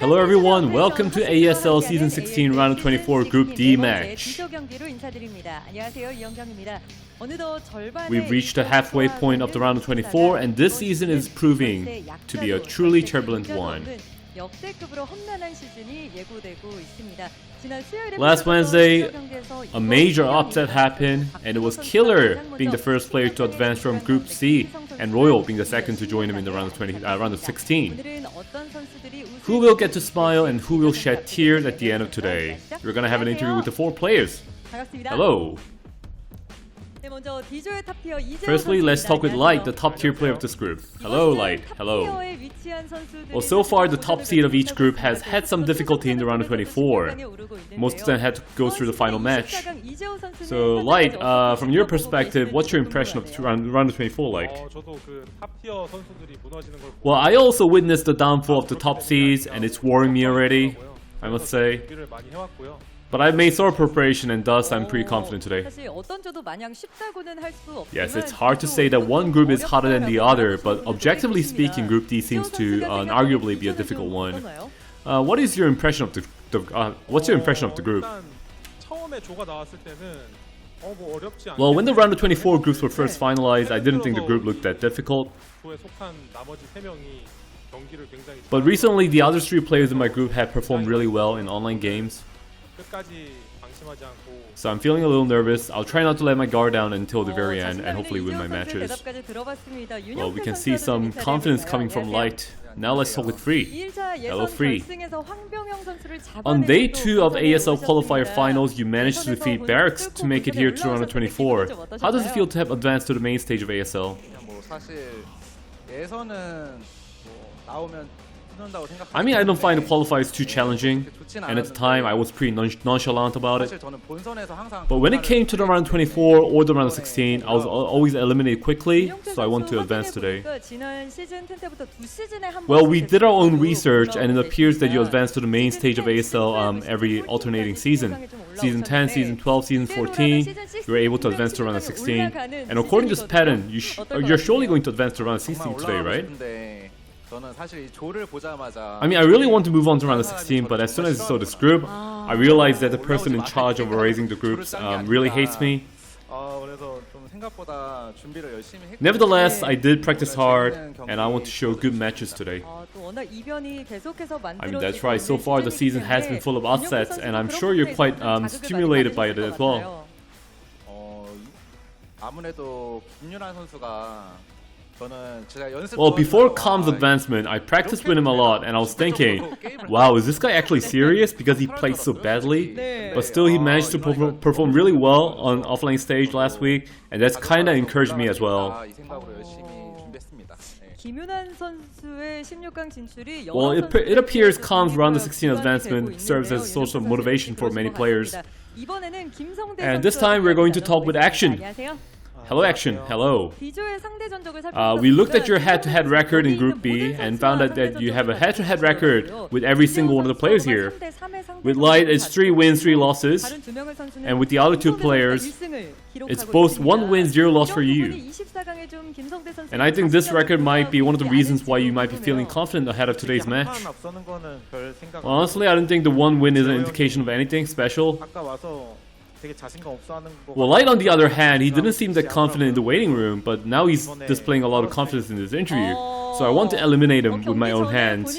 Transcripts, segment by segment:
Hello everyone, welcome to ASL Season 16 Ro.24 Group D match. We've reached the halfway point of the round of 24 and this season is proving to be a truly turbulent one. Last Wednesday, a major upset happened and it was Killer being the first player to advance from Group C and Royal being the second to join him in the round of 16. Who will get to smile and who will shed tears at the end of today? We're gonna have an interview with the 4 players. Hello! Firstly, let's talk with Light, the top tier player of this group. Hello Light, hello. Well, so far the top seed of each group has had some difficulty in the round of 24. Most of them had to go through the final match. So Light, from your perspective, what's your impression of the round of 24 like? Well, I also witnessed the downfall of the top seeds and it's worrying me already, I must say. But I've made thorough preparation and thus I'm pretty confident today. Yes, it's hard to say that one group is hotter than the other, but objectively speaking, Group D seems to arguably be a difficult one. What is your impression of what's your impression of the group? Well, when the round of 24 groups were first finalized, I didn't think the group looked that difficult. But recently, the other 3 players in my group have performed really well in online games. So I'm feeling a little nervous. I'll try not to let my guard down until the very end and hopefully win my matches. Well, we can see some confidence coming from Light. Now let's talk with Free. Hello Free. On day 2 of ASL qualifier finals, you managed to defeat Barracks to make it here to round of 24. How does it feel to have advanced to the main stage of ASL? I mean, I don't find the qualifiers too challenging, and at the time I was pretty nonchalant about it. But when it came to the round 24 or the round 16, I was always eliminated quickly, so I want to advance today. Well, we did our own research, and it appears that you advance to the main stage of ASL every alternating season. Season 10, Season 12, Season 14, you were able to advance to round 16. And according to this pattern, you're surely going to advance to round 16 today, right? I mean, I really want to move on to round 16, but as soon as I saw this group, I realized that the person in charge of raising the groups really hates me. Nevertheless, I did practice hard, and I want to show good matches today. I mean, that's right, so far the season has been full of upsets, and I'm sure you're quite stimulated by it as well. Well, before Kam's advancement, I practiced with him a lot and I was thinking, wow, is this guy actually serious because he played so badly? But still he managed to perform really well on offline stage last week, and that's kinda encouraged me as well. Well, it appears Kam's round of 16 advancement serves as a source of motivation for many players. And this time we're going to talk with Action. Hello Action, hello. We looked at your head-to-head record in Group B and found out that you have a head-to-head record with every single one of the players here. With Light, it's 3 wins, 3 losses. And with the other 2 players, it's both 1 win, 0 loss for you. And I think this record might be one of the reasons why you might be feeling confident ahead of today's match. Honestly, I don't think the 1 win is an indication of anything special. Well, Light on the other hand, he didn't seem that confident in the waiting room, but now he's displaying a lot of confidence in this interview. So I want to eliminate him with my own hands.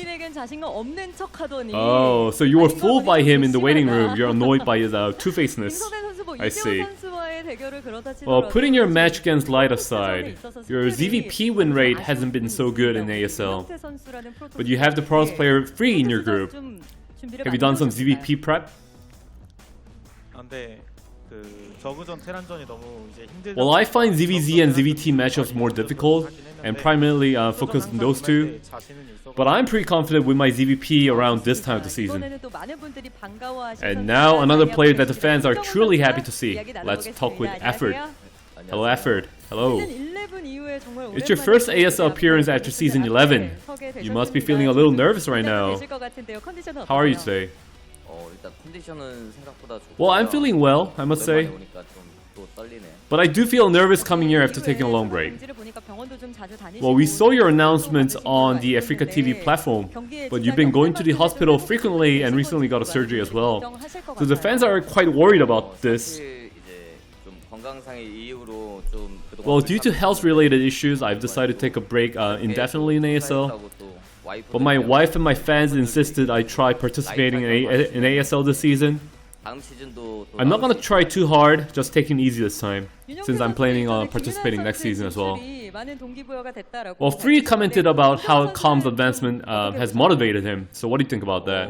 Oh, so you were fooled by him in the waiting room. You're annoyed by his two-facedness. I see. Well, putting your match against Light aside, your ZVP win rate hasn't been so good in ASL. But you have the pros player Free in your group. Have you done some ZVP prep? Well, I find ZVZ and ZVT matchups more difficult and primarily focused on those 2. But I'm pretty confident with my ZVP around this time of the season. And now another player that the fans are truly happy to see. Let's talk with Effort. Hello Effort. Hello. It's your first ASL appearance after Season 11. You must be feeling a little nervous right now. How are you today? Well, I'm feeling well, I must say. But I do feel nervous coming here after taking a long break. Well, we saw your announcements on the AfreecaTV platform, but you've been going to the hospital frequently and recently got a surgery as well. So the fans are quite worried about this. Well, due to health-related issues, I've decided to take a break indefinitely in ASL. But my wife and my fans insisted I try participating in ASL this season. I'm not gonna try too hard, just taking it easy this time, since I'm planning on participating next season as well. Well, Free commented about how Calm's advancement has motivated him, so what do you think about that?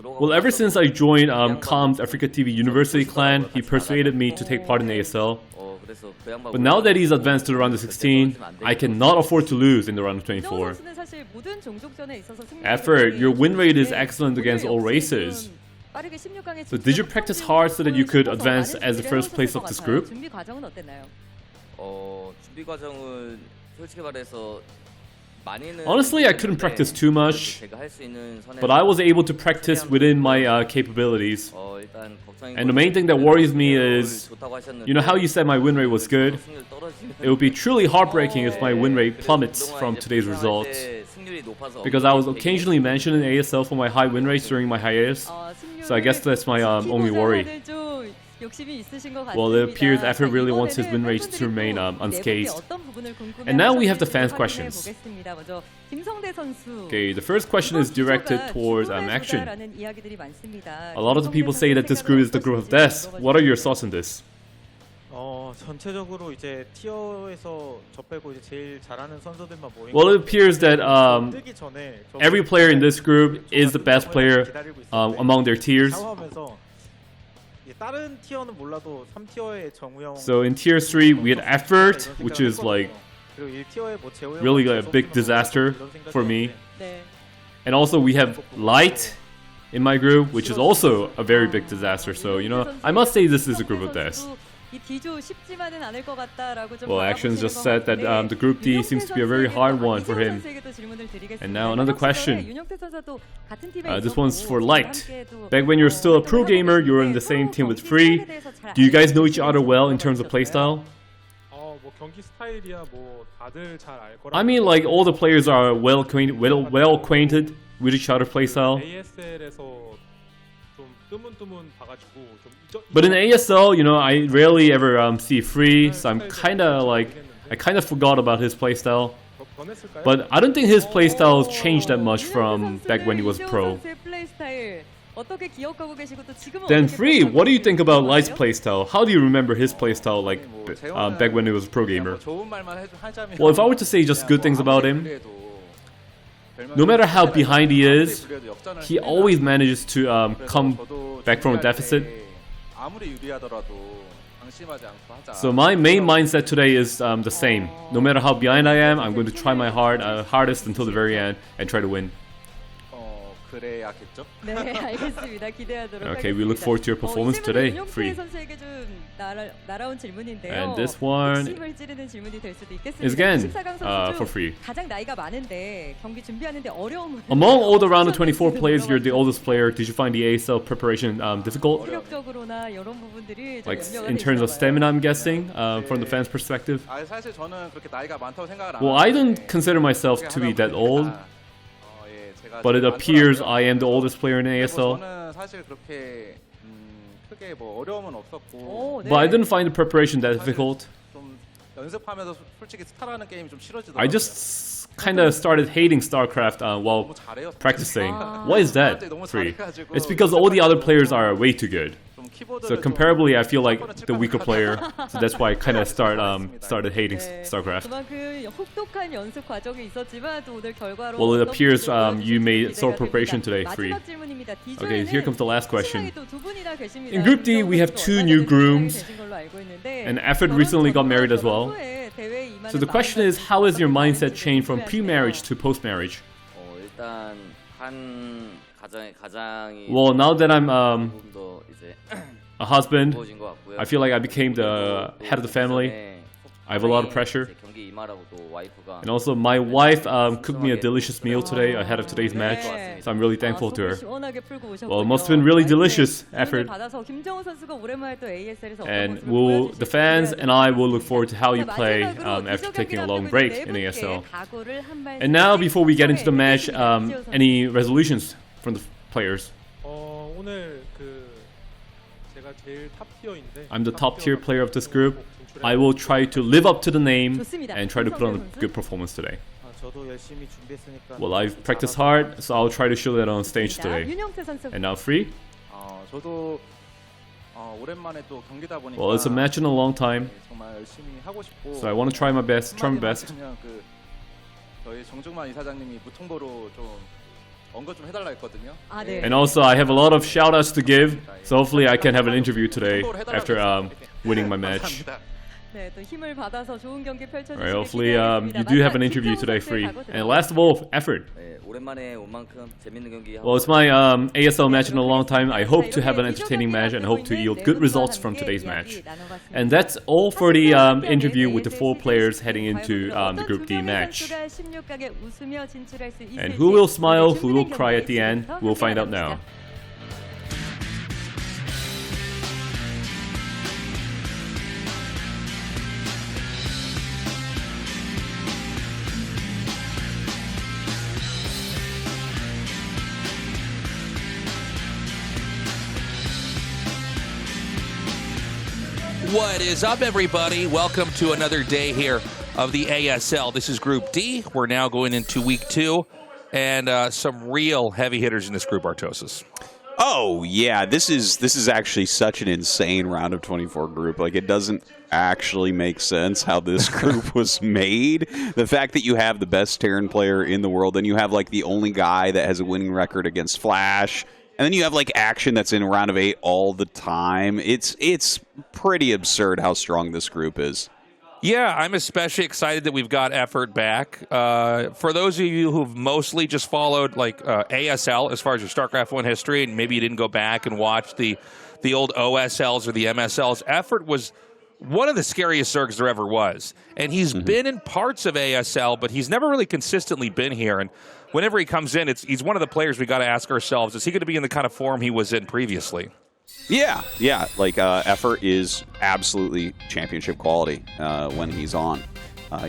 Well, ever since I joined Calm's AfreecaTV University clan, he persuaded me to take part in ASL. But now that he's advanced to the round of 16, I cannot afford to lose in the round of 24. After, your win rate is excellent against all races. So did you practice hard so that you could advance as the first place of this group? Honestly, I couldn't practice too much, but I was able to practice within my capabilities. And the main thing that worries me is, you know how you said my win rate was good? It would be truly heartbreaking if my win rate plummets from today's results. Because I was occasionally mentioned in ASL for my high win rates during my hiatus, so I guess that's my only worry. Well, it appears Afre really wants his win rates to remain unscathed. And now we have the fans' questions. Okay, the first question is directed towards Action. A lot of the people say that this group is the group of death. What are your thoughts on this? Well, it appears that every player in this group is the best player among their tiers. So in tier 3 we had Effort, which is like really a big disaster for me. And also we have Light in my group, which is also a very big disaster. So, you know, I must say this is a group of death. Well, Actions just said that the Group D seems to be a very hard one for him. And now another question. This one's for Light. Back when you're still a pro gamer, you were in the same team with Free. Do you guys know each other well in terms of playstyle? I mean, like, all the players are well acquainted with each other's playstyle. But in ASL, you know, I rarely ever see Free, so I'm I kind of forgot about his playstyle. But I don't think his playstyle has changed that much from back when he was pro. Then Free, what do you think about Light's playstyle? How do you remember his playstyle like back when he was a pro gamer? Well, if I were to say just good things about him, no matter how behind he is, he always manages to come back from a deficit. So my main mindset today is the same. No matter how behind I am, I'm going to try my hardest until the very end and try to win. Okay, we look forward to your performance today, Free. And this one is again for Free. Among all the round of 24 players, you're the oldest player. Did you find the ASL preparation difficult? Like in terms of stamina, I'm guessing, from the fans' perspective. Well, I don't consider myself to be that old. But it appears I am the oldest player in ASL. But I didn't find the preparation that difficult. I just kind of started hating StarCraft while practicing. Why is that, Free? It's because all the other players are way too good. So comparably, I feel like the weaker player. So that's why I kind of started hating StarCraft. Well, it appears you made sole preparation today, Free. Okay, here comes the last question. In Group D, we have 2 new grooms, and Effort recently got married as well. So the question is, how has your mindset changed from pre-marriage to post-marriage? Well, now that I'm a husband, I feel like I became the head of the family. I have a lot of pressure. And also, my wife cooked me a delicious meal today ahead of today's match, so I'm really thankful to her. Well, it must have been really delicious effort. And the fans and I will look forward to how you play after taking a long break in ASL. And now, before we get into the match, any resolutions from the players? I'm the top tier player of this group. I will try to live up to the name and try to put on a good performance today. Well, I've practiced hard, so I'll try to show that on stage today. And now Free? Well, it's a match in a long time, so I want to try my best, And also, I have a lot of shout-outs to give, so hopefully I can have an interview today after winning my match. Alright, hopefully you do have an interview today, Free. And last of all, effort. Well, it's my ASL match in a long time. I hope to have an entertaining match and hope to yield good results from today's match. And that's all for the interview with the 4 players heading into the Group D match. And who will smile, who will cry at the end, we'll find out now. What is up, everybody? Welcome to another day here of the ASL. This is Group D. We're now going into week 2, and some real heavy hitters in this group, Tastosis. Oh yeah, this is actually such an insane round of 24 group. Like, it doesn't actually make sense how this group was made. The fact that you have the best Terran player in the world, and you have like the only guy that has a winning record against Flash. And then you have like Action that's in round of 8 all the time. It's pretty absurd how strong this group is. Yeah, I'm especially excited that we've got Effort back. For those of you who've mostly just followed like ASL as far as your StarCraft 1 history, and maybe you didn't go back and watch the old OSLs or the MSLs, Effort was one of the scariest Zergs there ever was. And he's been in parts of ASL, but he's never really consistently been here. And whenever he comes in, he's one of the players we got to ask ourselves, is he going to be in the kind of form he was in previously? Yeah. Like, Effort is absolutely championship quality when he's on.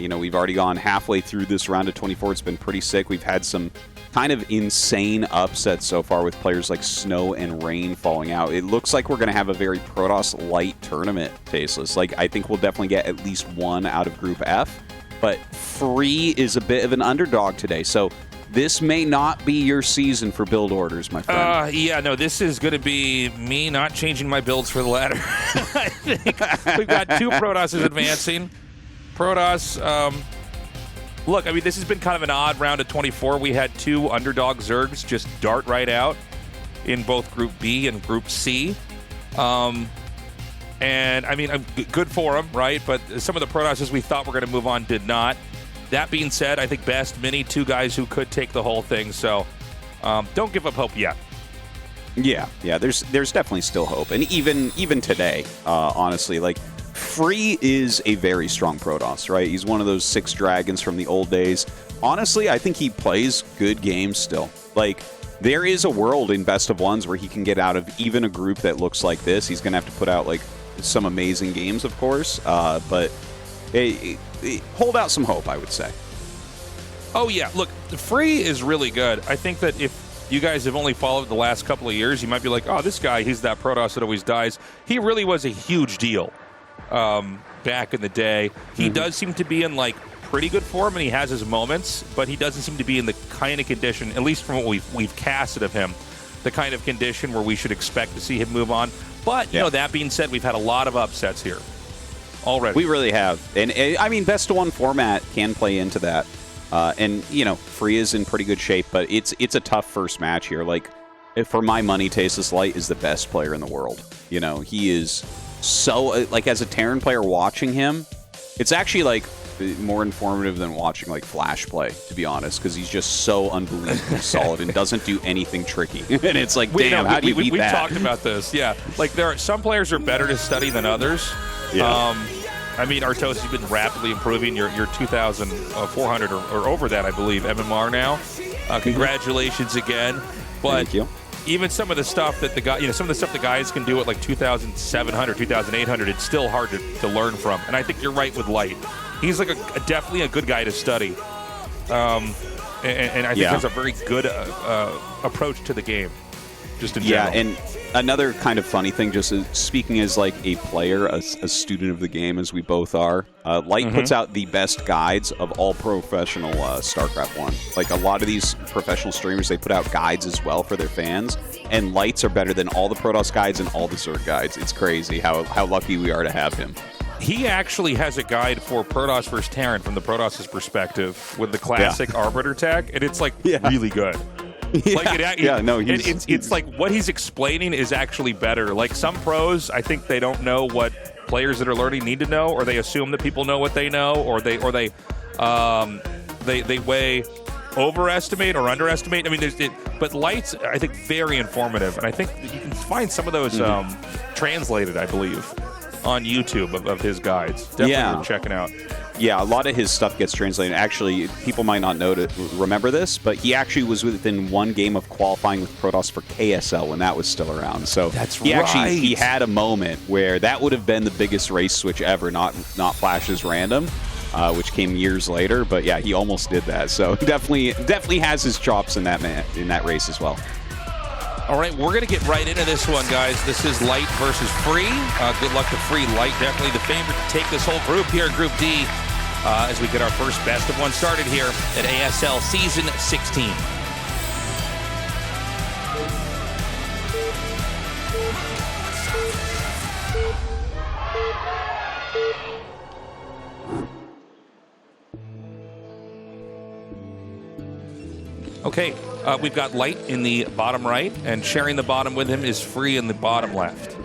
We've already gone halfway through this round of 24. It's been pretty sick. We've had some kind of insane upsets so far with players like Snow and Rain falling out. It looks like we're going to have a very Protoss-light tournament, Tasteless. Like, I think we'll definitely get at least one out of Group F. But Free is a bit of an underdog today, so this may not be your season for build orders, my friend. Yeah, no, this is going to be me not changing my builds for the ladder. I think we've got 2 Protosses advancing. Protoss, look, I mean, this has been kind of an odd round of 24. We had 2 underdog Zergs just dart right out in both Group B and Group C. And, I mean, good for them, right? But some of the Protosses we thought were going to move on did not. That being said, I think Best, Mini, 2 guys who could take the whole thing. So don't give up hope yet. Yeah, there's definitely still hope. And even today, honestly, like, Free is a very strong Protoss, right? He's one of those 6 dragons from the old days. Honestly, I think he plays good games still. Like, there is a world in Best of Ones where he can get out of even a group that looks like this. He's going to have to put out, like, some amazing games, of course. But hold out some hope, I would say. Oh, yeah. Look, Free is really good. I think that if you guys have only followed the last couple of years, you might be like, oh, this guy, he's that Protoss that always dies. He really was a huge deal back in the day. He does seem to be in, like, pretty good form, and he has his moments, but he doesn't seem to be in the kind of condition, at least from what we've casted of him, the kind of condition where we should expect to see him move on. But, you know, that being said, we've had a lot of upsets here already. We really have. And, I mean, Best of 1 format can play into that. And, you know, Free is in pretty good shape, but it's a tough first match here. Like, for my money, Tasteless Light is the best player in the world. You know, he is so, like, as a Terran player watching him, it's actually, like, more informative than watching, like, Flash play, to be honest, because he's just so unbelievably solid and doesn't do anything tricky. And it's like, damn, how do you beat that? We've talked about this, yeah. Like, there are some players are better to study than others. Yeah. I mean, Artos has been rapidly improving. You're 2,400 or over that, I believe, MMR now. Congratulations again. But Thank you. even some of the stuff that some of the stuff the guys can do at like 2,700, 2,800, it's still hard to learn from. And I think you're right with Light. He's like definitely a good guy to study. And I think there's a very good approach to the game, just in general. Yeah, and another kind of funny thing, just speaking as like a player, a student of the game, as we both are, Light puts out the best guides of all professional StarCraft 1. Like a lot of these professional streamers, they put out guides as well for their fans, and Lights are better than all the Protoss guides and all the Zerg guides. It's crazy how lucky we are to have him. He actually has a guide for Protoss versus Terran from the Protoss' perspective with the classic Arbiter tech, and it's like really good. It's like what he's explaining is actually better. Like some pros, I think they don't know what players that are learning need to know, or they assume that people know what they know, or they way overestimate or underestimate. I mean, but Light's, I think, very informative, and I think that you can find some of those translated, I believe, on YouTube of his guides. Definitely worth checking out. Yeah, a lot of his stuff gets translated. Actually, people might not remember this, but he actually was within one game of qualifying with Protoss for KSL when that was still around. So he had a moment where that would have been the biggest race switch ever, not Flash's random, which came years later. But yeah, he almost did that. So definitely has his chops in that race as well. All right, we're going to get right into this one, guys. This is Light versus Free. Good luck to Free. Light definitely the favorite to take this whole group here, Group D, as we get our first best of one started here at ASL Season 16. Okay, we've got Light in the bottom right, and sharing the bottom with him is Free in the bottom left.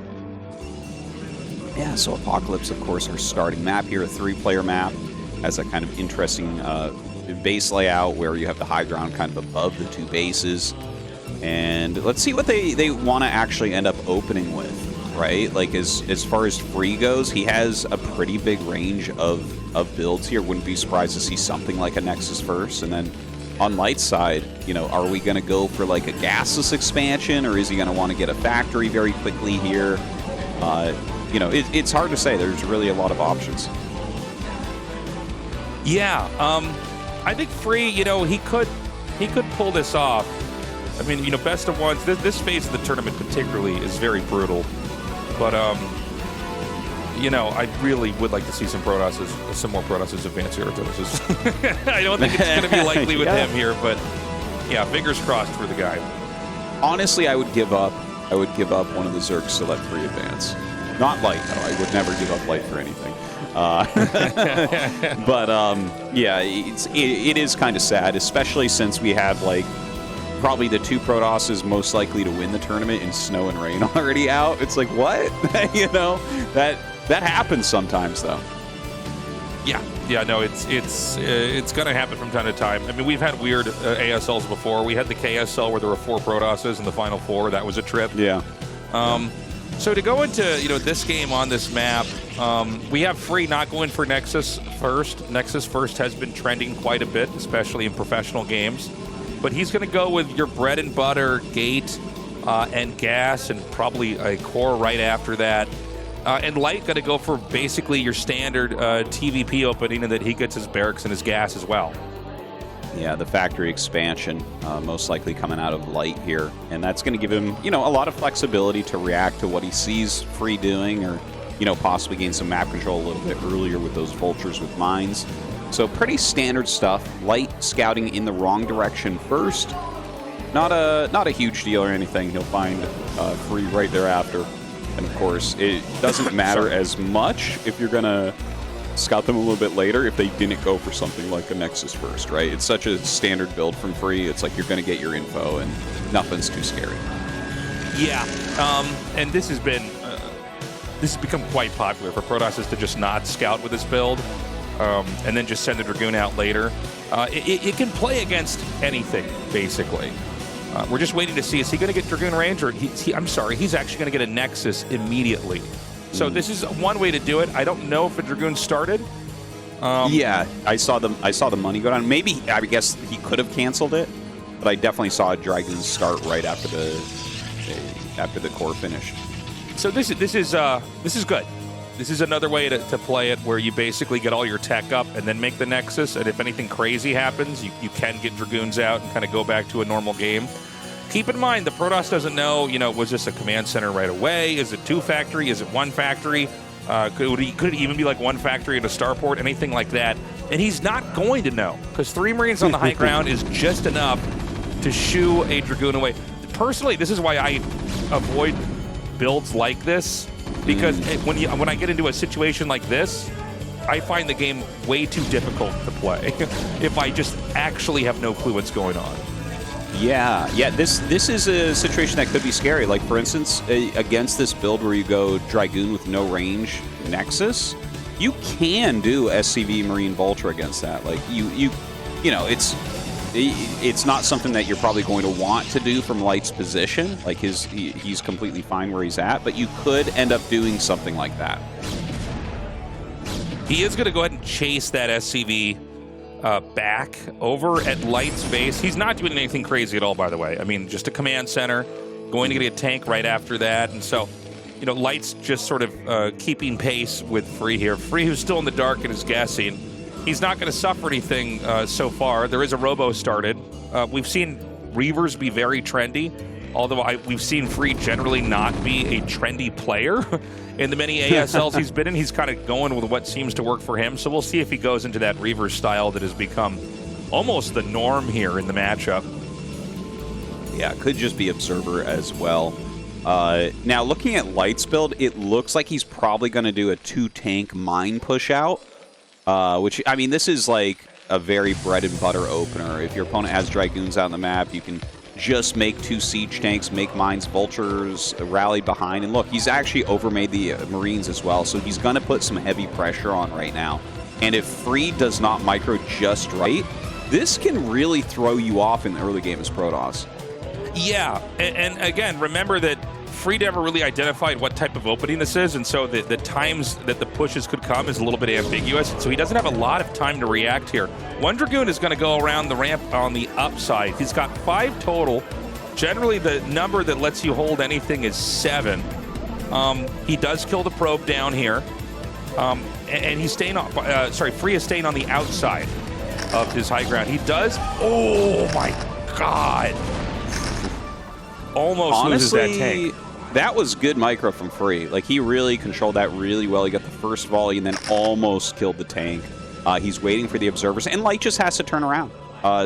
Yeah, so Apocalypse, of course, our starting map here, a 3-player map, has a kind of interesting base layout where you have the high ground kind of above the 2 bases. And let's see what they want to actually end up opening with, right? Like, as far as Free goes, he has a pretty big range of builds here. Wouldn't be surprised to see something like a Nexus first, and then on Light's side, are we going to go for like a gasless expansion, or is he going to want to get a factory very quickly here? It's hard to say. There's really a lot of options. Yeah, I think Free, he could pull this off. I mean, best of ones. This phase of the tournament particularly is very brutal, but I really would like to see some more Protosses advance here. I don't think it's going to be likely with him here, but yeah, fingers crossed for the guy. Honestly, I would give up one of the Zergs to let Free advance. Not Light, though. I would never give up Light for anything. But yeah, it is kind of sad, especially since we have like probably the 2 Protosses most likely to win the tournament in Snow and Rain already out. It's like, what? That happens sometimes, though. Yeah, no, it's going to happen from time to time. I mean, we've had weird ASLs before. We had the KSL where there were 4 Protosses in the final 4. That was a trip. Yeah. So to go into this game on this map, we have Free not going for Nexus first. Nexus first has been trending quite a bit, especially in professional games. But he's going to go with your bread and butter gate and gas, and probably a core right after that. And Light got to go for basically your standard TVP opening, and that he gets his barracks and his gas as well. Yeah, the factory expansion most likely coming out of Light here. And that's going to give him, a lot of flexibility to react to what he sees Free doing, or, possibly gain some map control a little bit earlier with those vultures with mines. So pretty standard stuff. Light scouting in the wrong direction first. Not a huge deal or anything. He'll find Free right thereafter. And of course, it doesn't matter as much if you're going to scout them a little bit later if they didn't go for something like a Nexus first, right? It's such a standard build from Free. It's like you're going to get your info and nothing's too scary. Yeah, and this has become quite popular for Protosses to just not scout with this build and then just send the Dragoon out later. It can play against anything, basically. We're just waiting to see, is he going to get Dragoon range, or he's actually going to get a Nexus immediately. So this is one way to do it. I don't know if a Dragoon started. Yeah, I saw the money go down. Maybe, I guess he could have canceled it, but I definitely saw a Dragoon start right after the core finished. So this is good. This is another way to play it, where you basically get all your tech up and then make the Nexus, and if anything crazy happens, you can get Dragoons out and kind of go back to a normal game. Keep in mind, the Protoss doesn't know, was this a command center right away? Is it 2 factory? Is it 1 factory? Could it even be like 1 factory and a starport, anything like that? And he's not going to know, because 3 Marines on the high ground is just enough to shoo a Dragoon away. Personally, this is why I avoid builds like this, because when I get into a situation like this, I find the game way too difficult to play if I just actually have no clue what's going on. Yeah. This is a situation that could be scary. Like, for instance, against this build where you go Dragoon with no range Nexus, you can do SCV Marine Vulture against that. Like, it's not something that you're probably going to want to do from Light's position. Like, he's completely fine where he's at, but you could end up doing something like that. He is going to go ahead and chase that SCV back over at Light's base. He's not doing anything crazy at all, by the way. I mean, just a command center, going to get a tank right after that. And so, Light's just sort of keeping pace with Free here. Free, who's still in the dark and is guessing. He's not going to suffer anything so far. There is a Robo started. We've seen Reavers be very trendy, although we've seen Free generally not be a trendy player. In the many ASLs he's been in, he's kind of going with what seems to work for him. So we'll see if he goes into that Reaver style that has become almost the norm here in the matchup. Yeah, it could just be Observer as well. Now, looking at Light's build, it looks like he's probably going to do a 2-tank mine push out, which, I mean, this is like a very bread and butter opener. If your opponent has Dragoons out on the map, you can just make 2 siege tanks, make mines, vultures, rally behind. And look, he's actually overmade the Marines as well, so he's going to put some heavy pressure on right now. And if Free does not micro just right, this can really throw you off in the early game as Protoss. Yeah, and again, remember that Free never really identified what type of opening this is, and so the times that the pushes could come is a little bit ambiguous, and so he doesn't have a lot of time to react here. 1 Dragoon is going to go around the ramp on the upside. He's got 5 total. Generally, the number that lets you hold anything is 7. He does kill the probe down here, and he's staying on. Free is staying on the outside of his high ground. He does. Oh my God! Almost Honestly, loses that tank. That was good micro from Free. Like, he really controlled that really well. He got the first volley and then almost killed the tank. He's waiting for the observers, and Light just has to turn around.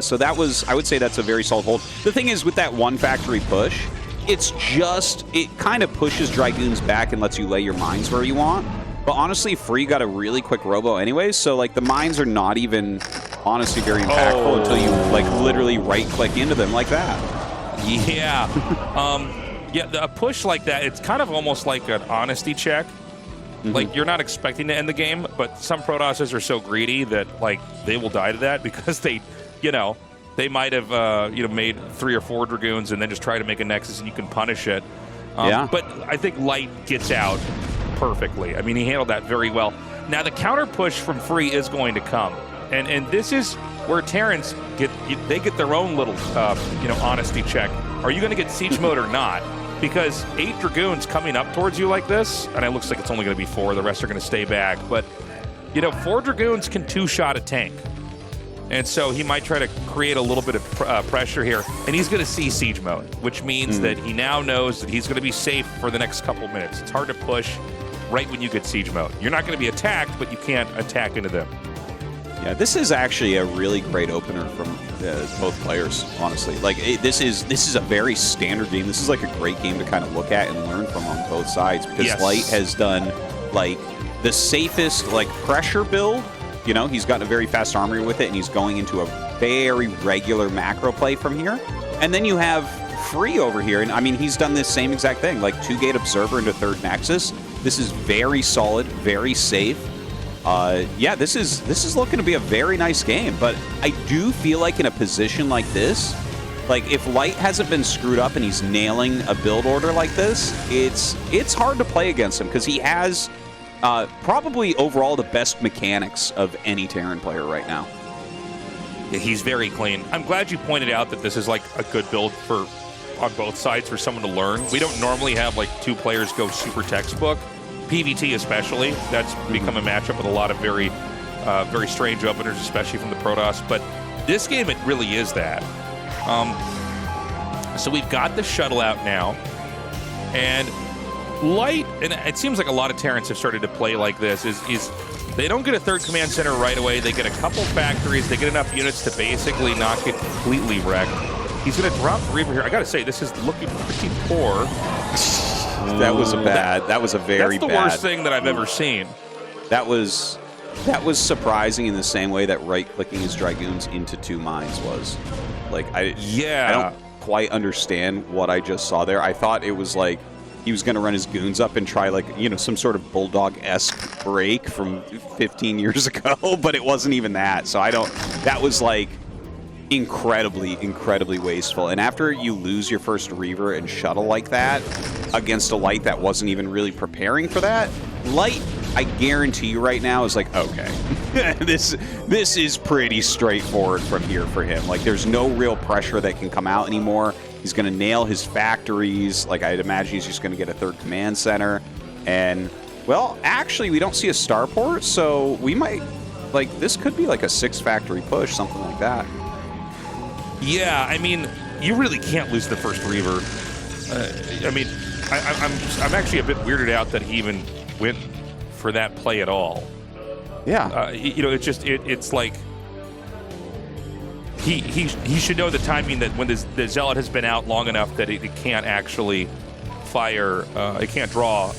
So that was, I would say that's a very solid hold. The thing is, with that 1 factory push, it kind of pushes Dragoons back and lets you lay your mines where you want. But honestly, Free got a really quick robo anyways, so like the mines are not even honestly very impactful until you like literally right-click into them like that. Yeah. A push like that, it's kind of almost like an honesty check. Like, you're not expecting to end the game, but some Protosses are so greedy that, like, they will die to that because they might have, made 3 or 4 Dragoons and then just try to make a Nexus and you can punish it. But I think Light gets out perfectly. I mean, he handled that very well. Now, the counter push from Free is going to come. And this is where Terrans get their own little, honesty check. Are you going to get siege mode or not? Because 8 Dragoons coming up towards you like this, and it looks like it's only going to be 4. The rest are going to stay back. But, 4 Dragoons can 2-shot a tank. And so he might try to create a little bit of pressure here. And he's going to see siege mode, which means that he now knows that he's going to be safe for the next couple minutes. It's hard to push right when you get siege mode. You're not going to be attacked, but you can't attack into them. Yeah, this is actually a really great opener from both players, honestly. Like, this is a very standard game. This is like a great game to kind of look at and learn from on both sides because Light has done like the safest like pressure build. He's gotten a very fast armory with it, and he's going into a very regular macro play from here. And then you have Free over here, and I mean, he's done this same exact thing, like 2-gate observer into 3rd Nexus. This is very solid, very safe. This is looking to be a very nice game, but I do feel like in a position like this, Like, if Light hasn't been screwed up and he's nailing a build order like this, it's hard to play against him because he has probably overall the best mechanics of any Terran player right now. Yeah, he's very clean. I'm glad you pointed out that this is like a good build on both sides for someone to learn. We don't normally have like 2 players go super textbook. PVT especially, that's become a matchup with a lot of very strange openers, especially from the Protoss. But this game, it really is that. So we've got the shuttle out now, and Light, and it seems like a lot of Terrans have started to play like this, is they don't get a 3rd command center right away. They get a couple factories. They get enough units to basically not get completely wrecked. He's going to drop the Reaver here. I got to say, this is looking pretty poor. That was very bad. That's the worst thing that I've ever seen. That was surprising in the same way that right-clicking his Dragoons into 2 mines was. Like, I don't quite understand what I just saw there. I thought it was like he was going to run his goons up and try, like, you know, some sort of Bulldog-esque break from 15 years ago, but it wasn't even that. So that was like incredibly wasteful. And after you lose your first Reaver and shuttle like that against a Light that wasn't even really preparing for that, Light, I guarantee you right now, is like, okay, this is pretty straightforward from here for him. Like, there's no real pressure that can come out anymore. He's going to nail his factories. Like, I'd imagine he's just going to get a 3rd command center. And, well, actually, we don't see a starport, so we might, like, this could be like a 6-factory push, something like that. Yeah, I mean, you really can't lose the first Reaver. I mean, I'm actually a bit weirded out that he even went for that play at all. Yeah. You know, it's like he should know the timing, that when the Zealot has been out long enough that it can't actually fire, it can't draw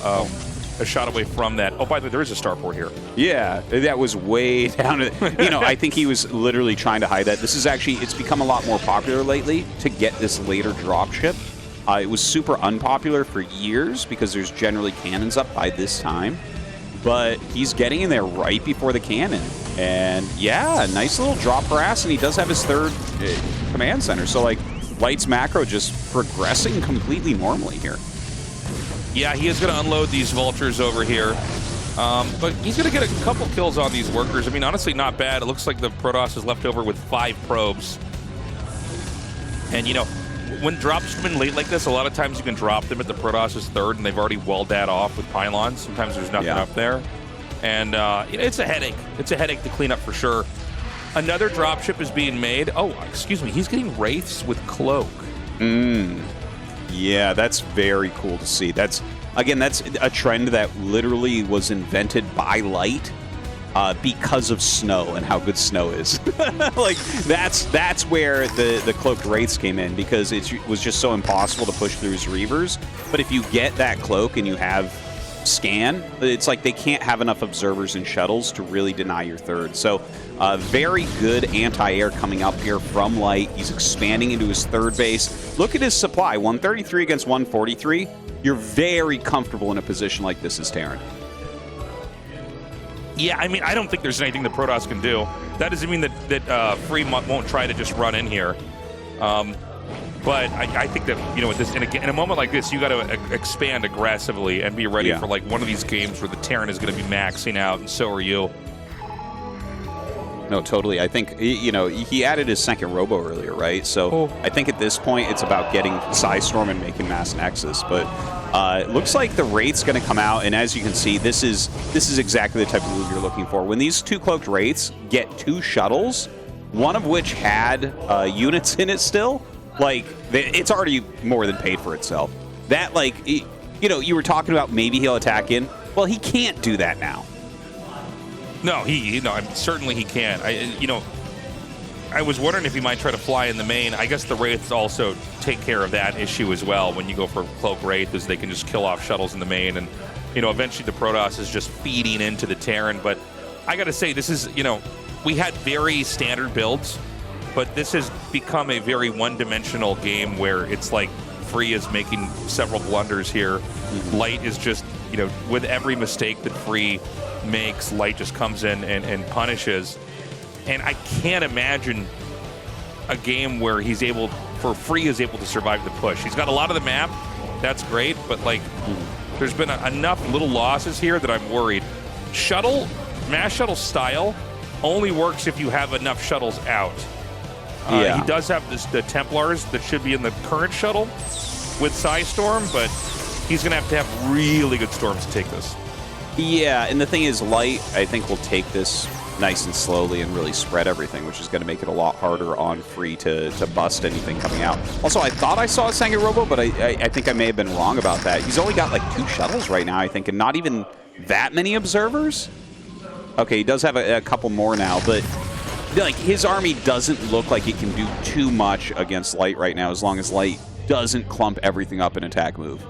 a shot away from that. Oh, by the way, there is a starport here. Yeah, that was way down. You know, I think he was literally trying to hide that. This is actually, it's become a lot more popular lately to get this later dropship. It was super unpopular for years because there's generally cannons up by this time. But he's getting in there right before the cannon. And yeah, nice little drop harass, and he does have his 3rd command center. So, like, Light's macro just progressing completely normally here. Yeah, he is going to unload these vultures over here. But he's going to get a couple kills on these workers. I mean, honestly, not bad. It looks like the Protoss is left over with 5 probes. And, you know, when drops come in late like this, a lot of times you can drop them at the Protoss's 3rd, and they've already walled that off with pylons. Sometimes there's nothing up there. And you know, it's a headache. It's a headache to clean up for sure. Another dropship is being made. Oh, excuse me. He's getting Wraiths with Cloak. Yeah, that's very cool to see. That's a trend that literally was invented by Light because of snow and how good snow is. Like, that's where the Cloaked Wraiths came in, because it was just so impossible to push through his Reavers. But if you get that Cloak and you have scan, it's like they can't have enough observers and shuttles to really deny your 3rd. So very good anti-air coming up here from Light. He's expanding into his 3rd base. Look at his supply, 133 against 143. You're very comfortable in a position like this as Terran. Yeah, I mean, I don't think there's anything the Protoss can do. That doesn't mean that Free won't try to just run in here. But I think that, you know, in a moment like this, you got to expand aggressively and be ready for, like, one of these games where the Terran is going to be maxing out, and so are you. No, totally. I think, you know, he added his 2nd Robo earlier, right? So I think at this point it's about getting Psystorm and making Mass Nexus. But it looks like the Wraith's going to come out, and as you can see, this is exactly the type of move you're looking for. When these 2 Cloaked Wraiths get 2 shuttles, one of which had units in it still, like, it's already more than paid for itself. That, like, you know, you were talking about maybe he'll attack in. Well, he can't do that now. No, certainly he can't. You know, I was wondering if he might try to fly in the main. I guess the Wraiths also take care of that issue as well when you go for Cloak Wraith, is they can just kill off shuttles in the main, and, you know, eventually the Protoss is just feeding into the Terran. But I got to say, this is, you know, we had very standard builds, but this has become a very one-dimensional game where it's like Free is making several blunders here. Light is just, you know, with every mistake that Free makes, Light just comes in and punishes. And I can't imagine a game where he's able for Free is able to survive the push. He's got a lot of the map. That's great, but like, there's been enough little losses here that I'm worried. Mass shuttle style only works if you have enough shuttles out. He does have the Templars that should be in the current shuttle with Storm, but he's going to have really good storms to take this. Yeah, and the thing is, Light, I think, will take this nice and slowly and really spread everything, which is going to make it a lot harder on Free to bust anything coming out. Also, I thought I saw a Sangha Robo, but I think I may have been wrong about that. He's only got like 2 shuttles right now, I think, and not even that many observers. Okay, he does have a couple more now, but like his army doesn't look like it can do too much against Light right now, as long as Light doesn't clump everything up in attack move.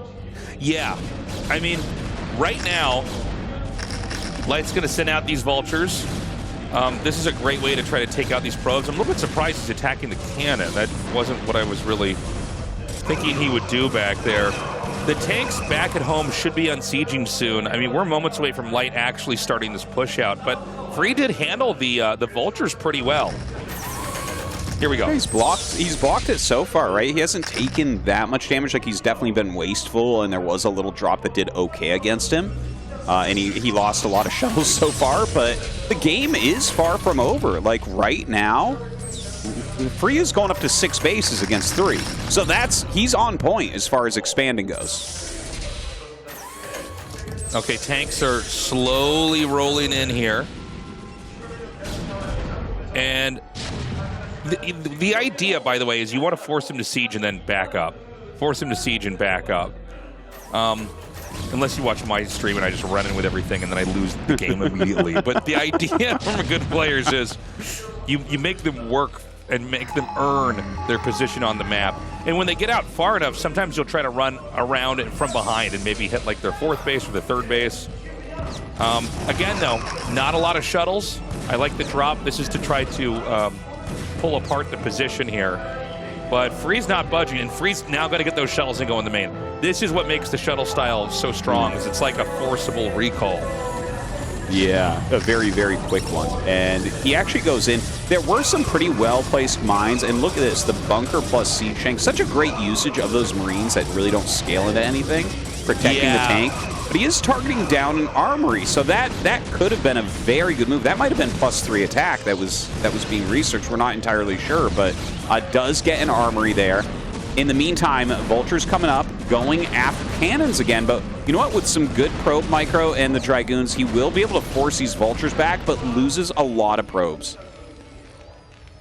Yeah, I mean, right now, Light's going to send out these vultures. This is a great way to try to take out these probes. I'm a little bit surprised he's attacking the cannon. That wasn't what I was really thinking he would do back there. The tanks back at home should be unsieging soon. I mean, we're moments away from Light actually starting this push out, but Free did handle the vultures pretty well. Here we go. He's blocked it so far, right? He hasn't taken that much damage. Like, he's definitely been wasteful, and there was a little drop that did okay against him. And he lost a lot of shuttles so far, but the game is far from over. Like, right now, Free is going up to 6 bases against 3. So he's on point as far as expanding goes. Okay, tanks are slowly rolling in here. And the idea, by the way, is you want to force him to siege and then back up. Force him to siege and back up. Unless you watch my stream and I just run in with everything and then I lose the game immediately. But the idea from good players is you make them work and make them earn their position on the map. And when they get out far enough, sometimes you'll try to run around and from behind and maybe hit like their 4th base or their 3rd base. Again, though, not a lot of shuttles. I like the drop. This is to try to pull apart the position here. But Free's not budging, and Free's now got to get those shuttles and go in the main. This is what makes the shuttle style so strong, is it's like a forcible recall. Yeah, a very, very quick one. And he actually goes in. There were some pretty well-placed mines, and look at this, the bunker plus siege tank. Such a great usage of those Marines that really don't scale into anything, protecting the tank. But he is targeting down an armory, so that could have been a very good move. That might have been +3 attack that was being researched. We're not entirely sure, but does get an armory there. In the meantime, Vulture's coming up, going after cannons again. But you know what? With some good probe micro and the Dragoons, he will be able to force these Vultures back, but loses a lot of probes.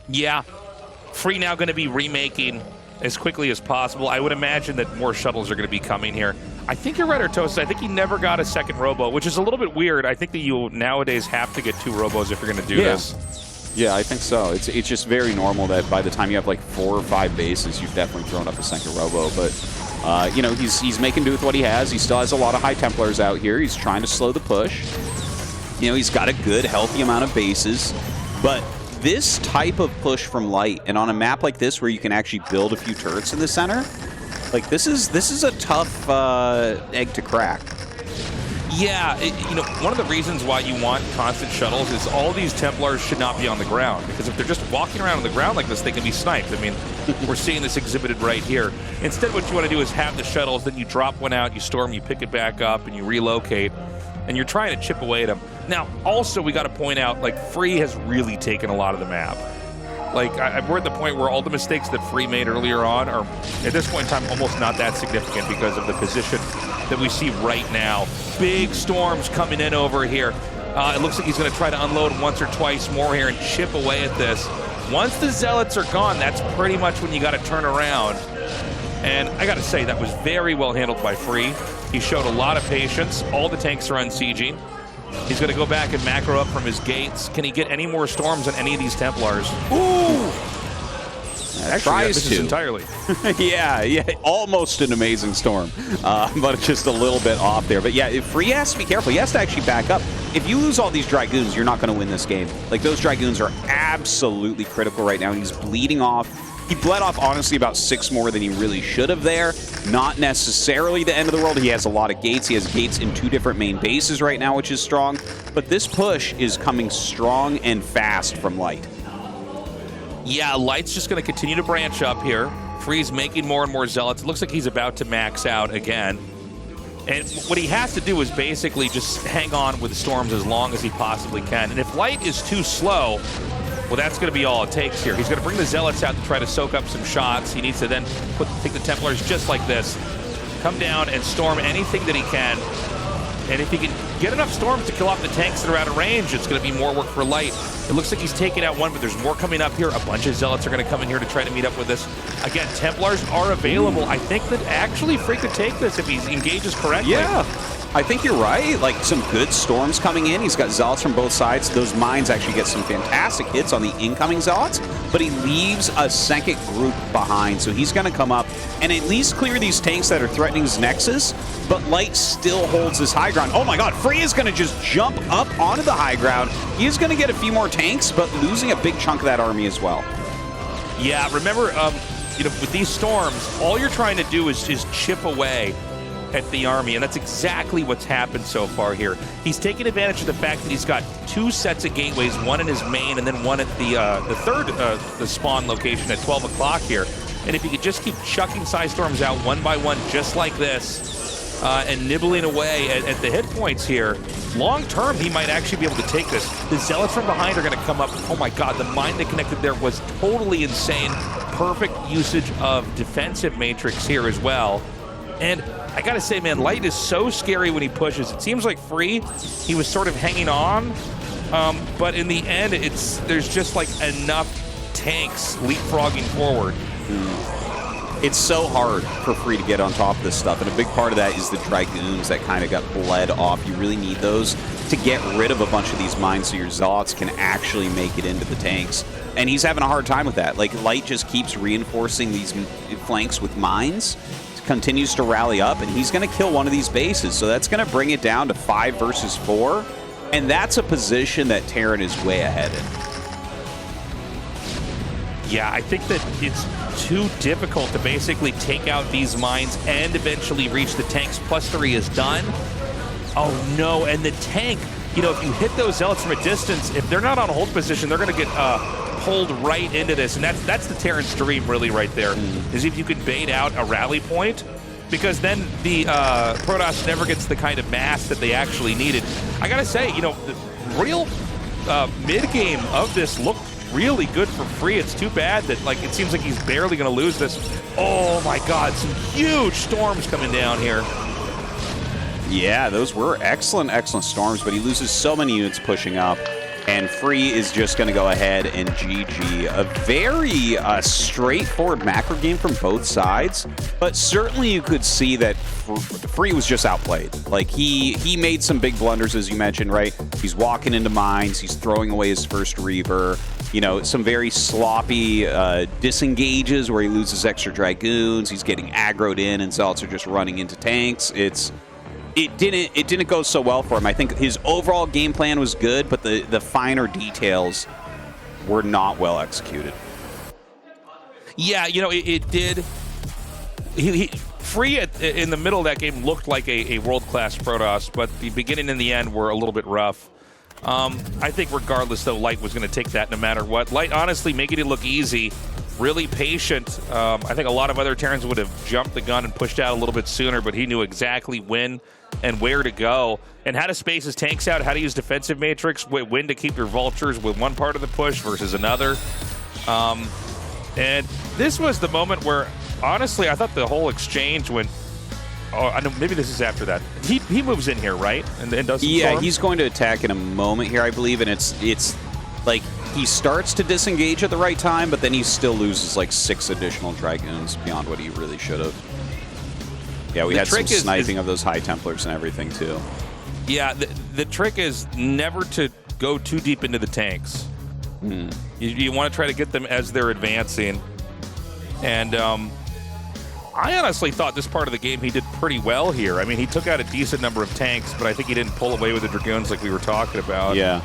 Yeah. Free now going to be remaking as quickly as possible. I would imagine that more shuttles are going to be coming here. I think you're right, Tastosis. I think he never got a 2nd robo, which is a little bit weird. I think that you nowadays have to get 2 robos if you're going to do this. Yeah, I think so. It's just very normal that by the time you have like 4 or 5 bases, you've definitely thrown up a 2nd robo. But you know, he's making do with what he has. He still has a lot of high Templars out here. He's trying to slow the push. You know, he's got a good, healthy amount of bases. But this type of push from Light, and on a map like this where you can actually build a few turrets in the center, like this is a tough egg to crack. Yeah, you know, one of the reasons why you want constant shuttles is all these Templars should not be on the ground, because if they're just walking around on the ground like this, they can be sniped. I mean, we're seeing this exhibited right here. Instead, what you want to do is have the shuttles, then you drop one out, you storm, you pick it back up, and you relocate, and you're trying to chip away at them. Now, also, we got to point out, like, Free has really taken a lot of the map. Like, we're at the point where all the mistakes that Free made earlier on are, at this point in time, almost not that significant because of the position that we see right now. Big storms coming in over here. It looks like he's going to try to unload once or twice more here and chip away at this. Once the Zealots are gone, that's pretty much when you got to turn around. And I got to say, that was very well handled by Free. He showed a lot of patience. All the tanks are unsieging. He's going to go back and macro up from his gates. Can he get any more storms on any of these Templars? Ooh! Tries to. Entirely. yeah, almost an amazing storm, but it's just a little bit off there. But yeah, Free has to be careful. He has to actually back up. If you lose all these Dragoons, you're not going to win this game. Like, those Dragoons are absolutely critical right now. He's bleeding off. He bled off, honestly, about 6 more than he really should have there. Not necessarily the end of the world. He has a lot of gates. He has gates in 2 different main bases right now, which is strong. But this push is coming strong and fast from Light. Yeah, Light's just going to continue to branch up here. Free's making more and more Zealots. It looks like he's about to max out again. And what he has to do is basically just hang on with Storms as long as he possibly can. And if Light is too slow, well, that's going to be all it takes here. He's going to bring the Zealots out to try to soak up some shots. He needs to then take the Templars just like this, come down and storm anything that he can. And if he can get enough storms to kill off the tanks that are out of range, it's going to be more work for Light. It looks like he's taking out one, but there's more coming up here. A bunch of Zealots are going to come in here to try to meet up with this. Again, Templars are available. I think that actually Freak could take this if he engages correctly. Yeah, I think you're right. Like, some good storms coming in. He's got Zealots from both sides. Those mines actually get some fantastic hits on the incoming Zealots, but he leaves a second group behind. So he's going to come up and at least clear these tanks that are threatening his Nexus, but Light still holds his high ground. Oh my god, Free is going to just jump up onto the high ground. He is going to get a few more tanks, but losing a big chunk of that army as well. Yeah, remember, you know, with these storms, all you're trying to do is just chip away at the army, and that's exactly what's happened so far here. He's taking advantage of the fact that he's got 2 sets of gateways, one in his main and then one at the third the spawn location at 12 o'clock here. And if he could just keep chucking side storms out one by one just like this and nibbling away at the hit points here, long term he might actually be able to take this. The Zealots from behind are going to come up. Oh my god, the mine that connected there was totally insane. Perfect usage of defensive matrix here as well. And I gotta say, man, Light is so scary when he pushes. It seems like Free, he was sort of hanging on, but in the end, there's just like enough tanks leapfrogging forward. It's so hard for Free to get on top of this stuff, and a big part of that is the Dragoons that kind of got bled off. You really need those to get rid of a bunch of these mines so your Zealots can actually make it into the tanks. And he's having a hard time with that. Like, Light just keeps reinforcing these flanks with mines, continues to rally up, and he's going to kill one of these bases. So that's going to bring it down to 5 versus 4, and that's a position that Terran is way ahead in. Yeah, I think that it's too difficult to basically take out these mines and eventually reach the tanks. +3 is done. Oh no, and the tank, you know, if you hit those Zealots from a distance, if they're not on a hold position, they're going to get pulled right into this, and that's the Terran's dream really right there, is if you can bait out a rally point, because then the Protoss never gets the kind of mass that they actually needed. I gotta say, you know, the real mid-game of this looked really good for Free. It's too bad that, like, it seems like he's barely gonna lose this. Oh my god, some huge storms coming down here. Yeah, those were excellent storms, but he loses so many units pushing up. And Free is just going to go ahead and GG. A very straightforward macro game from both sides, but certainly you could see that Free was just outplayed. Like, he made some big blunders, as you mentioned, right? He's walking into mines, he's throwing away his first Reaver, you know, some very sloppy disengages where he loses extra Dragoons, he's getting aggroed in, and Zealots are just running into tanks. It didn't go so well for him. I think his overall game plan was good, but the finer details were not well executed. Yeah, you know, it did. Free in the middle of that game looked like a world-class Protoss, but the beginning and the end were a little bit rough. I think regardless, though, Light was going to take that no matter what. Light, honestly, making it look easy, really patient. I think a lot of other Terrans would have jumped the gun and pushed out a little bit sooner, but he knew exactly when and where to go, and how to space his tanks out, how to use defensive matrix, when to keep your vultures with one part of the push versus another. And this was the moment where, honestly, I thought the whole exchange went... Oh, I know, maybe this is after that. He moves in here, right? And does some storms? He's going to attack in a moment here, I believe, and it's like he starts to disengage at the right time, but then he still loses like 6 additional Dragoons beyond what he really should have. Yeah, we had some sniping of those High Templars and everything, too. Yeah, the trick is never to go too deep into the tanks. You want to try to get them as they're advancing. And I honestly thought this part of the game he did pretty well here. I mean, he took out a decent number of tanks, but I think he didn't pull away with the Dragoons like we were talking about. Yeah,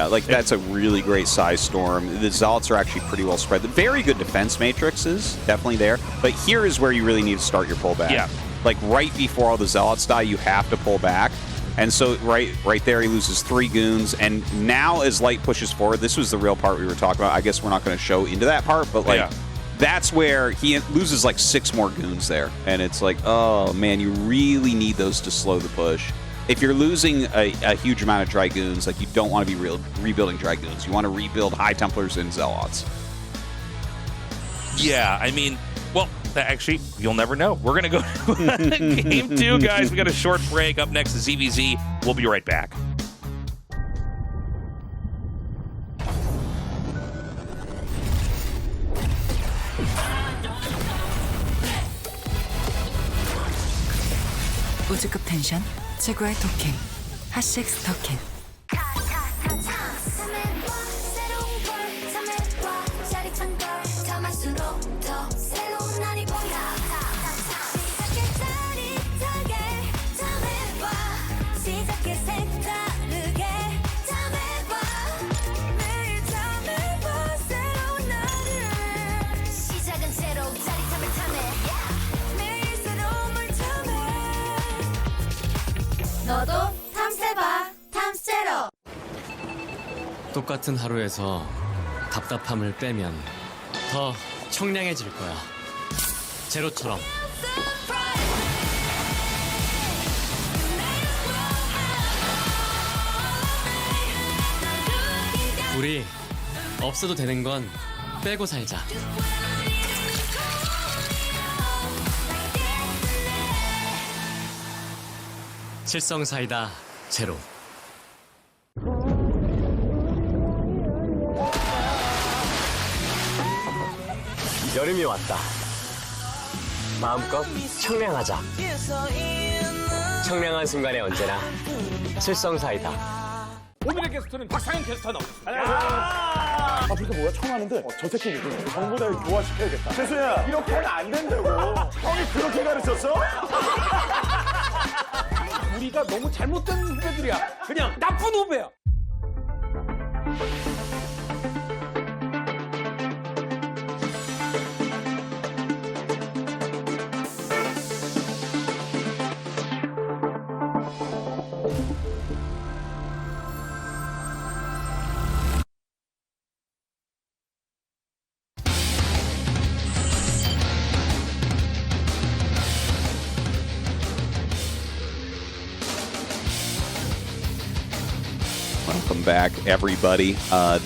like that's a really great size storm. The Zealots are actually pretty well spread. The very good defense matrix is definitely there, but here is where you really need to start your pullback. Yeah. Like right before all the Zealots die, you have to pull back. And so right there, he loses 3 goons. And now as Light pushes forward, this was the real part we were talking about. I guess we're not going to show into that part, but like that's where he loses like 6 more goons there. And it's like, oh, man, you really need those to slow the push. If you're losing a huge amount of Dragoons, like, you don't want to be rebuilding Dragoons. You want to rebuild High Templars and Zealots. Yeah, I mean, well, actually, you'll never know. We're going to go to Game 2, guys. We got a short break. Up next is ZVZ. We'll be right back. 우주급 텐션, 최고의 토킹, 핫식스 토킹. 너도 탐세봐, 탐세로. 똑같은 하루에서 답답함을 빼면 더 청량해질 거야. 제로처럼. 우리 없어도 되는 건 빼고 살자. 칠성사이다 제로. 여름이 왔다. 마음껏 청량하자. 청량한 순간에 언제나 칠성사이다. 오늘의 게스트는 박상현 게스트 나오셨습니다. 아프리카 뭐야? 처음 하는데 저 새끼 누구냐? 정보다 교화시켜야겠다. 재수야, 이렇게는 안 된다고. 형이 그렇게 가르쳤어? 우리가 너무 잘못된 후배들이야. 그냥 나쁜 후배야. Welcome back, everybody.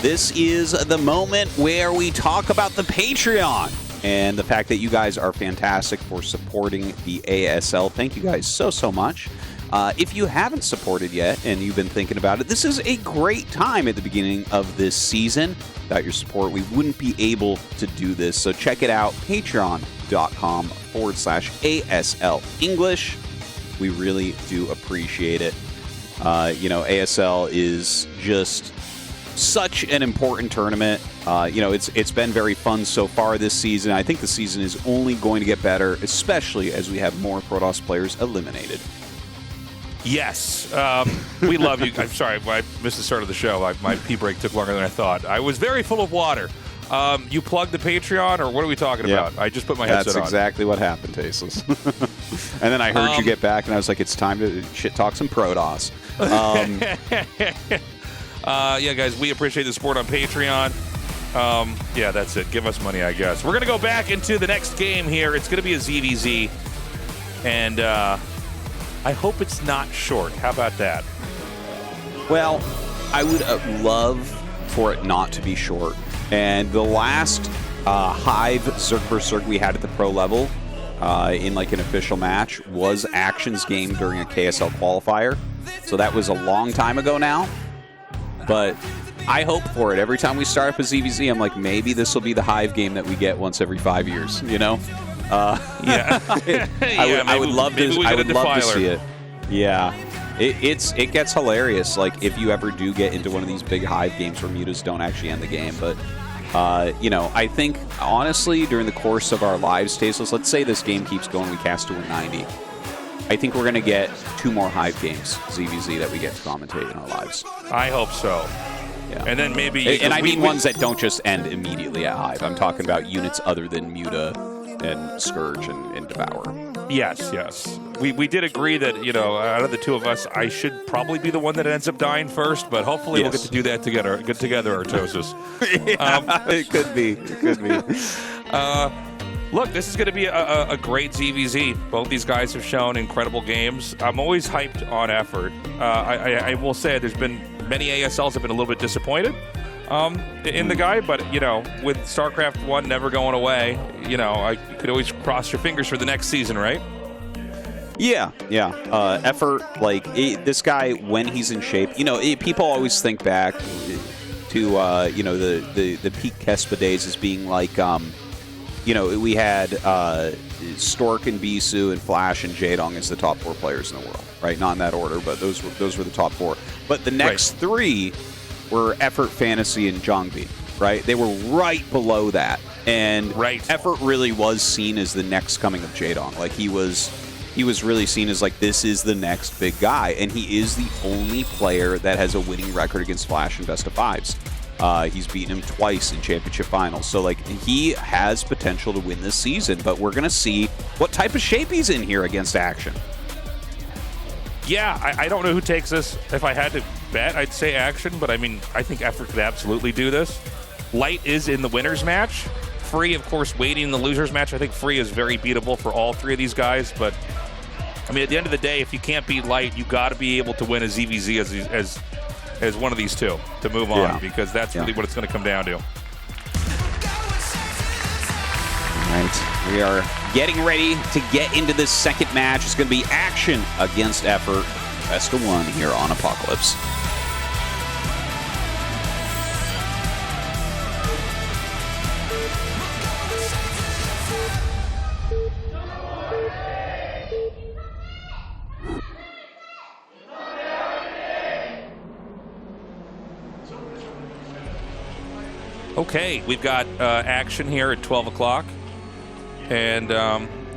This is the moment where we talk about the Patreon and the fact that you guys are fantastic for supporting the ASL. Thank you guys so much. If you haven't supported yet and you've been thinking about it, this is a great time at the beginning of this season. Without your support, we wouldn't be able to do this. So check it out, patreon.com/ASL English. We really do appreciate it. You know, ASL is just such an important tournament. You know, it's been very fun so far this season. I think the season is only going to get better, especially as we have more Protoss players eliminated. Yes, we love you. I'm sorry, I missed the start of the show. My pee break took longer than I thought. I was very full of water. You plugged the Patreon, or what are we talking about? I just put my headset on. That's exactly what happened, Tastosis. And then I heard you get back, and I was like, it's time to shit talk some Protoss. Yeah, guys, we appreciate the support on Patreon. Yeah, that's it. Give us money, I guess. We're going to go back into the next game here. It's going to be a ZVZ. And I hope it's not short. How about that? Well, I would love for it not to be short. And the last Hive Zerg vs. Zerg we had at the pro level in like an official match was Action's game during a KSL qualifier. So that was a long time ago now. But I hope for it. Every time we start up a ZVZ, I'm like, maybe this will be the Hive game that we get once every 5 years, you know? Yeah. I would love to see it. Yeah. It gets hilarious, like, if you ever do get into one of these big Hive games where mutas don't actually end the game. But, you know, I think, honestly, during the course of our lives, Tasteless, let's say this game keeps going, we cast to a 90. I think we're going to get 2 more Hive games, ZVZ, that we get to commentate in our lives. I hope so. Yeah. And then maybe... And I mean ones that don't just end immediately at Hive. I'm talking about units other than Muta and Scourge and Devour. Yes, yes. We did agree that, you know, out of the two of us, I should probably be the one that ends up dying first, but hopefully we'll get to do that together, Tastosis. It could be. It could be. Look, this is going to be a great ZVZ. Both these guys have shown incredible games. I'm always hyped on effort. I will say there's been many ASLs have been a little bit disappointed in the guy, but, you know, with StarCraft 1 never going away, you know, you could always cross your fingers for the next season, right? Yeah. Effort, like, this guy, when he's in shape, you know, people always think back to, you know, the peak Kespa days as being like, you know, we had Stork and Bisu and Flash and Jaedong as the top 4 players in the world, right? Not in that order, but those were the top 4. But the next 3 were Effort, Fantasy, and Zhongbi, right? They were right below that. And Effort really was seen as the next coming of Jaedong. Like, he was really seen as, like, this is the next big guy. And he is the only player that has a winning record against Flash in best of 5s. He's beaten him twice in championship finals. So, like, he has potential to win this season, but we're going to see what type of shape he's in here against Action. Yeah, I don't know who takes this. If I had to bet, I'd say Action, but I mean, I think Effort could absolutely do this. Light is in the winner's match. Free, of course, waiting in the loser's match. I think Free is very beatable for all 3 of these guys, but I mean, at the end of the day, if you can't beat Light, you got to be able to win a ZVZ as one of these 2 to move on, because that's really what it's going to come down to. All right, we are getting ready to get into this second match. It's going to be Action against Effort. Best of 1 here on Apocalypse. Okay, we've got Action here at 12 o'clock. And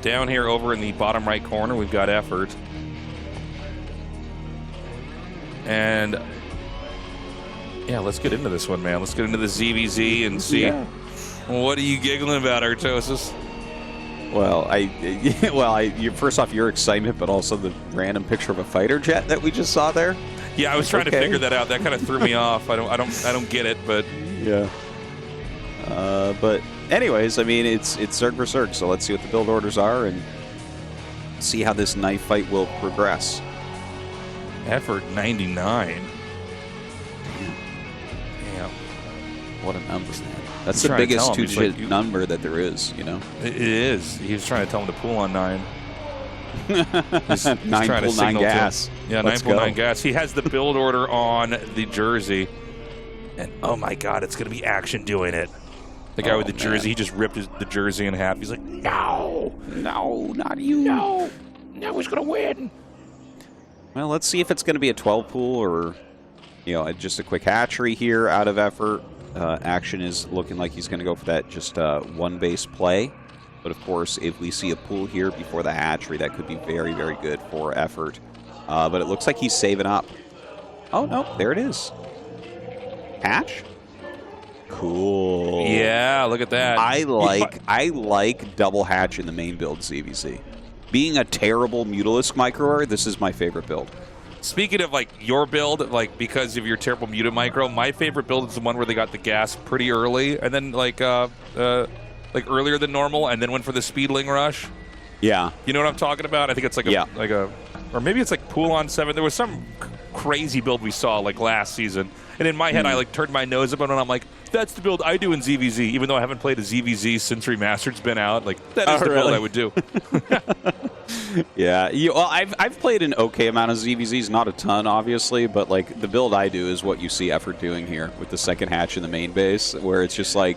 down here over in the bottom right corner, we've got Effort. And yeah, let's get into this one, man. Let's get into the ZVZ and see. What are you giggling about, Tastosis? Well, first off, your excitement, but also the random picture of a fighter jet that we just saw there. Yeah, I was trying to figure that out. That kind of threw me off. I don't get it, but yeah. But anyways, I mean, it's Zerg vs. Zerg, so let's see what the build orders are and see how this knife fight will progress. Effort 99. Damn. What a number, man. That's the biggest two-digit number that there is, you know? It is. He was trying to tell him to pull on 9. He's 9 pull 9 gas. Yeah, 9 pull 9 gas. He has the build order on the jersey. And oh my god, it's going to be Action doing it. The guy with the jersey, he just ripped the jersey in half. He's like, no, not you. No, he's going to win. Well, let's see if it's going to be a 12 pool or, you know, just a quick hatchery here out of Effort. Action is looking like he's going to go for that just 1 base play. But of course, if we see a pool here before the hatchery, that could be very, very good for Effort. But it looks like he's saving up. Oh, no, there it is. Hatch? Cool. Yeah, look at that. I like double hatch in the main build ZVZ. Being a terrible Mutalisk microer, this is my favorite build. Speaking of like your build, like because of your terrible muted micro, my favorite build is the one where they got the gas pretty early and then like earlier than normal and then went for the speedling rush. Yeah. You know what I'm talking about? I think it's like or maybe it's like pool on 7. There was some crazy build we saw like last season. And in my head, I like turned my nose up and I'm like, that's the build I do in ZVZ, even though I haven't played a ZVZ since Remastered's been out. Like, that is the build I would do. Yeah. Well, I've played an okay amount of ZVZs, not a ton, obviously, but like the build I do is what you see Effort doing here with the second hatch in the main base, where it's just like,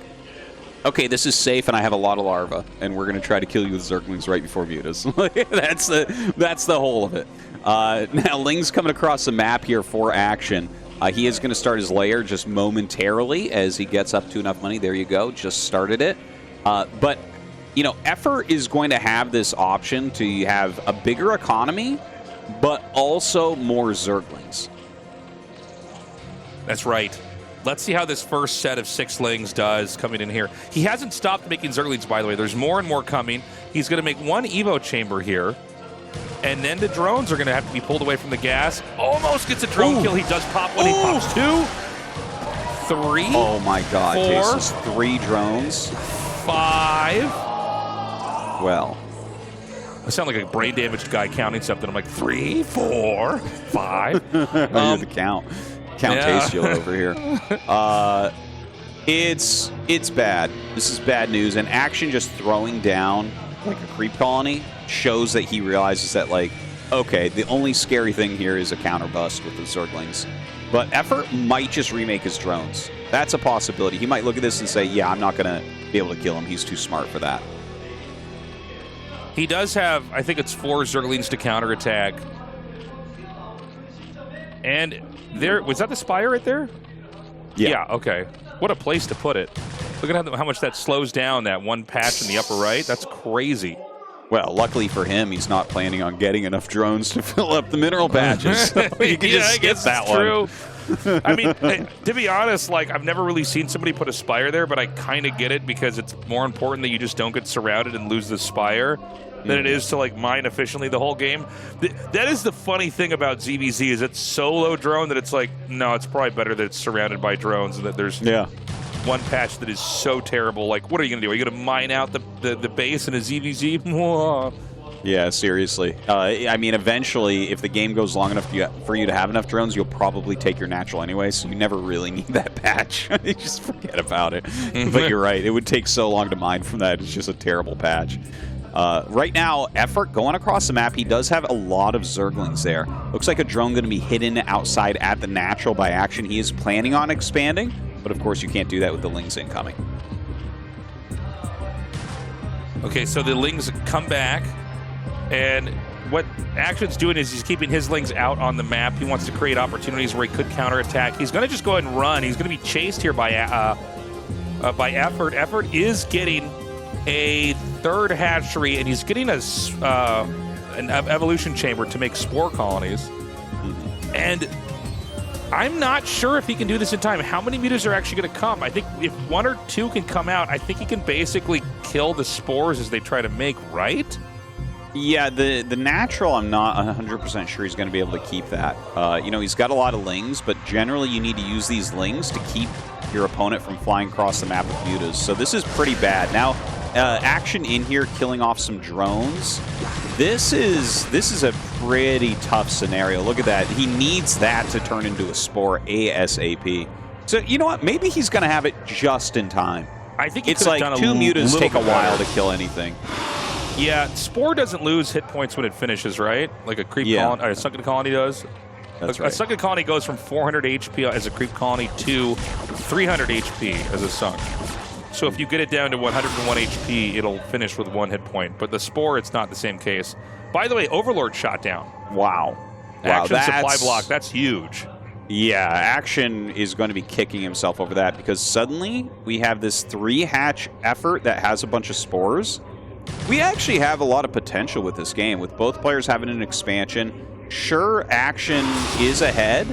okay, this is safe, and I have a lot of larva, and we're going to try to kill you with Zerglings right before Mutas. that's the whole of it. Now, Ling's coming across the map here for Action. He is going to start his lair just momentarily as he gets up to enough money. There you go, just started it. But, you know, Effort is going to have this option to have a bigger economy, but also more Zerglings. That's right. Let's see how this first set of 6 Lings does coming in here. He hasn't stopped making Zerglings, by the way. There's more and more coming. He's going to make 1 Evo chamber here. And then the drones are going to have to be pulled away from the gas. Almost gets a drone kill. He does pop 1. He pops 2. 3. Oh, my God. 4. This is 3 drones. 5. Well, I sound like a brain damaged guy counting something. I'm like 3, 4, 5. you're the Count Tastiel over here. It's bad. This is bad news. And Action just throwing down like a creep colony shows that he realizes that, like, okay, the only scary thing here is a counter bust with the Zerglings. But Effort might just remake his drones. That's a possibility. He might look at this and say, yeah, I'm not going to be able to kill him. He's too smart for that. He does have, I think it's 4 Zerglings to counterattack. And there, was that the Spire right there? Yeah, okay. What a place to put it. Look at how much that slows down that one patch in the upper right. That's crazy. Well, luckily for him, he's not planning on getting enough drones to fill up the mineral patches. So you can just skip that one. True. I mean, to be honest, like, I've never really seen somebody put a Spire there, but I kind of get it because it's more important that you just don't get surrounded and lose the Spire than it is to, like, mine efficiently the whole game. That is the funny thing about ZVZ, is it's so low drone that it's like, no, it's probably better that it's surrounded by drones and that there's one patch that is so terrible. Like, what are you going to do? Are you going to mine out the base in a ZVZ? Yeah, seriously. I mean, eventually, if the game goes long enough for you to have enough drones, you'll probably take your natural anyway, so you never really need that patch. You just forget about it. But you're right. It would take so long to mine from that. It's just a terrible patch. Right now, Effort going across the map, he does have a lot of Zerglings there. Looks like a drone going to be hidden outside at the natural by Action. He is planning on expanding, but of course you can't do that with the Lings incoming. Okay, so the Lings come back, and what Action's doing is he's keeping his Lings out on the map. He wants to create opportunities where he could counterattack. He's going to just go ahead and run. He's going to be chased here by Effort. Effort is getting a 3rd hatchery, and he's getting an evolution chamber to make spore colonies. And I'm not sure if he can do this in time. How many mutas are actually going to come? I think if 1 or 2 can come out, I think he can basically kill the spores as they try to make, right? Yeah, the natural, I'm not 100% sure he's going to be able to keep that. You know, he's got a lot of Lings, but generally you need to use these Lings to keep your opponent from flying across the map with mutas. So this is pretty bad. Now, Action in here killing off some drones. This is a pretty tough scenario. Look at that. He needs that to turn into a spore ASAP. So, you know what? Maybe he's going to have it just in time. I think it's like 2 mutas take a while to kill anything. Yeah, Spore doesn't lose hit points when it finishes, right? Like a creep colony, a sunken colony does. That's right. A sunken colony goes from 400 HP as a creep colony to 300 HP as a sunk. So if you get it down to 101 HP, it'll finish with 1 hit point. But the Spore, it's not the same case. By the way, Overlord shot down. Wow. Action supply block, that's huge. Yeah, Action is going to be kicking himself over that because suddenly we have this 3-hatch Effort that has a bunch of spores. We actually have a lot of potential with this game, with both players having an expansion. Sure, Action is ahead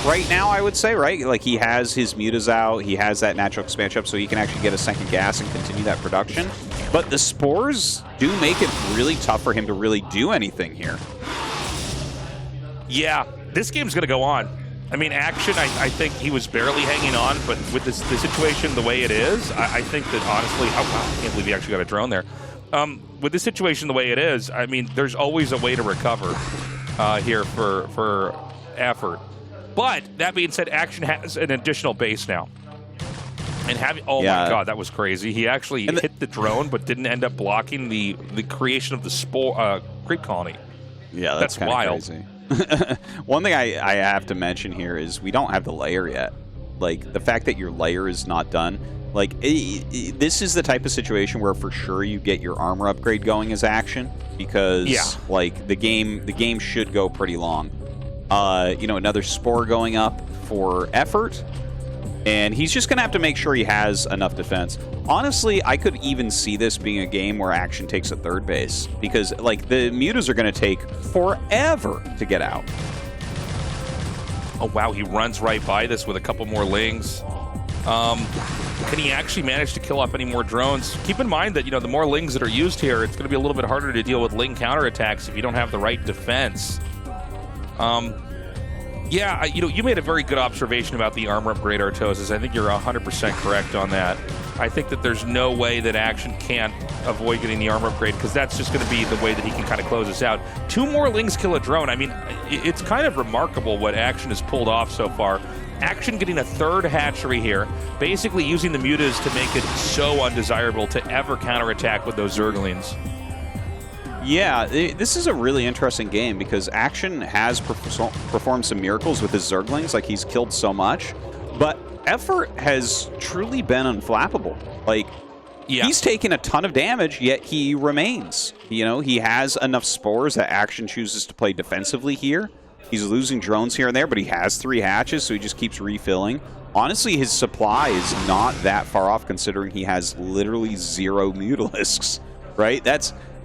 right now, I would say, right? Like, he has his mutas out, he has that natural expansion up, so he can actually get a second gas and continue that production. But the spores do make it really tough for him to really do anything here. Yeah, this game's going to go on. I mean, Action, I think he was barely hanging on, but with the situation the way it is, I think that honestly, oh wow, I can't believe he actually got a drone there. With this situation the way it is, I mean, there's always a way to recover here for Effort. But that being said, Action has an additional base now. And my god, that was crazy. He actually hit the drone, but didn't end up blocking the creation of the spore creep colony. Yeah, that's wild. Crazy. One thing I have to mention here is we don't have the layer yet. Like, the fact that your layer is not done. Like, this is the type of situation where for sure you get your armor upgrade going as Action, because like the game should go pretty long. You know, another spore going up for Effort, and he's just gonna have to make sure he has enough defense. Honestly, I could even see this being a game where Action takes a 3rd base, because like the mutas are gonna take forever to get out. Oh wow, he runs right by this with a couple more Lings. Can he actually manage to kill off any more drones? Keep in mind that, you know, the more Lings that are used here, it's going to be a little bit harder to deal with Ling counterattacks if you don't have the right defense. Yeah, you know, you made a very good observation about the armor upgrade, Artosis. I think you're 100% correct on that. I think that there's no way that Action can't avoid getting the armor upgrade, because that's just going to be the way that he can kind of close this out. 2 more Lings kill a drone. I mean, it's kind of remarkable what Action has pulled off so far. Action getting a 3rd hatchery here, basically using the mutas to make it so undesirable to ever counterattack with those Zerglings. Yeah, this is a really interesting game because Action has performed some miracles with his Zerglings, like he's killed so much, but Effort has truly been unflappable. Like, he's taken a ton of damage, yet he remains. You know, he has enough spores that Action chooses to play defensively here. He's losing drones here and there, but he has 3 hatches, so he just keeps refilling. Honestly, his supply is not that far off considering he has literally 0 Mutalisks, right?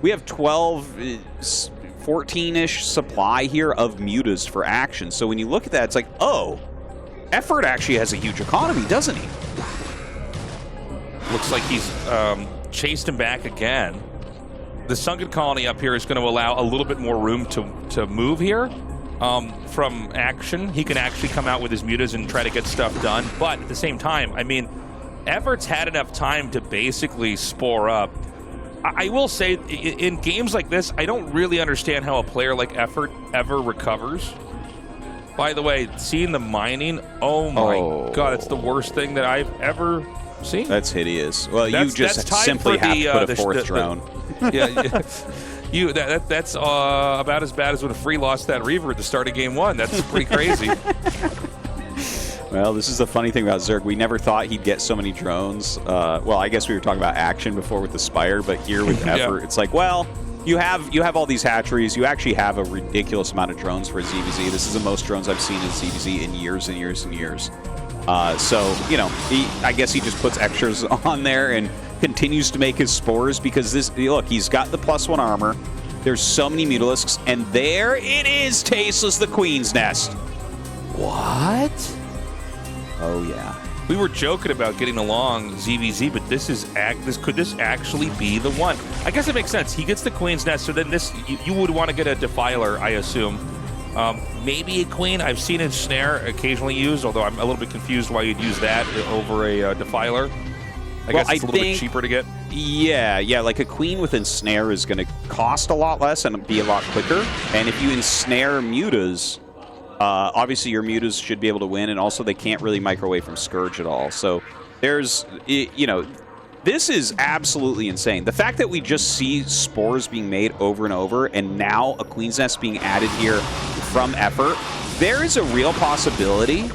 We have 12, 14-ish supply here of mutas for Action. So when you look at that, it's like, oh, Effort actually has a huge economy, doesn't he? Looks like he's chased him back again. The Sunken Colony up here is going to allow a little bit more room to move here. From Action, he can actually come out with his mutas and try to get stuff done. But at the same time, I mean, Effort's had enough time to basically spore up. I will say, in games like this, I don't really understand how a player like Effort ever recovers. By the way, seeing the mining, oh my god, it's the worst thing that I've ever seen. That's hideous. Well, you just simply have to put a 4th drone. That's about as bad as when Free lost that Reaver at the start of Game 1. That's pretty crazy. Well, this is the funny thing about Zerg. We never thought he'd get so many drones. Well, I guess we were talking about Action before with the Spire, but here with Effort, it's like, well, you have all these hatcheries. You actually have a ridiculous amount of drones for ZVZ. This is the most drones I've seen in ZVZ in years and years and years. So, you know, I guess he just puts extras on there and continues to make his spores because look, he's got the +1 armor. There's so many Mutalisks, and there it is, Tasteless, the Queen's Nest. What? Oh, yeah. We were joking about getting along ZVZ, but could this actually be the one? I guess it makes sense. He gets the Queen's Nest, so then you would want to get a Defiler, I assume. Maybe a Queen. I've seen a Snare occasionally used, although I'm a little bit confused why you'd use that over a Defiler. I guess it's a little bit cheaper to get. Yeah, like a Queen with Ensnare is going to cost a lot less and be a lot quicker. And if you ensnare mutas, obviously your mutas should be able to win, and also they can't really microwave from Scourge at all. So there's, you know, this is absolutely insane. The fact that we just see spores being made over and over, and now a Queen's Nest being added here from Effort, there is a real possibility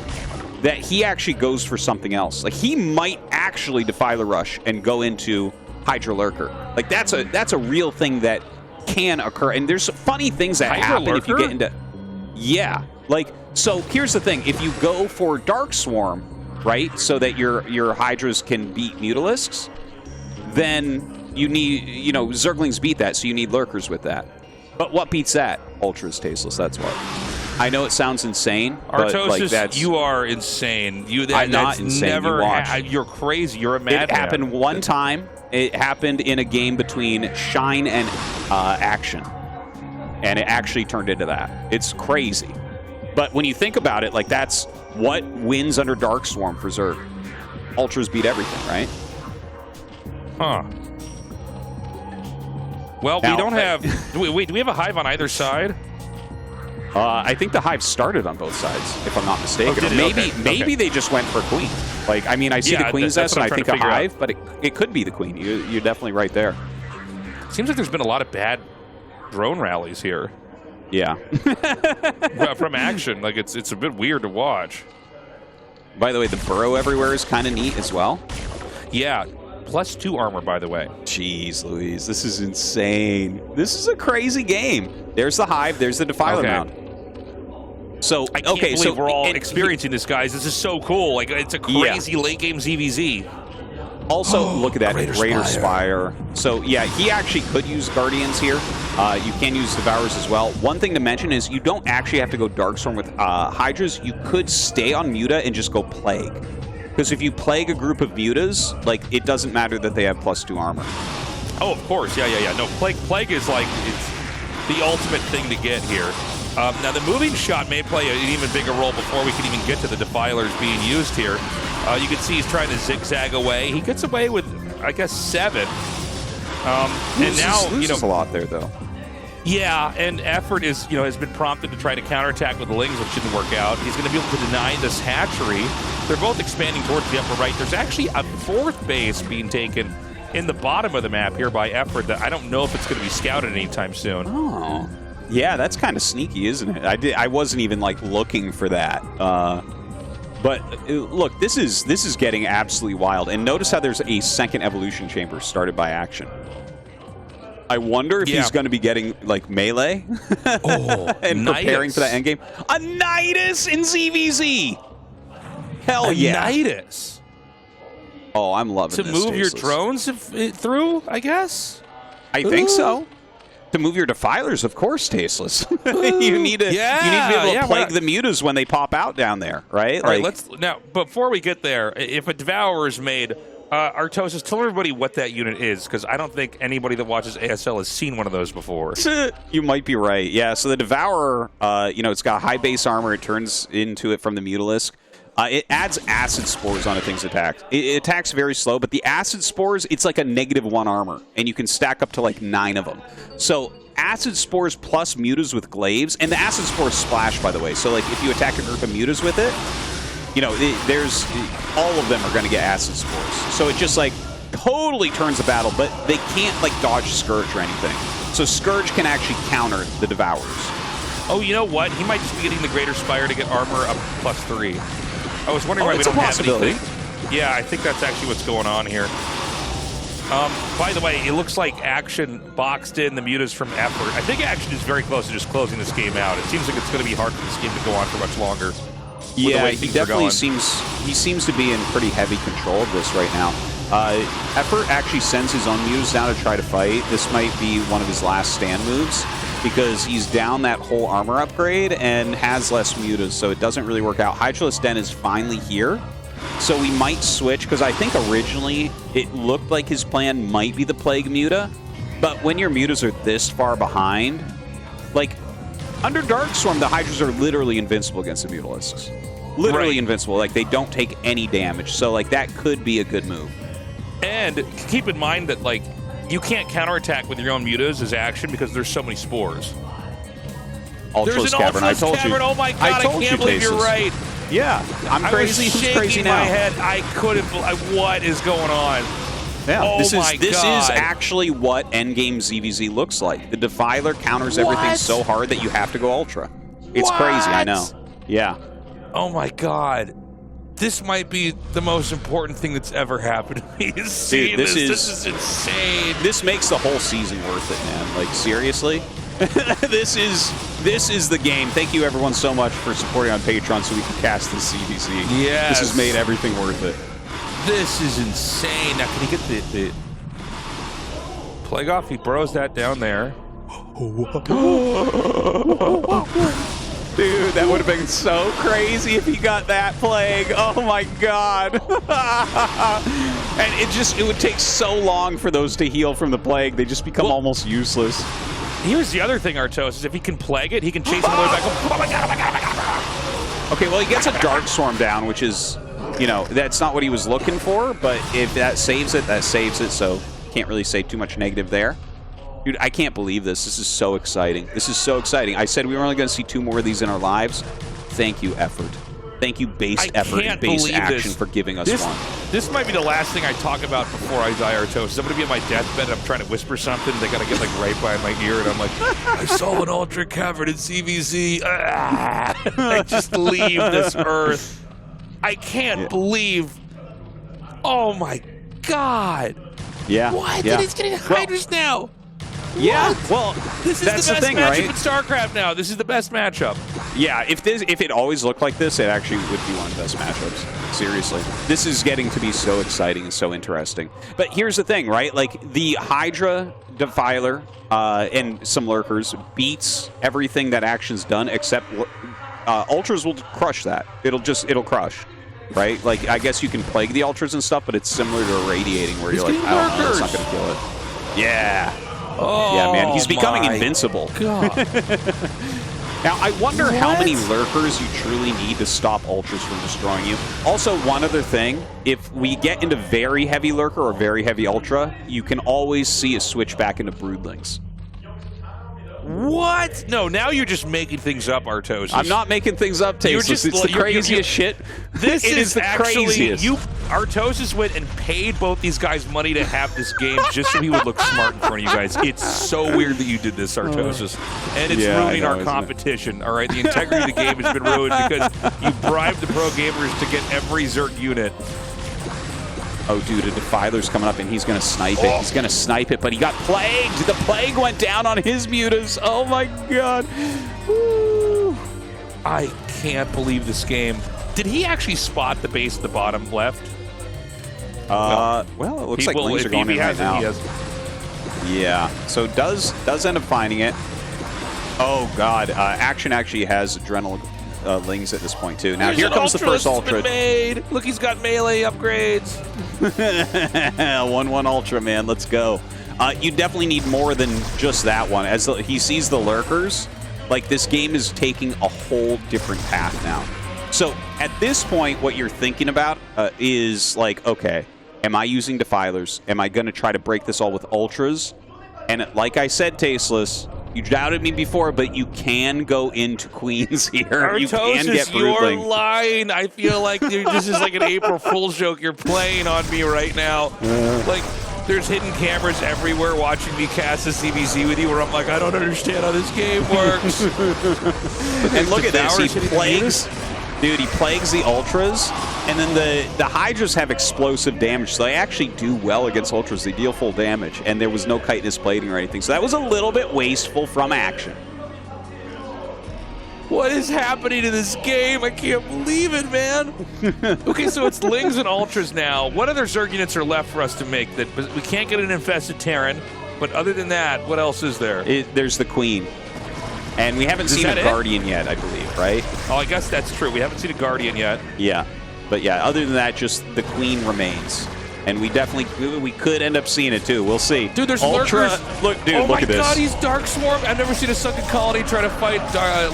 that he actually goes for something else. Like, he might actually defy the rush and go into Hydra Lurker. Like, that's a real thing that can occur. And there's funny things that happen if you get into... Yeah. Like, so here's the thing. If you go for Dark Swarm, right, so that your Hydras can beat Mutalisks, then you need, you know, Zerglings beat that, so you need Lurkers with that. But what beats that? Ultra's Tasteless, that's what. I know it sounds insane, but Tastosis, like you are insane. I'm not insane. You're crazy. You're a madman. It happened one time. It happened in a game between Shine and Action, and it actually turned into that. It's crazy. But when you think about it, like, that's what wins under Dark Swarm for Zerg. Ultras beat everything, right? Huh. Well, now, we don't have... Wait, do we have a Hive on either side? I think the Hive started on both sides, if I'm not mistaken. Oh, maybe they just went for Queen. Like, I mean, I see the Queen's Nest, and I think a Hive, but it could be the Queen. You're definitely right there. Seems like there's been a lot of bad drone rallies here. Yeah. From Action. Like, it's a bit weird to watch. By the way, the burrow everywhere is kind of neat as well. Yeah. +2 armor, by the way. Jeez Louise, this is insane. This is a crazy game. There's the Hive, there's the Defiler Mound. So, I can't believe we're all experiencing this, guys. This is so cool. Like, it's a crazy late-game ZVZ. Also, look at that Greater Spire. So, yeah, he actually could use Guardians here. You can use Devourers as well. One thing to mention is you don't actually have to go Darkstorm with Hydras. You could stay on Muta and just go Plague. Because if you Plague a group of Mutas, like, it doesn't matter that they have +2 armor. Oh, of course. Yeah. No, Plague is, like, it's the ultimate thing to get here. Now, the moving shot may play an even bigger role before we can even get to the Defilers being used here. You can see he's trying to zigzag away. He gets away with, I guess, 7. And now, loses a lot there, though. Yeah, and Effort is, has been prompted to try to counterattack with the Lings, which didn't work out. He's going to be able to deny this hatchery. They're both expanding towards the upper right. There's actually a 4th base being taken in the bottom of the map here by Effort that I don't know if it's going to be scouted anytime soon. Oh, yeah, that's kind of sneaky, isn't it? I wasn't even like looking for that. But look, this is getting absolutely wild. And notice how there's a second evolution chamber started by Action. I wonder if he's going to be getting like melee and preparing for that endgame. A Nidus in ZVZ. Hell yeah, Nidus. Oh, I'm loving to this. Move your drones through, I guess. I think so. To move your defilers, of course, Tasteless. you need to be able to plague the mutas when they pop out down there, right? All right, let's now. Before we get there, if a Devourer is made, Artosis, tell everybody what that unit is, because I don't think anybody that watches ASL has seen one of those before. You might be right. Yeah. So the Devourer, it's got high base armor. It turns into it from the Mutalisk. It adds acid spores on a thing's attack. It attacks very slow, but the acid spores, it's like a -1 armor, and you can stack up to like 9 of them. So acid spores plus mutas with glaives, and the acid spores splash, by the way. So like if you attack a group of mutas with it, there's all of them are going to get acid spores. So it just like totally turns the battle, but they can't like dodge Scourge or anything. So Scourge can actually counter the Devourers. Oh, you know what? He might just be getting the Greater Spire to get armor up +3. I was wondering why we don't have anything. Yeah, I think that's actually what's going on here. By the way, it looks like Action boxed in the mutas from Effort. I think Action is very close to just closing this game out. It seems like it's going to be hard for this game to go on for much longer. Yeah, he definitely seems to be in pretty heavy control of this right now. Effort actually sends his own mutas down to try to fight. This might be one of his last stand moves, because he's down that whole armor upgrade and has less mutas, so it doesn't really work out. Hydralisk Den is finally here, so we might switch, because I think originally it looked like his plan might be the Plague Muta, but when your mutas are this far behind, like, under Darkstorm, the Hydras are literally invincible against the Mutalisks. Literally invincible. Like, they don't take any damage, so, like, that could be a good move. And keep in mind that, like, you can't counterattack with your own mutas as Action because there's so many spores. Ultra's Cavern, I told you. Oh my god, I can't believe you're right. Yeah, I'm crazy. Who's crazy now? My head. I couldn't. What is going on? Yeah, oh this is actually what endgame ZVZ looks like. The Defiler counters everything so hard that you have to go Ultra. It's crazy, I know. Yeah. Oh my god. This might be the most important thing that's ever happened to me. Dude, this is insane. This makes the whole season worth it, man. Like, seriously? This is the game. Thank you, everyone, so much for supporting on Patreon so we can cast this CVC. Yes. This has made everything worth it. This is insane. Now, can he get the Plague off? He burrows that down there. Dude, that would have been so crazy if he got that Plague. Oh my god. And it would take so long for those to heal from the Plague. They just become almost useless. Here's the other thing, Artosis. If he can Plague it, he can chase him all the way back up. Oh my god, oh my god, oh my god. Okay, well, he gets a Darkstorm down, which is, that's not what he was looking for, but if that saves it, that saves it, so can't really say too much negative there. Dude, I can't believe this. This is so exciting. This is so exciting. I said we were only going to see 2 more of these in our lives. Thank you, Effort. Thank you, Based Effort and Based Action, for giving us one. This might be the last thing I talk about before I die, Artosis. I'm going to be on my deathbed and I'm trying to whisper something. They got to get, like, right by my ear, and I'm like, I saw an Ultra Cavern in CVZ. I just leave this earth. I can't believe. Oh, my God. Yeah. What? Yeah. He's getting Hydras now. Yeah, what? well, this is that's the best thing, matchup right? in StarCraft now. This is the best matchup. Yeah, if it always looked like this, it actually would be one of the best matchups. Seriously. This is getting to be so exciting and so interesting. But here's the thing, right? Like, the Hydra, Defiler, and some Lurkers beats everything that Action's done, except Ultras will crush that. It'll crush. Right? Like, I guess you can Plague the Ultras and stuff, but it's similar to Irradiating, where you're like, I don't know, it's not going to kill it. Yeah. Oh, yeah, man, he's becoming invincible. God. Now, I wonder how many lurkers you truly need to stop ultras from destroying you. Also, one other thing, if we get into very heavy lurker or very heavy ultra, you can always see a switch back into broodlings. What? No, now you're just making things up, Artosis. I'm not making things up, Tastosis. It's the craziest shit. This is the actually, craziest. Artosis went and paid both these guys money to have this game just so he would look smart in front of you guys. It's so weird that you did this, Artosis. And it's ruining our competition, all right? The integrity of the game has been ruined because you bribed the pro gamers to get every Zerg unit. Oh, dude, a Defiler's coming up, and he's going to snipe it. He's going to snipe it, but he got plagued. The plague went down on his mutas. Oh, my God. Woo. I can't believe this game. Did he actually spot the base at the bottom left? Well, it looks like Lings are going in right now. He has. Yeah, so does end up finding it. Oh, God. Action actually has Adrenal Lings at this point, too. Now, here comes the first Ultra. Made. Look, he's got melee upgrades. 1-1 Ultra, man. Let's go. You definitely need more than just that one. As he sees the lurkers, like, this game is taking a whole different path now. So, at this point, what you're thinking about is, like, okay, am I using Defilers? Am I going to try to break this all with Ultras? And like I said, Tasteless, you doubted me before, but you can go into Queens here. Artosis, you can get Broodling. You're lying. I feel like this is like an April Fool's joke you're playing on me right now. Like, there's hidden cameras everywhere watching me cast a CBZ with you where I'm like, I don't understand how this game works. And look at this. He plagues. Dude, he plagues the Ultras, and then the Hydras have explosive damage, so they actually do well against Ultras. They deal full damage, and there was no chitinous plating or anything. So that was a little bit wasteful from Action. What is happening to this game? I can't believe it, man. Okay, so it's Lings and Ultras now. What other Zerg units are left for us to make? That we can't get an Infested Terran, but other than that, what else is there? There's the Queen. And we haven't seen a Guardian yet, I believe, right? Oh, I guess that's true. We haven't seen a Guardian yet. Yeah. But yeah, other than that, just the Queen remains. And we could end up seeing it too. We'll see. Dude, there's Ultra, lurkers. Look, dude, oh look at this. Oh my God, he's Dark Swarm. I've never seen a Sunken Colony try to fight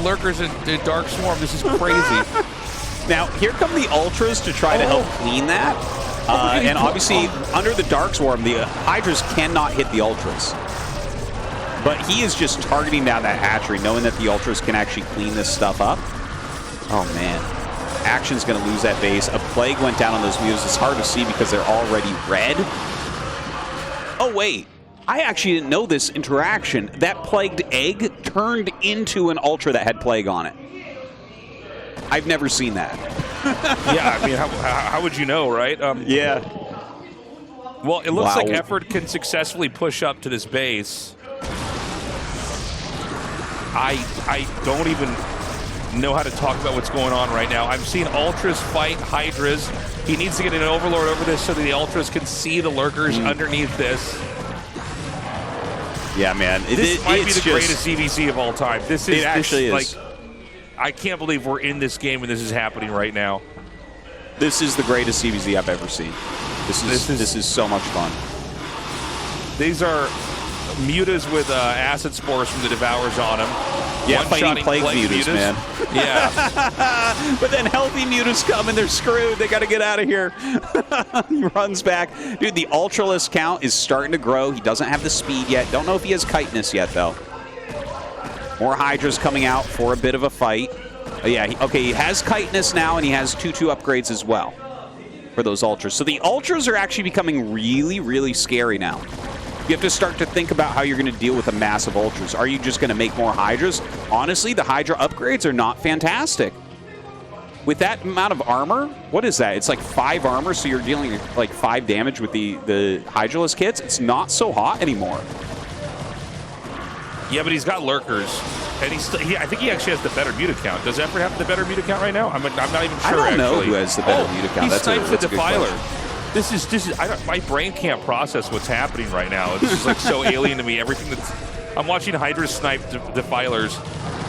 lurkers in Dark Swarm. This is crazy. Now, here come the Ultras to try to help clean that. And obviously, under the Dark Swarm, the Hydras cannot hit the Ultras. But he is just targeting down that hatchery, knowing that the Ultras can actually clean this stuff up. Oh, man. Action's going to lose that base. A plague went down on those mutas. It's hard to see because they're already red. Oh, wait. I actually didn't know this interaction. That plagued egg turned into an Ultra that had plague on it. I've never seen that. Yeah, I mean, how would you know, right? Yeah. Well, it looks like Effort can successfully push up to this base. I don't even know how to talk about what's going on right now. I'm seeing Ultras fight Hydras. He needs to get an Overlord over this so that the Ultras can see the lurkers underneath this. Yeah, man. This might be the greatest CVC of all time. This is actually is. Like, I can't believe we're in this game and this is happening right now. This is the greatest CVZ I've ever seen. This is so much fun. These are mutas with acid spores from the Devours on them. Yeah, fighting plague mutas, man. Yeah. But then healthy mutas come and they're screwed. They got to get out of here. He runs back. Dude, the Ultralist count is starting to grow. He doesn't have the speed yet. Don't know if he has chitinous yet, though. More Hydras coming out for a bit of a fight. Yeah, he has chitinous now, and he has 2/2 upgrades as well for those Ultras. So the Ultras are actually becoming really, really scary now. You have to start to think about how you're going to deal with a massive Ultras. Are you just going to make more Hydras? Honestly, the Hydra upgrades are not fantastic. With that amount of armor, what is that? It's like 5 armor, so you're dealing like 5 damage with the Hydralist kits. It's not so hot anymore. Yeah, but he's got lurkers, and I think he actually has the better muta count. Does Effort have the better muta count right now? I'm not even sure. I don't know actually. who has the better muta count. He snipes the Defiler. This is my brain can't process what's happening right now. This is like so alien to me. Everything that's I'm watching Hydra snipe Defilers.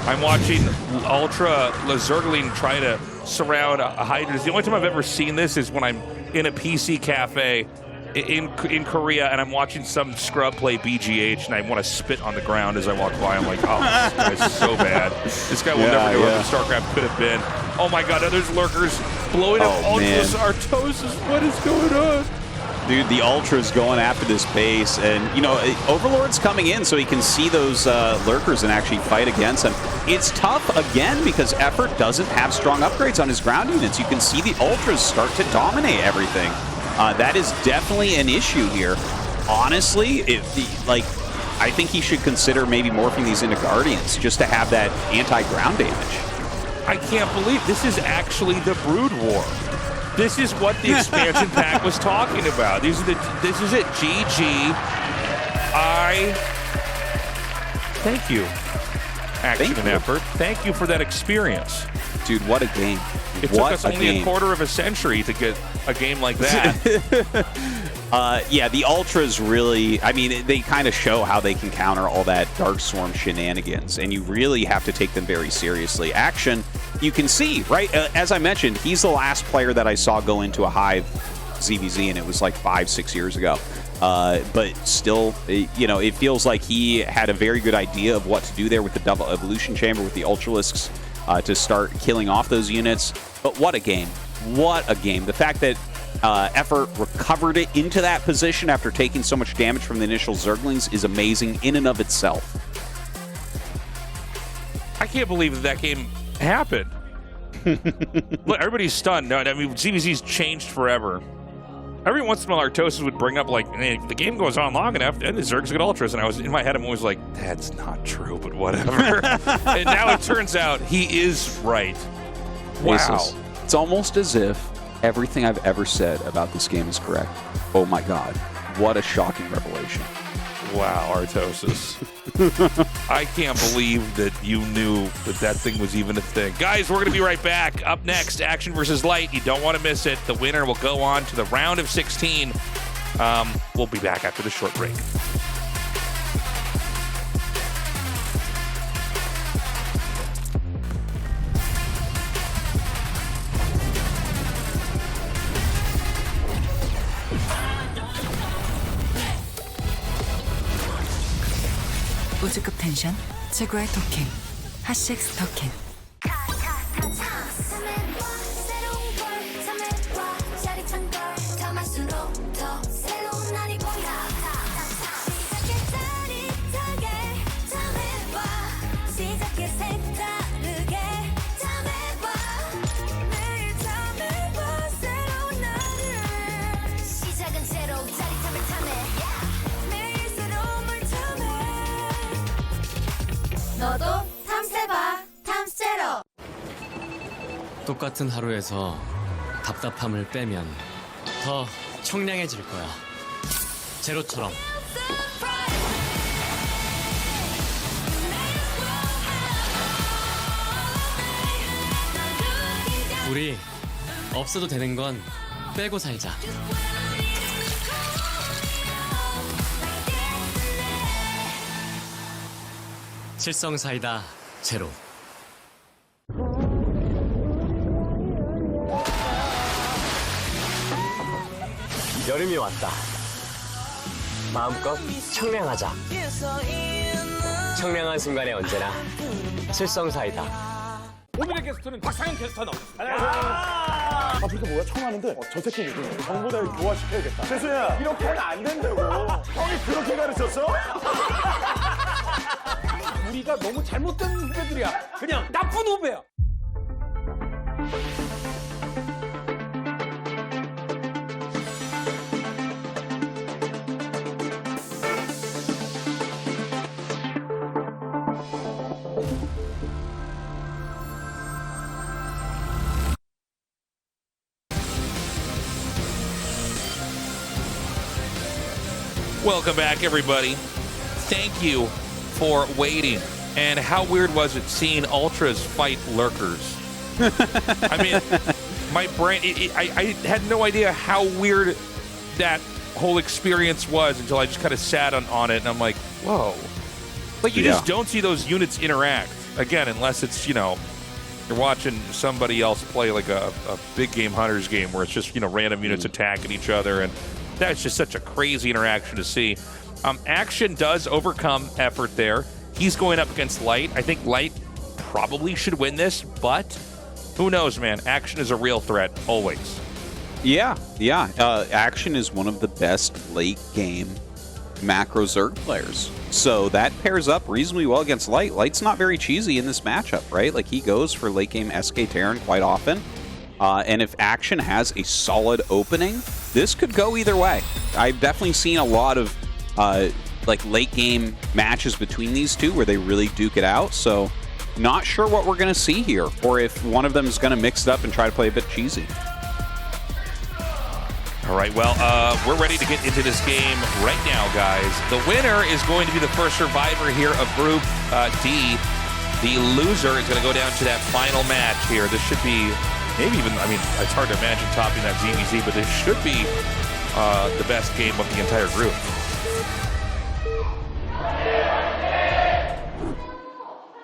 I'm watching Ultra Zergling try to surround Hydras. The only time I've ever seen this is when I'm in a PC cafe in Korea, and I'm watching some scrub play BGH, and I want to spit on the ground as I walk by. I'm like, oh, this guy's so bad. This guy will never know what StarCraft could have been. Oh my God, there's lurkers blowing up Ultras, Tastosis. What is going on? Dude, the Ultra's going after this base, and, you know, Overlord's coming in so he can see those lurkers and actually fight against them. It's tough, again, because Effort doesn't have strong upgrades on his ground units. You can see the Ultras start to dominate everything. That is definitely an issue here. Honestly, I think he should consider maybe morphing these into Guardians just to have that anti-ground damage. I can't believe this is actually the Brood War. This is what the expansion pack was talking about. This is it. GG. Thank you, Action and Effort. Thank you for that experience. Dude, what a game. It took us only a quarter of a century to get a game like that. Yeah, the Ultras really, I mean, they kind of show how they can counter all that Dark Swarm shenanigans, and you really have to take them very seriously. Action, you can see, right? As I mentioned, he's the last player that I saw go into a Hive ZVZ, and it was like 5-6 years ago. But still, you know, it feels like he had a very good idea of what to do there with the double evolution chamber, with the Ultralisks, to start killing off those units. But what a game. What a game. The fact that Effort recovered it into that position after taking so much damage from the initial Zerglings is amazing in and of itself. I can't believe that game happened. Look, everybody's stunned. No, I mean, ZVZ's changed forever. Every once in a while, Tastosis would bring up, like, hey, if the game goes on long enough, then the Zergs get Ultras. And I was in my head, I'm always like, that's not true, but whatever. And now it turns out he is right. Wow. It's almost as if everything I've ever said about this game is correct. Oh my God. What a shocking revelation. Wow, Tastosis. I can't believe that you knew that that thing was even a thing. Guys, we're going to be right back. Up next, Action versus Light. You don't want to miss it. The winner will go on to the round of 16. We'll be back after the short break. 우주급 텐션 최고의 토킹 핫식스 토킹 너도 탐세봐 탐세로. 똑같은 하루에서 답답함을 빼면 더 청량해질 거야. 제로처럼. 우리 없어도 되는 건 빼고 살자. 실성 사이다 제로. 여름이 왔다. 마음껏 청량하자. 청량한 순간에 언제나 실성 사이다. 오늘의 게스트는 박상현 캐스터 나오셨습니다. 아프리카 뭐야? 청하는데 저 새끼 누구야? 정보대를 교화시켜야겠다. 재수야, 이렇게 하면 안 된다고. 형이 그렇게 가르쳤어? 우리가 너무 잘못된 후배들이야. 그냥 나쁜 후배야. Welcome back, everybody. Thank you for waiting. And how weird was it seeing Ultras fight Lurkers? I mean, my brain, I had no idea how weird that whole experience was until I just kind of sat on it, and I'm like, whoa. Like, you just don't see those units interact. Again, unless it's, you know, you're watching somebody else play like a big game Hunters game where it's just, you know, random units attacking each other. And That's just such a crazy interaction to see. Action does overcome effort there. He's going up against Light. I think Light probably should win this, but who knows, man? Action is a real threat, always. Yeah. Action is one of the best late-game macro Zerg players. So that pairs up reasonably well against Light. Light's not very cheesy in this matchup, right? Like, he goes for late-game SK Terran quite often. And if Action has a solid opening, this could go either way. I've definitely seen a lot of like late-game matches between these two where they really duke it out. So not sure what we're going to see here, or if one of them is going to mix it up and try to play a bit cheesy. All right, well, we're ready to get into this game right now, guys. The winner is going to be the first survivor here of Group D. The loser is going to go down to that final match here. This should be, maybe even, I mean, it's hard to imagine topping that ZVZ, but this should be the best game of the entire group.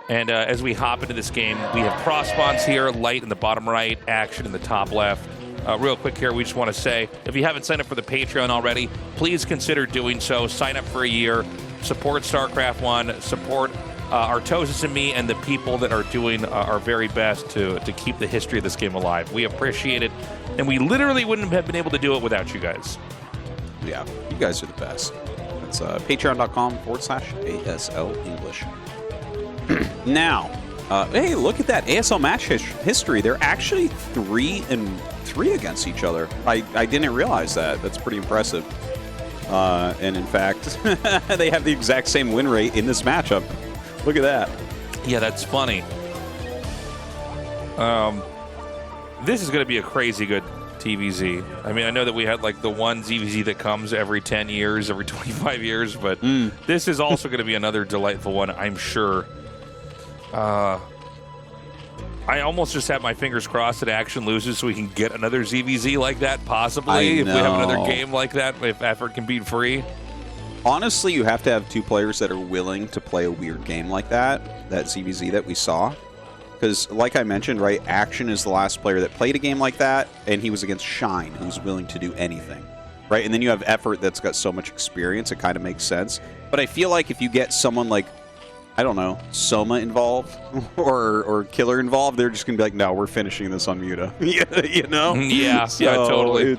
And as we hop into this game, we have cross spawns here, Light in the bottom right, Action in the top left. Real quick here, we just want to say, if you haven't signed up for the Patreon already, please consider doing so. Sign up for a year, support StarCraft 1, support Tastosis and me, and the people that are doing our very best to keep the history of this game alive. We appreciate it, and we literally wouldn't have been able to do it without you guys. Yeah, you guys are the best. That's patreon.com/ASL English. Now, hey, look at that ASL match history. They're actually 3-3 against each other. I didn't realize that. That's pretty impressive. And in fact, they have the exact same win rate in this matchup. Look at that. Yeah, that's funny. This is going to be a crazy good TVZ. I mean, I know that we had like the one ZVZ that comes every 10 years, every 25 years, but this is also going to be another delightful one, I'm sure. I almost just have my fingers crossed that Action loses so we can get another ZVZ like that, possibly, if we have another game like that, if Effort can beat Free. Honestly, you have to have two players that are willing to play a weird game like that ZVZ that we saw. Because, like I mentioned, right, Action is the last player that played a game like that, and he was against Shine, who's willing to do anything, right? And then you have Effort that's got so much experience, it kind of makes sense. But I feel like if you get someone like, I don't know, Soma involved or Killer involved, they're just going to be like, no, we're finishing this on Muta. You know? Yeah, so yeah, totally.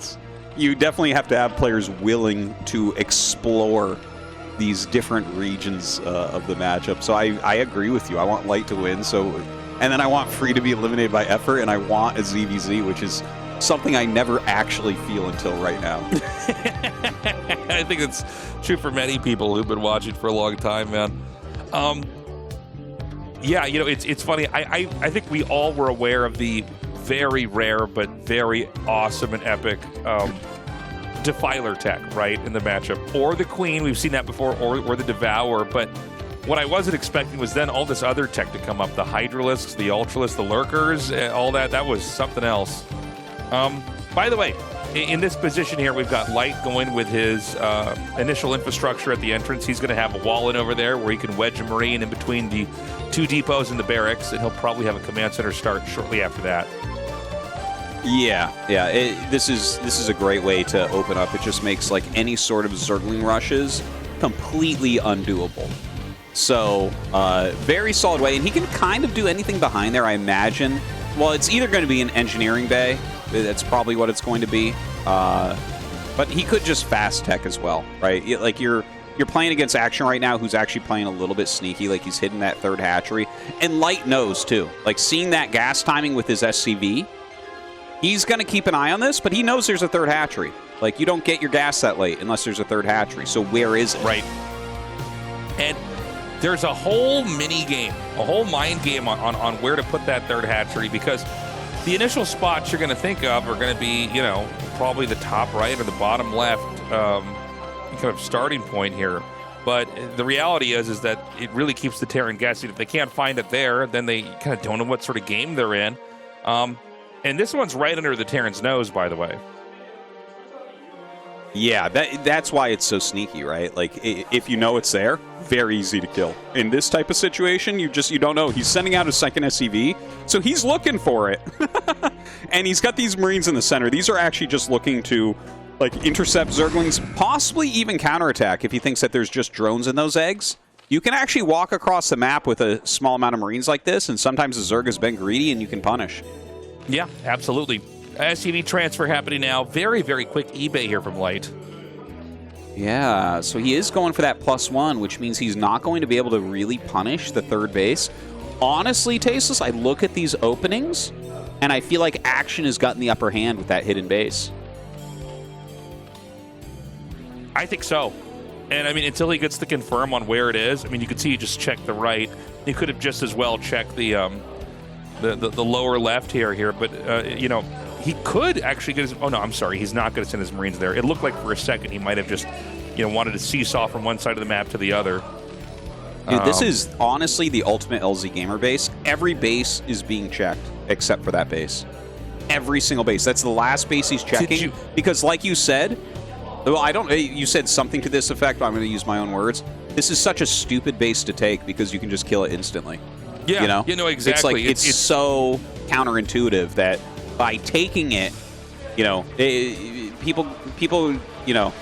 You definitely have to have players willing to explore these different regions of the matchup. So I agree with you. I want Light to win. And then I want Free to be eliminated by Effort, and I want a ZVZ, which is something I never actually feel until right now. I think it's true for many people who've been watching for a long time, man. Yeah, you know, it's funny. I think we all were aware of the very rare but very awesome and epic Defiler tech, right, in the matchup. Or the Queen, we've seen that before, or the Devourer. But what I wasn't expecting was then all this other tech to come up. The Hydralisks, the Ultralisks, the Lurkers, all that. That was something else. By the way, in this position here, we've got Light going with his initial infrastructure at the entrance. He's going to have a wall in over there where he can wedge a Marine in between the two depots and the barracks, and he'll probably have a command center start shortly after that. Yeah. This is a great way to open up. It just makes like any sort of Zergling rushes completely undoable. So, very solid way, and he can kind of do anything behind there, I imagine. Well, it's either going to be an engineering bay. That's probably what it's going to be. But he could just fast tech as well, right? Like you're playing against Action right now, who's actually playing a little bit sneaky, like he's hitting that third hatchery. And Light knows, too. Like, seeing that gas timing with his SCV, he's going to keep an eye on this, but he knows there's a third hatchery. Like, you don't get your gas that late unless there's a third hatchery. So where is it? Right. And there's a whole mini game, a whole mind game on where to put that third hatchery, because the initial spots you're going to think of are going to be, you know, probably the top right or the bottom left kind of starting point here. But the reality is that it really keeps the Terran guessing. If they can't find it there, then they kind of don't know what sort of game they're in. And this one's right under the Terran's nose, by the way. Yeah, that's why it's so sneaky, right? Like, if you know it's there, very easy to kill. In this type of situation, you don't know. He's sending out a second SCV, so he's looking for it. And he's got these Marines in the center. These are actually just looking to, like, intercept Zerglings, possibly even counterattack if he thinks that there's just drones in those eggs. You can actually walk across the map with a small amount of Marines like this, and sometimes the Zerg has been greedy and you can punish. Yeah, absolutely. SCV transfer happening now. Very, very quick eBay here from Light. Yeah, so he is going for that +1, which means he's not going to be able to really punish the third base. Honestly, Tastosis, I look at these openings, and I feel like Action has gotten the upper hand with that hidden base. I think so. And, I mean, until he gets to confirm on where it is, I mean, you could see he just checked the right. He could have just as well checked the lower left here. But, you know, he could actually get his... Oh, no, I'm sorry. He's not going to send his Marines there. It looked like for a second he might have just, you know, wanted to seesaw from one side of the map to the other. Dude, this is honestly the ultimate LZ Gamer base. Every base is being checked except for that base. Every single base. That's the last base he's checking. Because like you said... Well, you said something to this effect, but I'm going to use my own words. This is such a stupid base to take because you can just kill it instantly. Yeah, you know? Exactly. It's so counterintuitive that by taking it, you know, people, you know,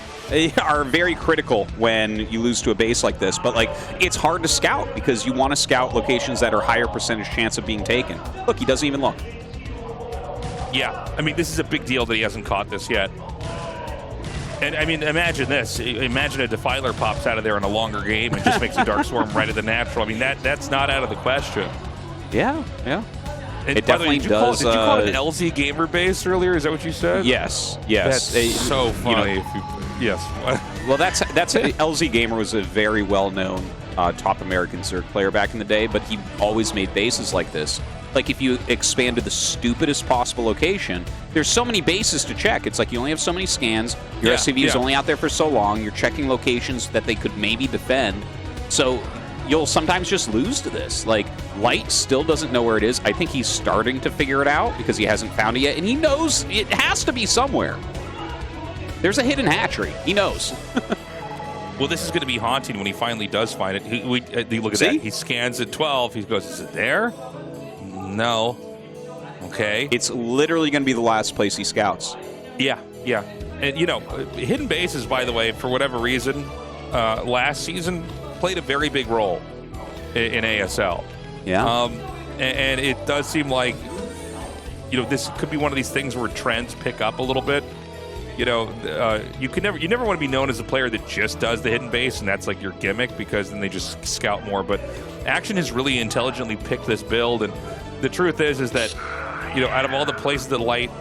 are very critical when you lose to a base like this. But, like, it's hard to scout because you want to scout locations that are higher percentage chance of being taken. Look, he doesn't even look. Yeah, I mean, this is a big deal that he hasn't caught this yet. And, I mean, imagine this. Imagine a Defiler pops out of there in a longer game and just makes a Dark Swarm right at the natural. I mean, that's not out of the question. Yeah, yeah. And it definitely does. Did you call it an LZ Gamer base earlier? Is that what you said? Yes. That's so funny. You know, yes. Well, that's LZ Gamer was a very well-known top American Zerg player back in the day, but he always made bases like this. Like, if you expand to the stupidest possible location, there's so many bases to check. It's like you only have so many scans. Your SCV is only out there for so long. You're checking locations that they could maybe defend. So you'll sometimes just lose to this. Like, Light still doesn't know where it is. I think he's starting to figure it out because he hasn't found it yet, and he knows it has to be somewhere. There's a hidden hatchery. He knows. Well, this is going to be haunting when he finally does find it. Look at that. He scans at 12. He goes, is it there? No. Okay. It's literally going to be the last place he scouts. Yeah. And, you know, hidden bases, by the way, for whatever reason, last season played a very big role in ASL. Yeah. And it does seem like, you know, this could be one of these things where trends pick up a little bit. You know, you never want to be known as a player that just does the hidden base, and that's like your gimmick, because then they just scout more. But Action has really intelligently picked this build, and the truth is that, you know, out of all the places that Light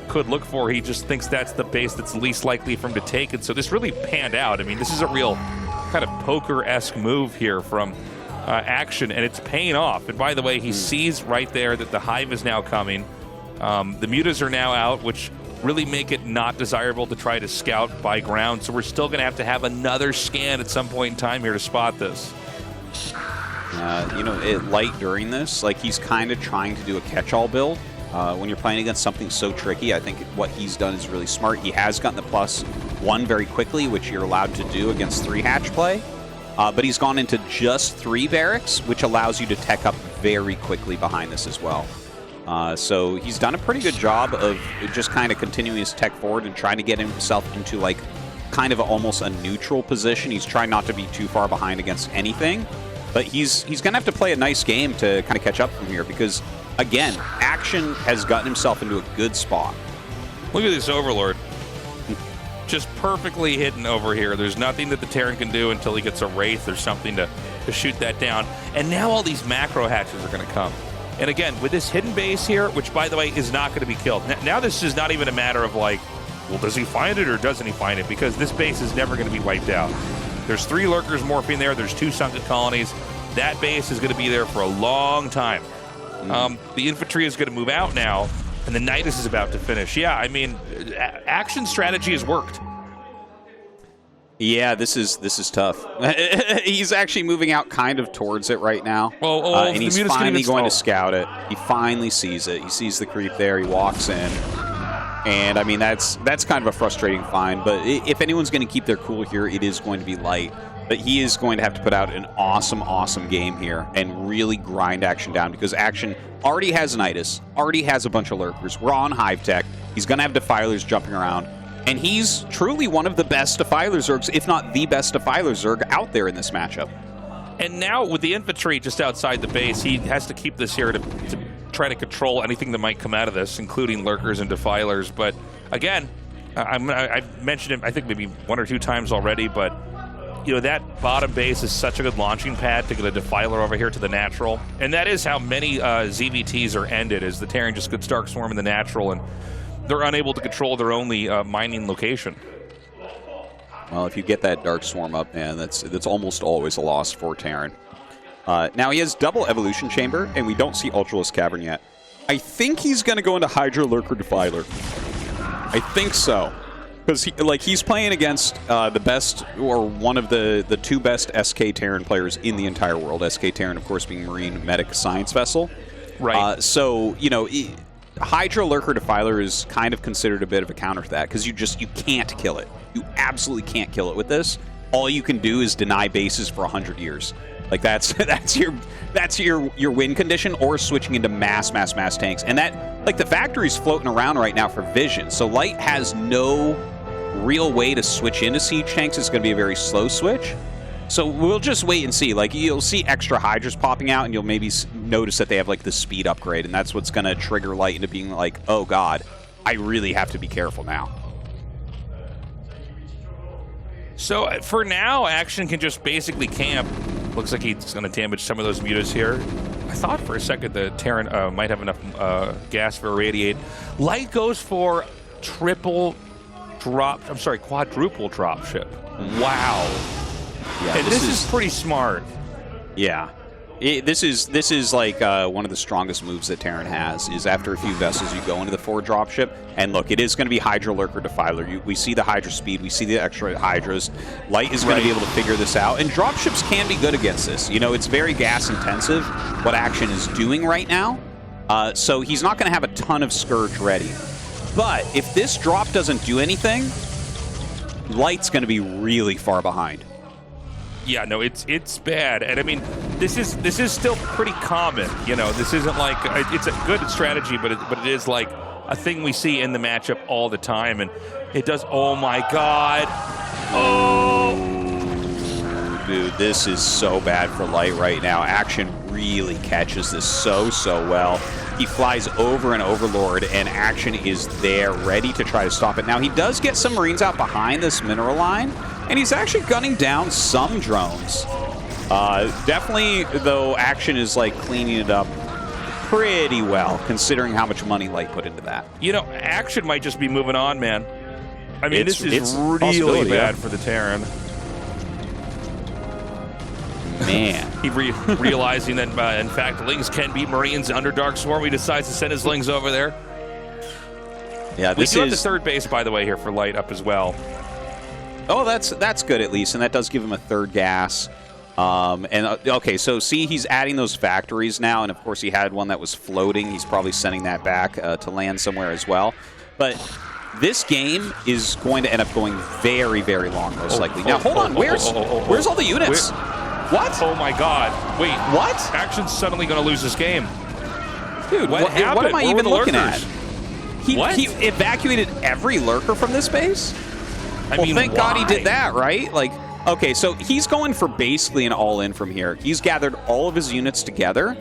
could look for, he just thinks that's the base that's least likely for him to take. And so this really panned out. I mean, this is a real kind of poker-esque move here from Action, and it's paying off. And by the way, he sees right there that the Hive is now coming. The mutas are now out, which really make it not desirable to try to scout by ground. So we're still going to have another scan at some point in time here to spot this. You know, Light during this, like, he's kind of trying to do a catch-all build. When you're playing against something so tricky, I think what he's done is really smart. He has gotten the +1 very quickly, which you're allowed to do against 3 hatch play. But he's gone into just 3 barracks, which allows you to tech up very quickly behind this as well. So he's done a pretty good job of just kind of continuing his tech forward and trying to get himself into, like, kind of almost a neutral position. He's trying not to be too far behind against anything. But he's going to have to play a nice game to kind of catch up from here because, again, Action has gotten himself into a good spot. Look at this Overlord. Just perfectly hidden over here. There's nothing that the Terran can do until he gets a Wraith or something to shoot that down. And now all these macro hatches are going to come. And again, with this hidden base here, which, by the way, is not going to be killed. Now this is not even a matter of, like, well, does he find it or doesn't he find it? Because this base is never going to be wiped out. There's 3 lurkers morphing there. There's 2 sunken colonies. That base is going to be there for a long time. The infantry is going to move out now, and the Nidus is about to finish. Yeah, I mean, Action strategy has worked. Yeah, this is tough. He's actually moving out kind of towards it right now. And he's finally going to scout it. He finally sees it. He sees the creep there. He walks in. And I mean, that's kind of a frustrating find. But if anyone's going to keep their cool here, it is going to be Light. But he is going to have to put out an awesome game here and really grind Action down, because Action already has Nidus, already has a bunch of lurkers. We're on Hive Tech. He's going to have Defilers jumping around. And he's truly one of the best Defiler Zergs, if not the best Defiler Zerg out there in this matchup. And now with the infantry just outside the base, he has to keep this here to try to control anything that might come out of this, including lurkers and defilers. But again, I've mentioned it, I think maybe 1 or 2 times already, but you know, that bottom base is such a good launching pad to get a defiler over here to the natural. And that is how many ZVTs are ended, is the Terran just gets Dark Swarm in the natural, and they're unable to control their only mining location. Well, if you get that Dark Swarm up, man, that's almost always a loss for Terran. Now he has double Evolution Chamber, and we don't see Ultralisk Cavern yet. I think he's going to go into Hydra Lurker Defiler. I think so. Because he's playing against the best, or one of the 2 best SK Terran players in the entire world. SK Terran, of course, being Marine Medic Science Vessel. Right. So, you know, Hydra Lurker Defiler is kind of considered a bit of a counter to that, because you can't kill it. You absolutely can't kill it with this. All you can do is deny bases for 100 years. Like that's your win condition, or switching into mass tanks. And that, like, the factory's floating around right now for vision. So Light has no real way to switch into siege tanks. It's going to be a very slow switch. So we'll just wait and see. Like, you'll see extra Hydras popping out, and you'll maybe notice that they have like the speed upgrade, and that's what's going to trigger Light into being like, oh god, I really have to be careful now. So for now, Action can just basically camp. Looks like he's going to damage some of those mutas here. I thought for a second the Terran might have enough gas for Irradiate. Light goes for quadruple drop ship. Wow. Yeah, and this is pretty smart. Yeah. This is like one of the strongest moves that Terran has, is after a few vessels you go into the 4 dropship, and look, it is going to be Hydra Lurker Defiler. We see the Hydra speed, we see the extra Hydras. Light is going to be able to figure this out, and dropships can be good against this. You know, it's very gas intensive, what Action is doing right now, so he's not going to have a ton of Scourge ready. But if this drop doesn't do anything, Light's going to be really far behind. Yeah, no, it's bad, and I mean, this is still pretty common. You know, this isn't like it's a good strategy, but it is like a thing we see in the matchup all the time, and it does. Oh my god! Oh, dude, this is so bad for Light right now. Action really catches this so well. He flies over an Overlord, and Action is there, ready to try to stop it. Now, he does get some Marines out behind this mineral line, and he's actually gunning down some drones. Definitely, though, Action is like cleaning it up pretty well, considering how much money Light put into that. You know, Action might just be moving on, man. I mean, this is really bad for the Terran. Man. He realizing that, in fact, Lings can beat Marines under Dark Swarm. He decides to send his Lings over there. Yeah, we do have the 3rd base, by the way, here for Light up as well. Oh, that's good at least, and that does give him a 3rd gas. Okay, so see, he's adding those factories now, and of course he had one that was floating. He's probably sending that back to land somewhere as well. But this game is going to end up going very long, most likely. Now, hold on, where's all the units? What? Oh my god. Wait. What? Action's suddenly going to lose this game. Dude, what am I even looking at? He evacuated every lurker from this base? I mean, thank God he did that, right? Like, okay, so he's going for basically an all-in from here. He's gathered all of his units together,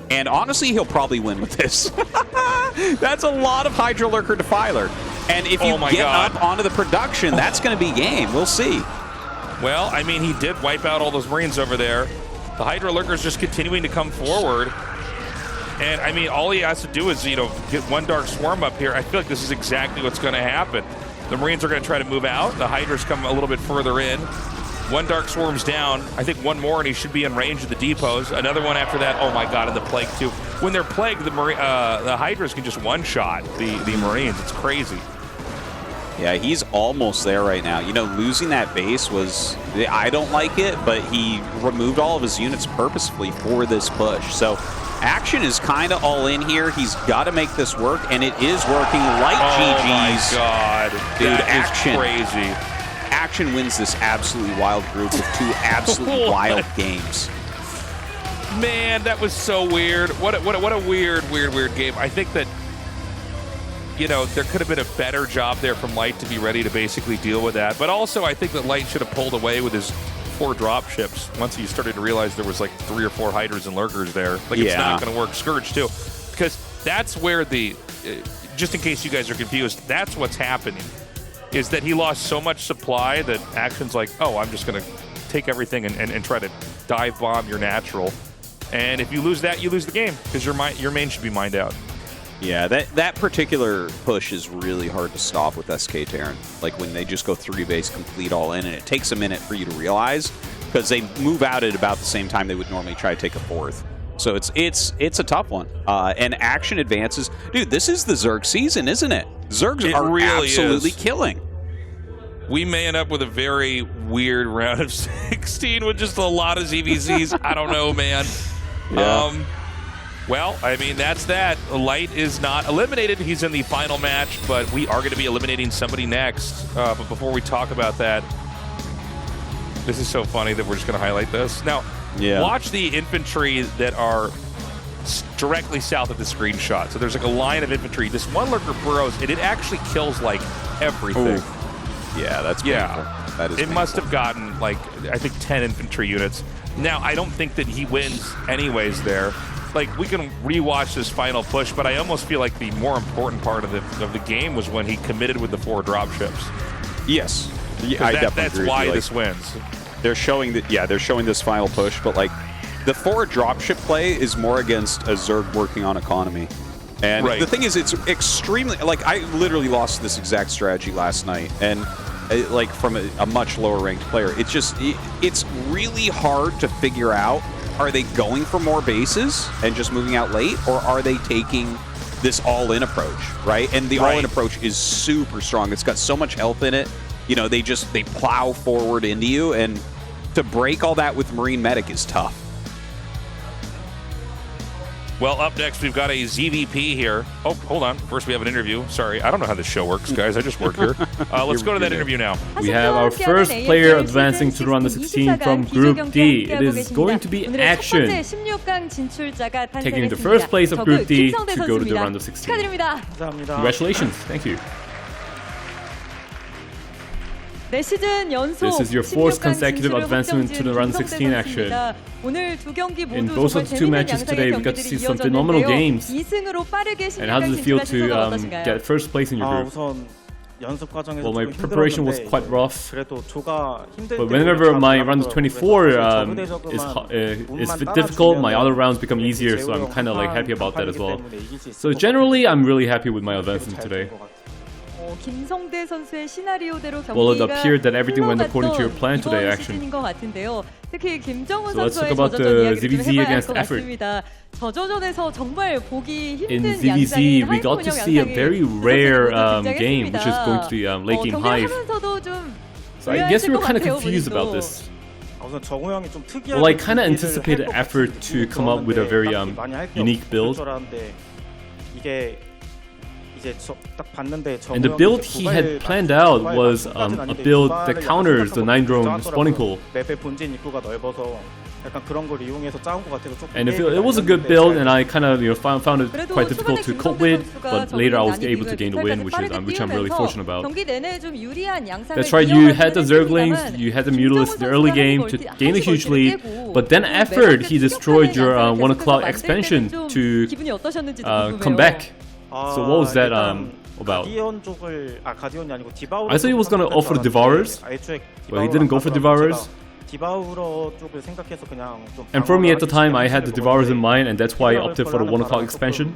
and honestly, he'll probably win with this. That's a lot of Hydra Lurker Defiler. And if you get up onto the production, that's going to be game. We'll see. Well, I mean, he did wipe out all those Marines over there. The Hydra Lurker's just continuing to come forward. And, I mean, all he has to do is, you know, get 1 Dark Swarm up here. I feel like this is exactly what's going to happen. The Marines are going to try to move out. The Hydras come a little bit further in. 1 Dark Swarm's down. I think 1 more, and he should be in range of the depots. Another one after that. Oh, my God, and the Plague, too. When they're plagued, the Hydras can just one-shot the Marines. It's crazy. Yeah, he's almost there right now. You know, losing that base was, I don't like it, but he removed all of his units purposefully for this push. So Action is kind of all in here. He's got to make this work, and it is working. Light GG's. Oh my God, dude! that Action, is crazy. Action wins this absolutely wild group with 2 absolutely wild games. Man, that was so weird. What a weird game. I think that, you know, there could have been a better job there from Light to be ready to basically deal with that. But also, I think that Light should have pulled away with his 4 drop ships once he started to realize there was like 3 or 4 hydras and lurkers there. Like, it's not going to work. Scourge too, because that's where the just in case you guys are confused, that's what's happening, is that he lost so much supply that Action's like, oh, I'm just going to take everything and try to dive bomb your natural. And if you lose that, you lose the game, because your main should be mined out. Yeah, that particular push is really hard to stop with SK Terran. Like when they just go 3 base complete all in, and it takes a minute for you to realize, because they move out at about the same time they would normally try to take a 4th. So it's a tough one. And Action advances. Dude, this is the Zerg season, isn't it? Zergs are really absolutely killing. We may end up with a very weird round of 16 with just a lot of ZVZs. I don't know, man. Yeah. Well, I mean, that's that. Light is not eliminated. He's in the final match, but we are going to be eliminating somebody next. But before we talk about that, this is so funny that we're just going to highlight this. Now, watch the infantry that are directly south of the screenshot. So there's like a line of infantry. This one lurker burrows, and it actually kills like everything. Ooh. Yeah, that's painful. That is it must have gotten like, I think 10 infantry units. Now, I don't think that he wins anyways there. Like, we can rewatch this final push, but I almost feel like the more important part of the game was when he committed with the 4 drop ships. Yes, I definitely that's agree why with you. this wins. They're showing that. Yeah, they're showing this final push, but like the 4 dropship play is more against a Zerg working on economy. And the thing is, it's extremely like I literally lost this exact strategy last night, and like from a much lower ranked player. It's just it's really hard to figure out. Are they going for more bases and just moving out late, or are they taking this all-in approach, right? And the all-in approach is super strong. It's got so much health in it. You know, they plow forward into you, and to break all that with Marine Medic is tough. Well, up next, we've got a ZVP here. Oh, hold on. First, we have an interview. Sorry, I don't know how this show works, guys. I just work here. Let's go to that interview now. We have our first player advancing to round of 16 from Group D. It is going to be Action, taking the first place of Group D to go to the round of 16. Congratulations. Thank you. This is your 4th consecutive advancement to the round 16 Action. In both of the 2 matches today, we got to see some phenomenal games. And how does it feel to get first place in your group? Well, my preparation was quite rough, but whenever my round of 24 is difficult, my other rounds become easier, so I'm kind of like happy about that as well. So generally, I'm really happy with my advancement today. Well, it appeared that everything went according to your plan today, Action. So let's talk about the ZVZ against Effort. In ZVZ, we got to see a very rare game, which is going to be late game Hive. So I guess we were kind of confused about this. Well, I kind of anticipated Effort to come up with a very unique build. And the build he had planned out was a build that counters the 9-drone spawning pool. And it was a good build, and I kind of found it quite difficult to cope with, but later I was able to gain the win, which I'm really fortunate about. That's right, you had the Zerglings, you had the Mutalisks in the early game to gain a huge lead, but then after he destroyed your 1 o'clock expansion to come back. So what was that about? I thought he was going to offer the Devourers, but he didn't go for Devourers. And for me at the time, I had the Devourers in mind, and that's why I opted for the 1 o'clock expansion.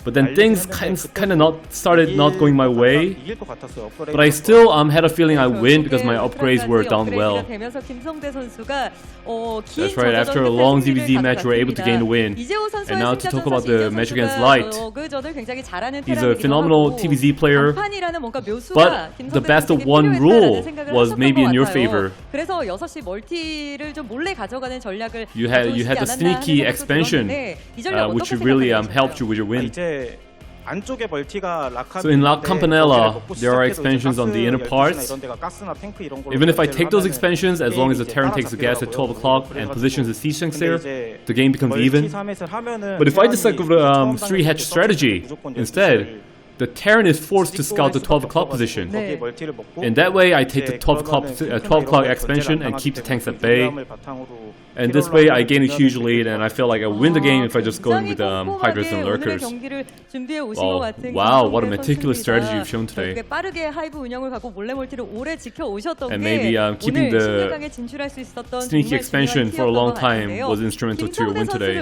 But then things kind of started not going my way. 이길 것 같았어요. But I still had a feeling I win because my upgrades were done well. That's right, after a long ZVZ match, we were able to gain the win. And now to talk about the match against Light. He's a phenomenal TVZ player, but the best of one rule was maybe in your favor. You had the sneaky expansion, which really helped you with your win. So in La Campanella, there are expansions on the inner parts. Even if I take those expansions, as long as the Terran takes the gas at 12 o'clock and positions the siege tanks there, the game becomes even. But if I decide to go to 3-hatch strategy instead, the Terran is forced to scout the 12 o'clock position. And that way I take the 12 o'clock expansion and keep the tanks at bay. And this way I gain a huge lead and I feel like I win the game if I just go in with Hydras and Lurkers. Wow, what a meticulous strategy you've shown today. And maybe keeping the sneaky expansion for a long time was instrumental to your win today.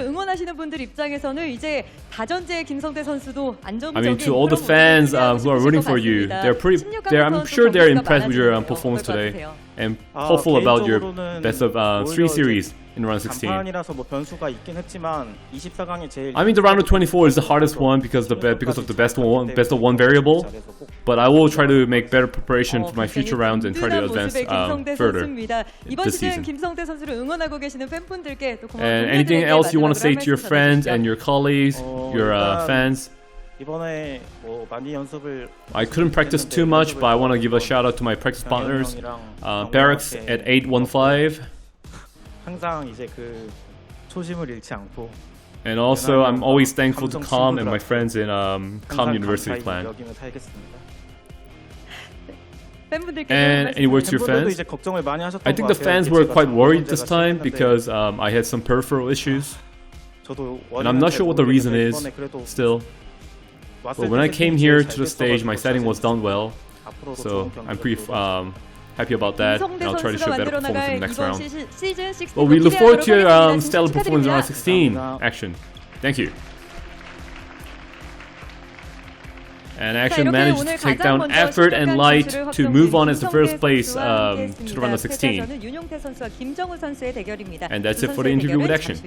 I mean, to all the fans who are rooting for you, I'm sure they're impressed with your performance today and hopeful about your best of 3 series in round 16. I mean, the round of 24 is the hardest one because of the best of one variable. But I will try to make better preparation for my future rounds and try to advance further this season. And anything else you want to say to your friends and your colleagues, your fans? I couldn't practice too much, but I want to give a shout out to my practice partners, Barracks at 815. And also, I'm always thankful to Calm and my friends in Calm University Clan. And any words to your fans? I think the fans were quite worried this time because I had some peripheral issues. And I'm not sure what the reason is, still. But when I came here to the stage, my setting was done well. So I'm pretty happy about that, and I'll try to show better performance in the next round. Well, we look forward to your stellar performance in round 16 action. Thank you. And Action managed to take down Effort and Light to move on as the first place to the round of 16. And that's it for the interview with Action.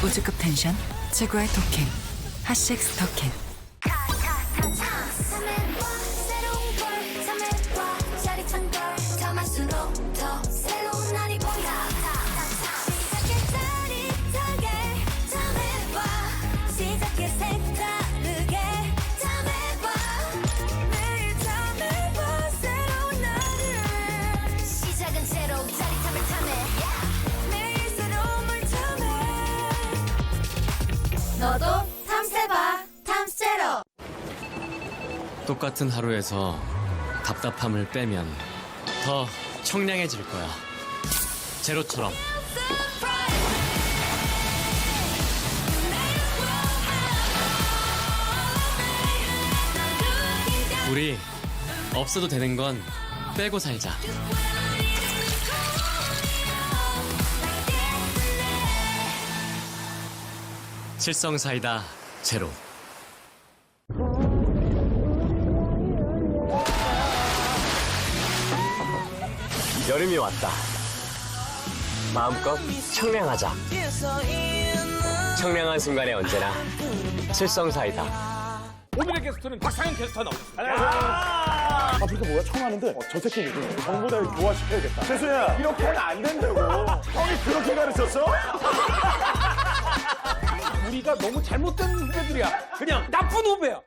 우주급 텐션 최고의 토킹 핫식스 토킹. 너도 탐세봐 탐세로. 똑같은 하루에서 답답함을 빼면 더 청량해질 거야. 제로처럼. 우리 없어도 되는 건 빼고 살자. 칠성사이다 제로. 여름이 왔다. 마음껏 청량하자. 청량한 순간에 언제나 칠성사이다. 오늘의 게스트는 박상현 캐스터 나오셨습니다. 아프리카 뭐야? 처음 하는데 저 새끼 누구냐? 정보대를 교화시켜야겠다. 재수야, 이렇게는 안 된다고. 형이 그렇게 가르쳤어? 우리가 너무 잘못된 후배들이야. 그냥 나쁜 후배야.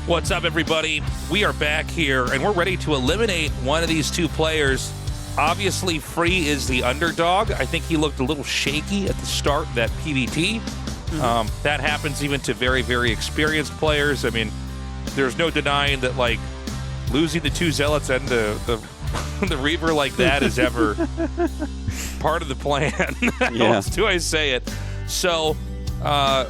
What's up, everybody? We are back here, and we're ready to eliminate one of these two players. Obviously, Free is the underdog. I think he looked a little shaky at the start of that PvT. That happens even to very, very experienced players. I mean, there's no denying that, like, losing the two Zealots and the Reaver like that is ever part of the plan. How else do I say it? So, I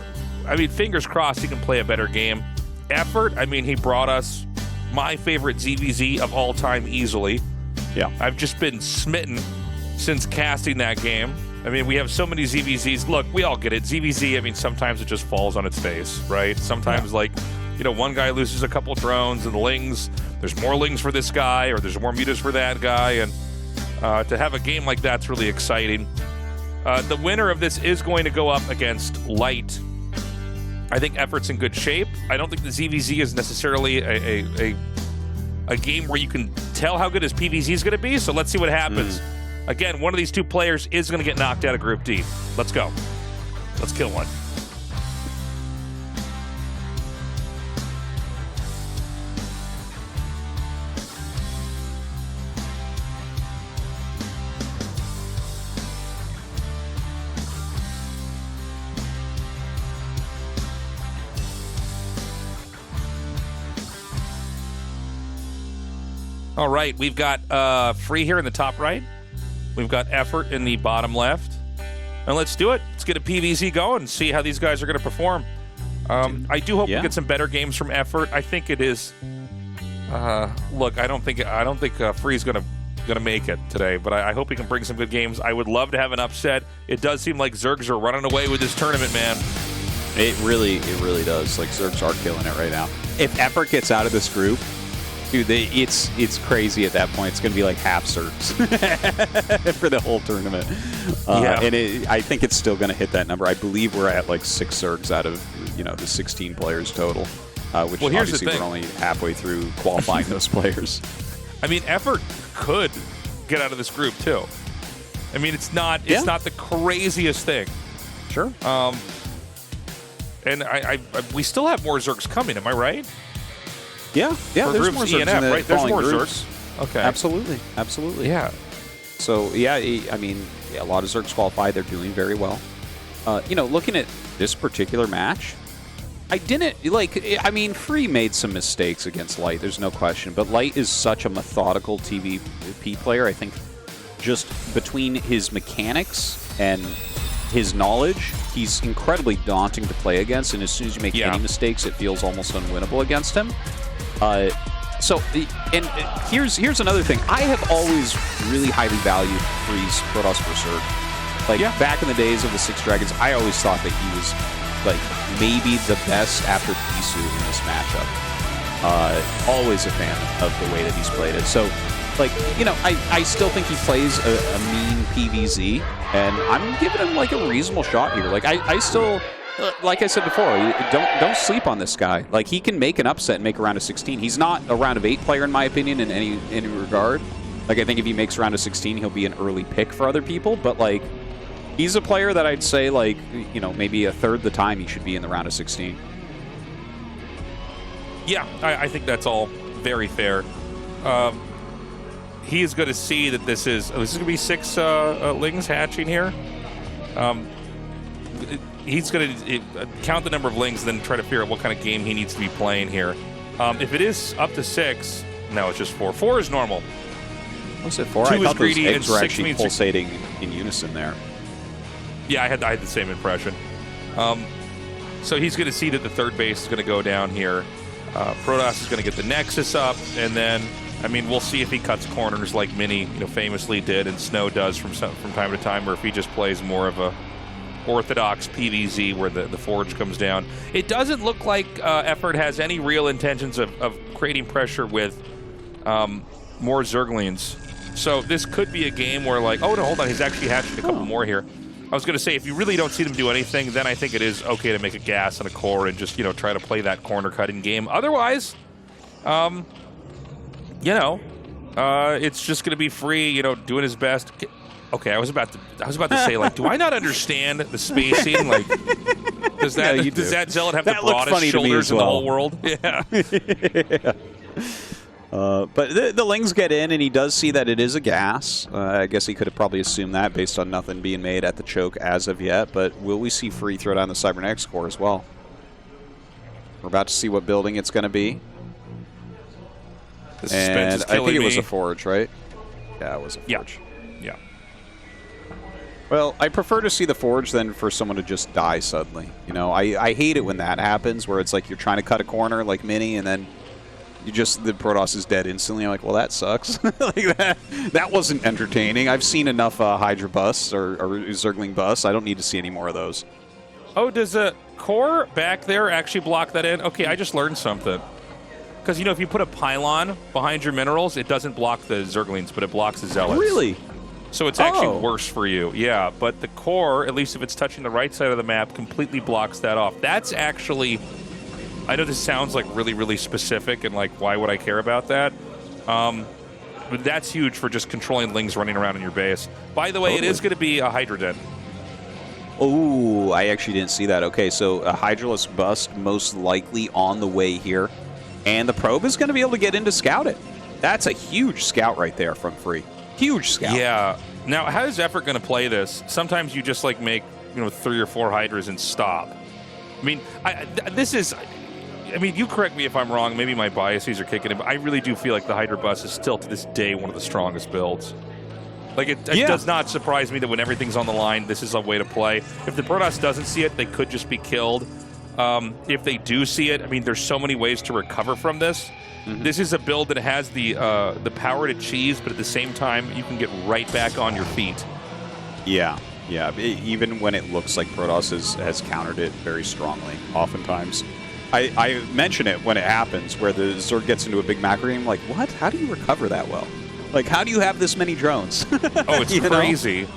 mean, fingers crossed he can play a better game. Effort, I mean, he brought us my favorite ZVZ of all time easily. Yeah. I've just been smitten since casting that game. I mean, we have so many ZVZs. Look, we all get it. ZVZ, I mean, sometimes it just falls on its face, right? Sometimes, like, you know, one guy loses a couple drones and the Lings, there's more Lings for this guy or there's more mutas for that guy. And to have a game like that's really exciting. The winner of this is going to go up against Light. I think Effort's in good shape. I don't think the ZVZ is necessarily a game where you can tell how good his PvZ is going to be, so let's see what happens. Again, one of these two players is going to get knocked out of Group D. Let's go. Let's kill one. All right, we've got Free here in the top right. We've got Effort in the bottom left. And let's do it. Let's get a PvZ going and see how these guys are going to perform. I do hope we get some better games from Effort. I think it is. Look, I don't think Free's going to make it today, but I hope he can bring some good games. I would love to have an upset. It does seem like Zergs are running away with this tournament, man. It really does. Like, Zergs are killing it right now. If Effort gets out of this group, dude, it's crazy at that point. It's going to be like half Zergs for the whole tournament. And I think it's still going to hit that number. I believe we're at like 6 Zergs out of, you know, the 16 players total, which obviously we're only halfway through qualifying those players. I mean, Effort could get out of this group too. I mean, it's not the craziest thing. Sure. And we still have more Zergs coming. Am I right? Yeah, there's more Zergs ENF, right? There's more groups. Zergs. Okay. Absolutely. Yeah. So, I mean, a lot of Zergs qualify. They're doing very well. You know, looking at this particular match, I mean, Free made some mistakes against Light. There's no question. But Light is such a methodical TVP player. I think just between his mechanics and his knowledge, he's incredibly daunting to play against. And as soon as you make any mistakes, it feels almost unwinnable against him. Here's another thing. I have always really highly valued Free's Protoss Berserk. Like, back in the days of the Six Dragons, I always thought that he was, like, maybe the best after Pisu in this matchup. Always a fan of the way that he's played it. So, like, you know, I still think he plays a mean PvZ, and I'm giving him, like, a reasonable shot here. Like, I still... like I said before, don't sleep on this guy. Like, he can make an upset and make a round of 16. He's not a round of 8 player, in my opinion, in any regard. Like, I think if he makes a round of 16, he'll be an early pick for other people. But, like, he's a player that I'd say, like, you know, maybe a third the time he should be in the round of 16. Yeah, I think that's all very fair. He is going to see that this is going to be 6 Lings hatching here. He's going to count the number of Lings and then try to figure out what kind of game he needs to be playing here. If it is up to 6, no, it's just 4. 4 is normal. Was it 4? 2 I thought is greedy, those eggs and were 6 actually means pulsating in unison there. Yeah, I had the same impression. So he's going to see that the third base is going to go down here. Protoss is going to get the Nexus up, and then, I mean, we'll see if he cuts corners like Mini, you know, famously did, and Snow does from time to time, or if he just plays more of a orthodox PvZ where the forge comes down. It doesn't look like Effort has any real intentions of creating pressure with more Zerglings. So this could be a game where, like, oh no, hold on, he's actually hatching a couple more here. I was going to say, if you really don't see them do anything, then I think it is okay to make a gas and a core and just, you know, try to play that corner cutting game. Otherwise, you know, it's just going to be Free, you know, doing his best. Okay, I was about to say, like, do I not understand the spacing? Like, does that Zealot have That the looked broadest funny to me shoulders as in the well. whole world? Yeah. But the Lings get in, and he does see that it is a gas. I guess he could have probably assumed that based on nothing being made at the choke as of yet. But will we see Free throw down the Cybernetics core as well? We're about to see what building it's going to be. The suspense is killing I think it was me. a Forge, right? Yeah, it was a Forge. Yeah. Well, I prefer to see the Forge than for someone to just die suddenly. You know, I hate it when that happens, where it's like you're trying to cut a corner like Mini, and then the Protoss is dead instantly. I'm like, well, that sucks. Like that wasn't entertaining. I've seen enough Hydra busts or Zergling busts. I don't need to see any more of those. Oh, does the core back there actually block that in? Okay, I just learned something. Because, you know, if you put a pylon behind your minerals, it doesn't block the Zerglings, but it blocks the Zealots. Really? So it's actually worse for you. Yeah, but the core, at least if it's touching the right side of the map, completely blocks that off. That's actually... I know this sounds like really, really specific, and like, why would I care about that? But that's huge for just controlling Lings running around in your base. By the way, It is going to be a Hydra Den. Oh, I actually didn't see that. Okay, so a Hydraless bust most likely on the way here. And the probe is going to be able to get in to scout it. That's a huge scout right there from Free. Huge scout. Yeah. Now, how is Effort going to play this? Sometimes you just like make 3 or 4 Hydras and stop. I mean, you correct me if I'm wrong. Maybe my biases are kicking in, but I really do feel like the Hydra bus is still to this day one of the strongest builds. Like it does not surprise me that when everything's on the line, this is a way to play. If the Protoss doesn't see it, they could just be killed. If they do see it, I mean, there's so many ways to recover from this. Mm-hmm. This is a build that has the power to cheese, but at the same time, you can get right back on your feet. Yeah. Even when it looks like Protoss has countered it very strongly, oftentimes. I mention it when it happens, where the Zerg gets into a big macro game. Like, what? How do you recover that well? Like, how do you have this many drones? Oh, it's crazy.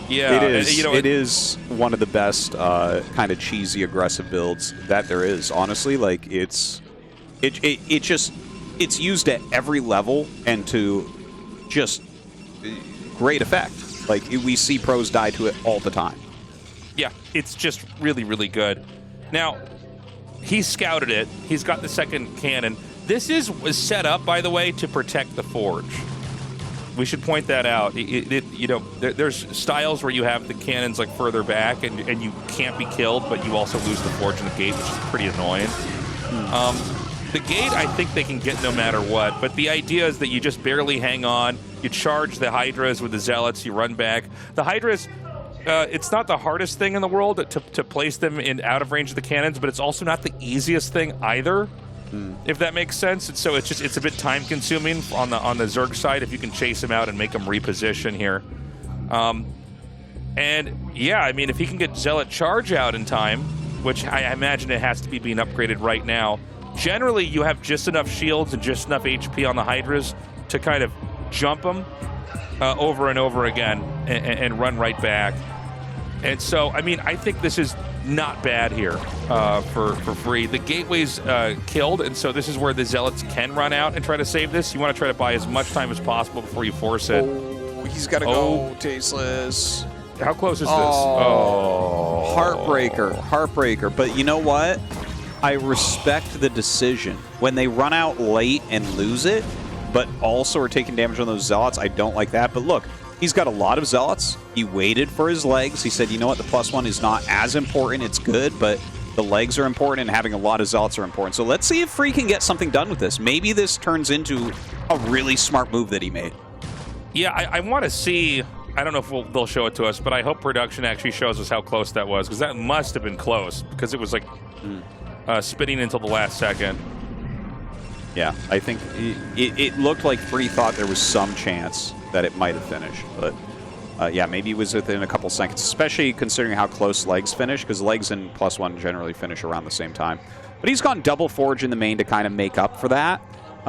Yeah. It is. It is one of the best kind of cheesy, aggressive builds that there is. Honestly, like, it's used at every level and to just great effect. Like, we see pros die to it all the time. Yeah, it's just really, really good. Now, he's scouted it. He's got the second cannon. This was set up, by the way, to protect the Forge. We should point that out. There's styles where you have the cannons like further back, and you can't be killed, but you also lose the Forge and the gate, which is pretty annoying. The gate, I think they can get no matter what, but the idea is that you just barely hang on. You charge the Hydras with the Zealots, you run back. The Hydras, it's not the hardest thing in the world to place them out of range of the cannons, but it's also not the easiest thing either, if that makes sense. And so it's a bit time consuming on the Zerg side if you can chase them out and make them reposition here. And yeah, I mean, if he can get Zealot charge out in time, which I imagine it has to be being upgraded right now, generally you have just enough shields and just enough HP on the Hydras to kind of jump them over and over again and run right back. And so, I mean, I think this is not bad here for Free. The gateway's killed, and so this is where the Zealots can run out and try to save this. You want to try to buy as much time as possible before you force it. Oh, he's got to go, Tasteless. How close is this? Oh, heartbreaker. But you know what? I respect the decision. When they run out late and lose it, but also are taking damage on those Zealots, I don't like that. But look, he's got a lot of Zealots. He waited for his legs. He said, you know what, the +1 is not as important. It's good, but the legs are important, and having a lot of Zealots are important. So let's see if Free can get something done with this. Maybe this turns into a really smart move that he made. Yeah, I want to see... I don't know if they'll show it to us, but I hope production actually shows us how close that was, because that must have been close, because it was like spinning until the last second. Yeah, I think it looked like Free thought there was some chance that it might have finished, but yeah, maybe it was within a couple seconds, especially considering how close legs finish, because legs and +1 generally finish around the same time. But he's gone double Forge in the main to kind of make up for that,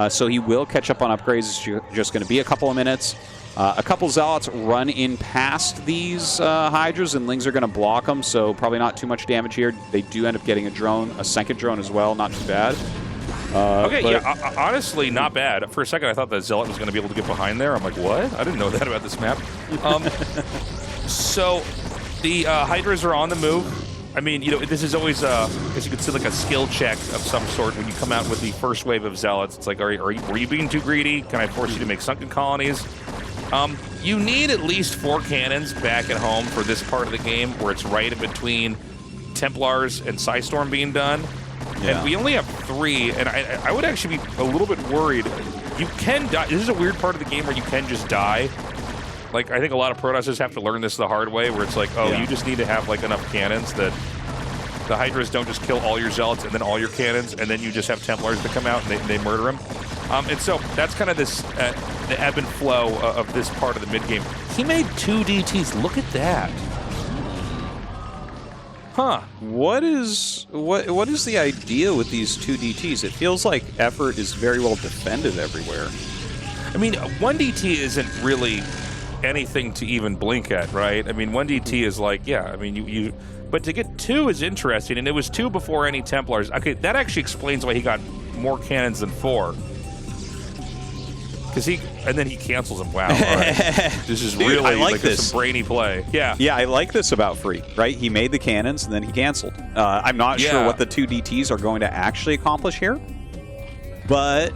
so he will catch up on upgrades. It's just going to be a couple of minutes. A couple Zealots run in past these Hydras, and Lings are going to block them, so probably not too much damage here. They do end up getting a drone, a second drone as well, not too bad. Okay, yeah, honestly, not bad. For a second, I thought that Zealot was going to be able to get behind there. I'm like, what? I didn't know that about this map. So the Hydras are on the move. I mean, you know, this is always, as you could say, like a skill check of some sort when you come out with the first wave of Zealots. It's like, were you being too greedy? Can I force you to make sunken colonies? You need at least 4 cannons back at home for this part of the game, where it's right in between Templars and Psystorm being done. Yeah. And we only have 3, and I would actually be a little bit worried. You can die. This is a weird part of the game where you can just die. Like, I think a lot of Protosses have to learn this the hard way, where it's like, oh, you just need to have, like, enough cannons that the Hydras don't just kill all your Zealots and then all your cannons, and then you just have Templars to come out and they murder them. And so that's kind of this, the ebb and flow of this part of the mid-game. He made 2 DTs. Look at that. Huh. What is the idea with these 2 DTs? It feels like effort is very well defended everywhere. I mean, 1 DT isn't really anything to even blink at, right? I mean, 1 DT is like, yeah, I mean, you but to get 2 is interesting, and it was 2 before any Templars. Okay, that actually explains why he got more cannons than 4. And then he cancels them. Wow, all right. This is really like some brainy play. Yeah. Yeah, I like this about Free, right? He made the cannons, and then he canceled. I'm not sure what the 2 DTs are going to actually accomplish here, but,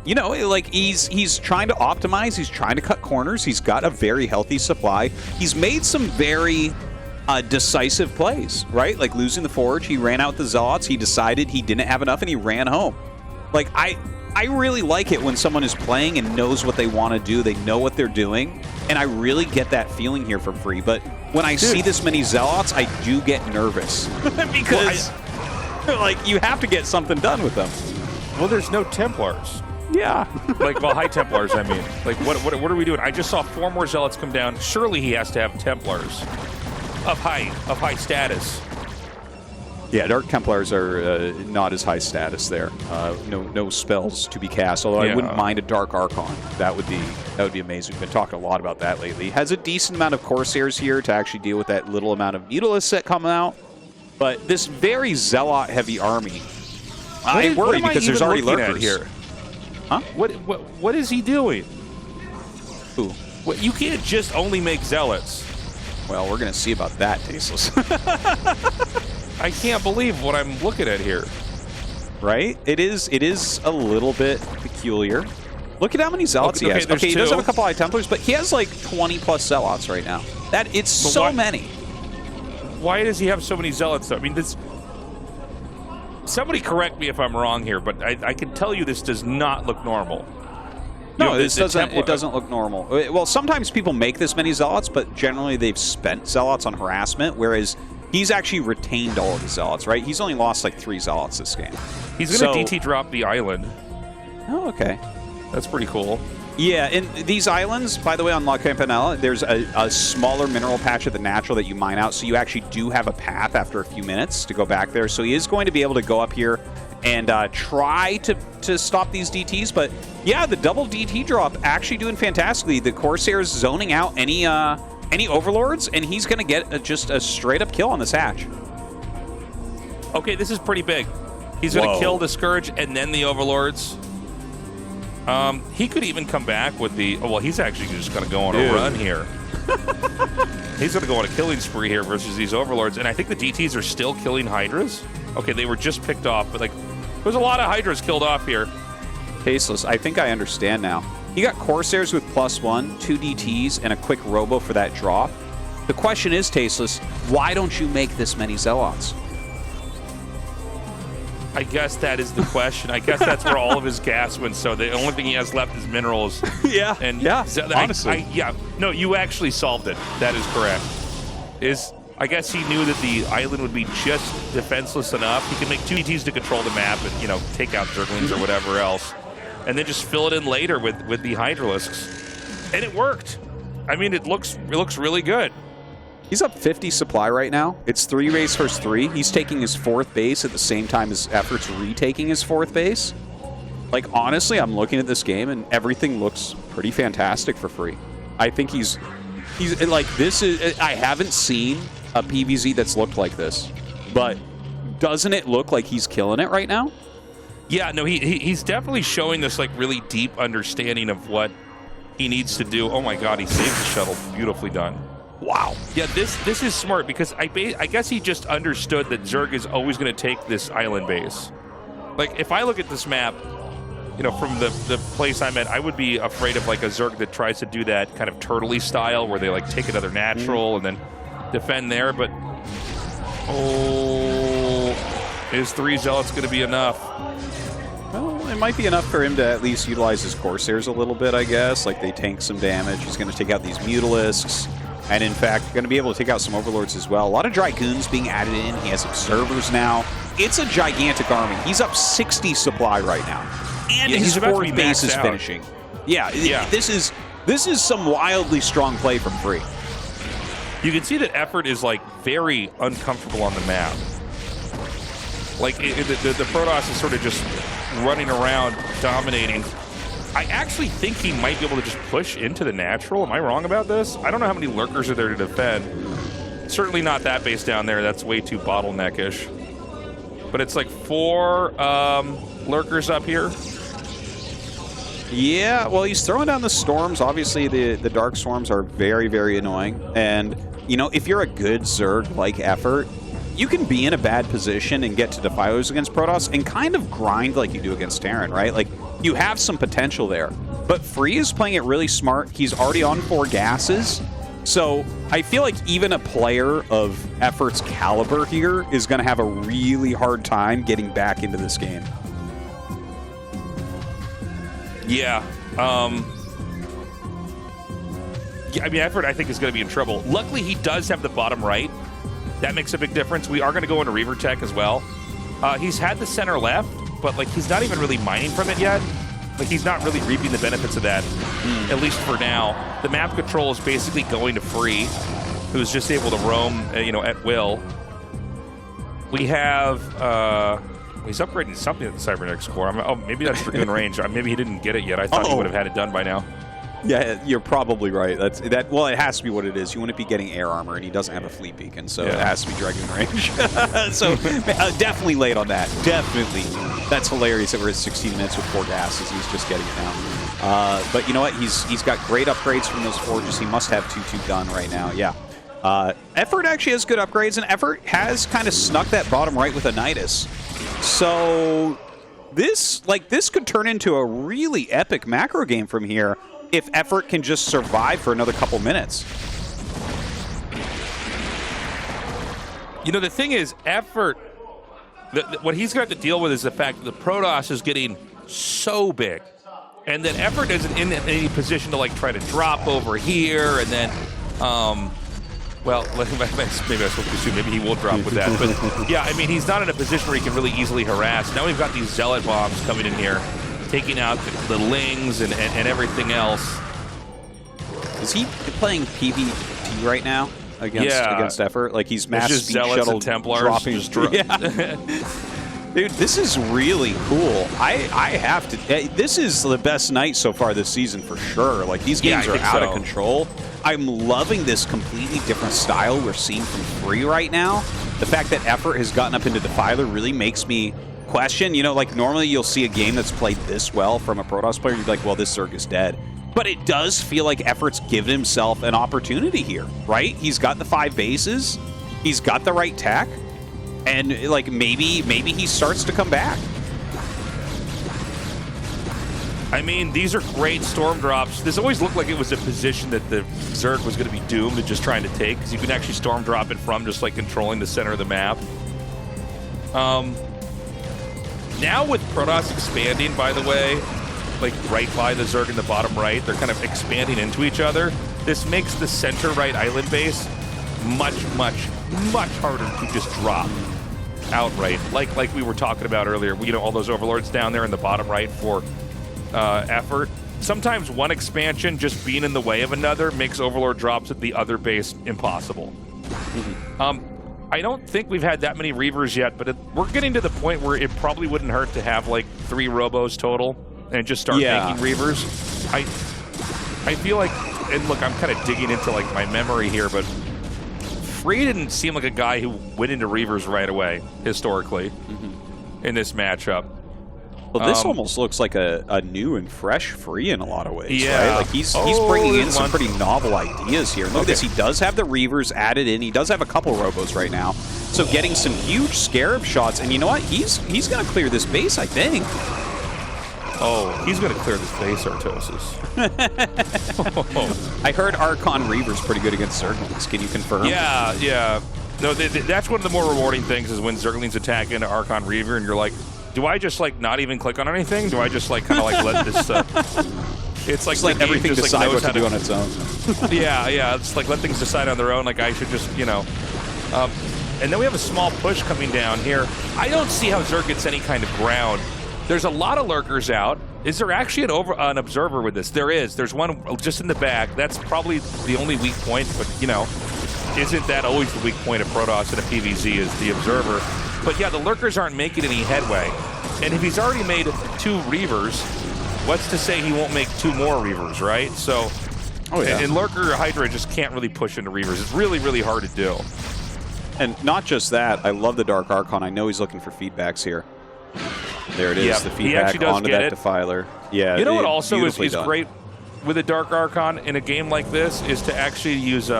you know, like, he's trying to optimize. He's trying to cut corners. He's got a very healthy supply. He's made some very decisive plays, right? Like losing the Forge. He ran out the Zealots. He decided he didn't have enough, and he ran home. Like, I really like it when someone is playing and knows what they want to do. They know what they're doing, and I really get that feeling here from Free. But when I see this many Zealots, I do get nervous because, like, you have to get something done with them. Well, there's no Templars. Yeah. Like, well, High Templars, I mean. Like, what are we doing? I just saw 4 more Zealots come down. Surely he has to have Templars of high status. Yeah, Dark Templars are not as high status there. No spells to be cast, although I wouldn't mind a Dark Archon. That would be amazing. We've been talking a lot about that lately. Has a decent amount of Corsairs here to actually deal with that little amount of Mutalisks that come out. But this very Zealot-heavy army, I worry because there's already lurkers here. Huh? What is he doing? Who? What, you can't just only make Zealots. Well, we're going to see about that, Tasteless. I can't believe what I'm looking at here. Right? It is a little bit peculiar. Look at how many Zealots he has. Okay, he does have a couple High Templars, but he has like 20+ Zealots right now. It's so many. Why does he have so many Zealots, though? I mean, this... Somebody correct me if I'm wrong here, but I can tell you this does not look normal. No, it doesn't look normal. Well, sometimes people make this many Zealots, but generally they've spent Zealots on harassment, whereas he's actually retained all of his Zealots, right? He's only lost like 3 Zealots this game. He's going to DT drop the island. Oh, okay. That's pretty cool. Yeah, and these islands, by the way, on La Campanella, there's a smaller mineral patch of the natural that you mine out, so you actually do have a path after a few minutes to go back there. So he is going to be able to go up here and try to stop these DTs. But yeah, the double DT drop actually doing fantastically. The Corsairs zoning out any Overlords, and he's going to get just a straight-up kill on this hatch. Okay, this is pretty big. He's going to kill the Scourge and then the Overlords. He could even come back with the... Oh, well, he's actually just going to go on a run here. He's going to go on a killing spree here versus these Overlords, and I think the DTs are still killing Hydras. Okay, they were just picked off, but, like, there's a lot of Hydras killed off here. Tasteless, I think I understand now. You got Corsairs with +1, 2 DTs, and a quick Robo for that drop. The question is, Tasteless, why don't you make this many Zealots? I guess that is the question. I guess that's where all of his gas went. So the only thing he has left is minerals. Yeah, and honestly. No, you actually solved it. That is correct. I guess he knew that the island would be just defenseless enough. He can make 2 DTs to control the map and, you know, take out Zerglings or whatever else, and then just fill it in later with the Hydralisks. And it worked. I mean, it looks really good. He's up 50 supply right now. It's 3 race versus 3. He's taking his 4th base at the same time as Effort's retaking his 4th base. Like, honestly, I'm looking at this game and everything looks pretty fantastic for Free. I think he's like, this is... I haven't seen a PvZ that's looked like this, but doesn't it look like he's killing it right now? Yeah, no, he's definitely showing this like really deep understanding of what he needs to do. Oh my God, he saved the shuttle. Beautifully done. Wow. Yeah, this is smart because I guess he just understood that Zerg is always going to take this island base. Like, if I look at this map, you know, from the place I'm at, I would be afraid of like a Zerg that tries to do that kind of turtley style where they like take another natural and then defend there. But is 3 Zealots going to be enough? Well, it might be enough for him to at least utilize his Corsairs a little bit, I guess. Like, they tank some damage. He's going to take out these Mutalisks. And, in fact, going to be able to take out some Overlords as well. A lot of Dragoons being added in. He has Observers now. It's a gigantic army. He's up 60 supply right now. And his 4th base is finishing. Yeah. This is some wildly strong play from Free. You can see that Effort is, like, very uncomfortable on the map. Like, the Protoss is sort of just running around, dominating. I actually think he might be able to just push into the natural. Am I wrong about this? I don't know how many lurkers are there to defend. Certainly not that base down there. That's way too bottleneckish. But it's like 4 lurkers up here. Yeah, well, he's throwing down the storms. Obviously, the dark swarms are very, very annoying. And, you know, if you're a good Zerg like Effort, you can be in a bad position and get to Defilers against Protoss and kind of grind like you do against Terran, right? Like, you have some potential there. But Free is playing it really smart. He's already on 4 gases. So I feel like even a player of Effort's caliber here is going to have a really hard time getting back into this game. Yeah. I mean, Effort, I think, is going to be in trouble. Luckily, he does have the bottom right. That makes a big difference. We are going to go into Reaver Tech as well. He's had the center left, but like he's not even really mining from it yet. Like he's not really reaping the benefits of that, at least for now. The map control is basically going to Free, who's just able to roam, you know, at will. We have, he's upgrading something at the Cybernetics core. Oh, maybe that's Dragoon range. Maybe he didn't get it yet. I thought he would have had it done by now. Yeah, you're probably right. Well, it has to be what it is. You wouldn't be getting air armor, and he doesn't have a fleet beacon, so it has to be Dragoon range. So definitely late on that. Definitely. That's hilarious that we're at 16 minutes with 4 gases. He's just getting it down. But you know what? He's got great upgrades from those forges. He must have 2-2 done right now. Yeah. Effort actually has good upgrades, and Effort has kind of snuck that bottom right with a Nidus. So this could turn into a really epic macro game from here if Effort can just survive for another couple minutes. You know, the thing is, Effort, what he's got to deal with is the fact that the Protoss is getting so big, and that Effort isn't in any position to like try to drop over here, and then, well, maybe I was supposed to assume maybe he will drop with that, but yeah, I mean, he's not in a position where he can really easily harass. Now we've got these Zealot bombs coming in here, taking out the Lings and everything else. Is he playing PvT right now against Effort? Like he's mass just speed Zealots shuttle and Templars dropping. Dude, this is really cool. I have to. This is the best night so far this season for sure. Like these games are out of control. I'm loving this completely different style we're seeing from Free right now. The fact that Effort has gotten up into Defiler really makes me question. You know, like normally you'll see a game that's played this well from a Protoss player, you'd be like, well, this Zerg is dead. But it does feel like Effort's given himself an opportunity here, right? He's got the 5 bases, he's got the right tech, and like maybe he starts to come back. I mean, these are great storm drops. This always looked like it was a position that the Zerg was going to be doomed to just trying to take, because you can actually storm drop it from just like controlling the center of the map. Now with Protoss expanding, by the way, like right by the Zerg in the bottom right, they're kind of expanding into each other. This makes the center right island base much harder to just drop outright. Like we were talking about earlier, you know, all those Overlords down there in the bottom right for Effort. Sometimes one expansion just being in the way of another makes Overlord drops at the other base impossible. I don't think we've had that many Reavers yet, but we're getting to the point where it probably wouldn't hurt to have like 3 Robos total and just start making Reavers. I feel like, and look, I'm kind of digging into like my memory here, but Free didn't seem like a guy who went into Reavers right away, historically, in this matchup. Well, this almost looks like a new and fresh Free in a lot of ways, Yeah. right? Like he's bringing in some pretty novel ideas here. Look at this, he does have the Reavers added in. He does have a couple Robos right now. So getting some huge Scarab shots, and you know what? He's going to clear this base, I think. Oh, he's going to clear this base, Tastosis. I heard Archon Reaver's pretty good against Zerglings. Can you confirm? Yeah, yeah. No, that's one of the more rewarding things is when Zerglings attack into Archon Reaver, and you're like, do I just like not even click on anything? Do I just like kind of like let this? It's like everything just, decide like, what to do on its own. yeah. It's like let things decide on their own. Like I should just, you know. And then we have a small push coming down here. I don't see how Zerg gets any kind of ground. There's a lot of lurkers out. Is there actually an observer with this? There is. There's one just in the back. That's probably the only weak point, but you know, isn't that always the weak point of Protoss in a PvZ is the observer? But yeah, the lurkers aren't making any headway. And if he's already made 2 Reavers, what's to say he won't make 2 more Reavers, right? So, and Lurker Hydra just can't really push into Reavers. It's really, really hard to do. And not just that, I love the Dark Archon. I know he's looking for feedbacks here. There it is, Yep, the he feedback actually does onto get that it. Defiler. Yeah, You know what also is done. great with a Dark Archon in a game like this is to actually use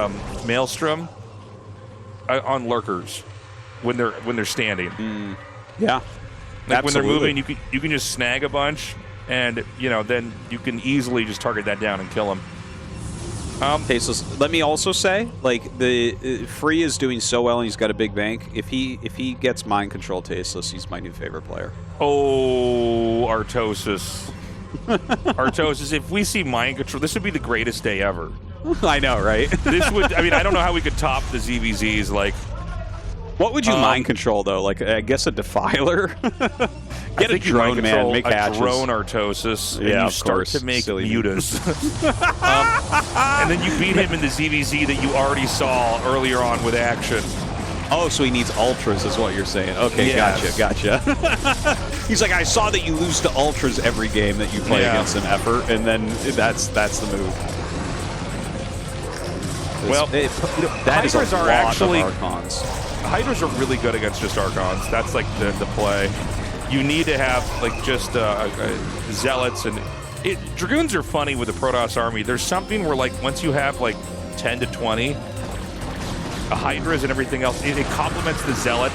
Maelstrom on Lurkers when they're standing. Yeah. Like when they're moving, you can just snag a bunch, and you know then you can easily just target that down and kill them. Okay, so let me also say, like the Free is doing so well, and he's got a big bank. If he gets mind control Tasteless, he's my new favorite player. Oh, Artosis. Artosis, if we see mind control, this would be the greatest day ever. I know, right? This would, I mean, I don't know how we could top the ZVZs, like... What would you mind control, though? Like, I guess a Defiler? Get a drone, man, make hatches. A drone Artosis, and yeah, you start to make mutas. And then you beat him in the ZVZ that you already saw earlier on with action. Oh, so he needs ultras is what you're saying. Okay, Yes. gotcha. He's like, I saw that you lose to ultras every game that you play against an effort, and then that's the move. Well, that is a Hydras are lot actually of Archons. Hydras are really good against just Archons. That's like the play. You need to have like just Zealots, and Dragoons are funny with the Protoss army. There's something where like once you have like 10 to 20 Hydras and everything else, it complements the Zealot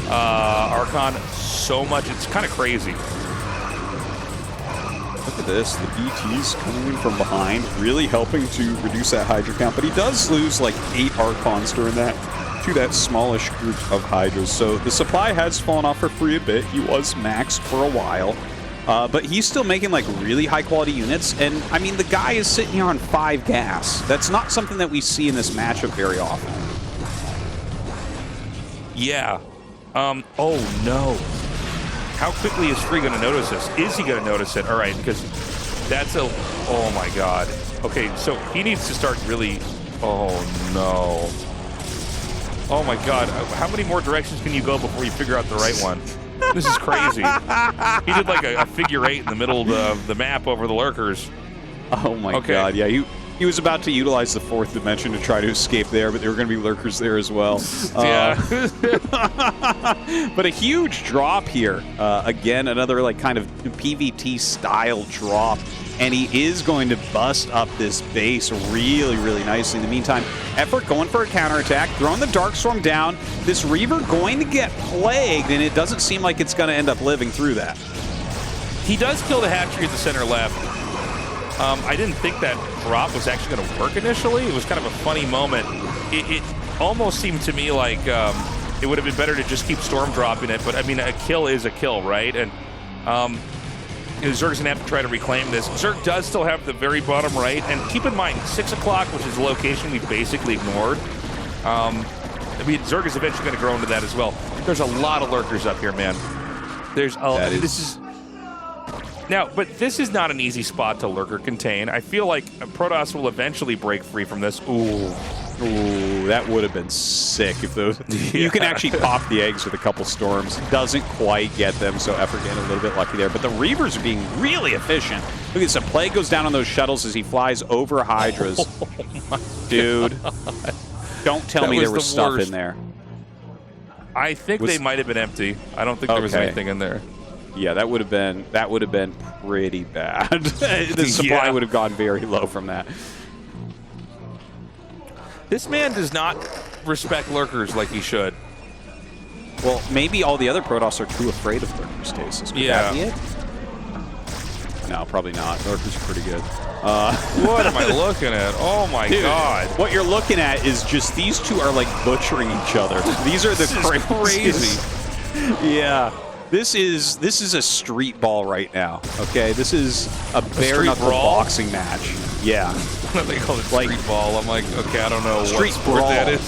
Archon so much. It's kind of crazy. Look at this, the BT's coming in from behind, really helping to reduce that Hydra count, but he does lose like 8 Archons during that to that smallish group of Hydras. So the supply has fallen off for Free a bit. He was maxed for a while, but he's still making like really high quality units. And I mean, the guy is sitting here on 5 gas. That's not something that we see in this matchup very often. Yeah. Oh no. How quickly is Free going to notice this? Is he going to notice it? All right, because that's a... Oh, my God. Okay, so he needs to start really... Oh, no. Oh, my God. How many more directions can you go before you figure out the right one? This is crazy. He did like a figure 8 in the middle of the map over the lurkers. Oh, my God. Yeah, he was about to utilize the 4th dimension to try to escape there, but there were going to be lurkers there as well. Yeah. But a huge drop here. Again, another like kind of PVT style drop. And he is going to bust up this base really, really nicely. In the meantime, Effort going for a counterattack, throwing the Darkstorm down. This Reaver going to get plagued, and it doesn't seem like it's going to end up living through that. He does kill the hatchery at the center left. I didn't think that drop was actually going to work initially. It was kind of a funny moment. It almost seemed to me like it would have been better to just keep storm dropping it. But, I mean, a kill is a kill, right? And Zerg's going to have to try to reclaim this. Zerg does still have the very bottom right. And keep in mind, 6 o'clock, which is the location we basically ignored. I mean, Zerg is eventually going to grow into that as well. There's a lot of lurkers up here, man. Now, but this is not an easy spot to lurker contain. I feel like Protoss will eventually break free from this. Ooh, that would have been sick if those... Yeah. You can actually pop the eggs with a couple storms. Doesn't quite get them, so Effort getting a little bit lucky there. But the Reavers are being really efficient. Look at this, a plague goes down on those shuttles as he flies over Hydras. Dude, don't tell me there was stuff in there. I think they might have been empty. I don't think there was anything in there. Yeah, that would have been pretty bad. The supply would have gone very low from that. This man does not respect lurkers like he should. Well, maybe all the other Protoss are too afraid of lurkers, Tastosis. Could that be it? No, probably not. Lurkers are pretty good. What am I looking at? Oh my god! What you're looking at is just these two are like butchering each other. These are the crazy. Yeah. This is a street ball right now. Okay, this is a bare knuckle boxing match. Yeah. They call it street ball. I'm like, okay, I don't know what sport that is.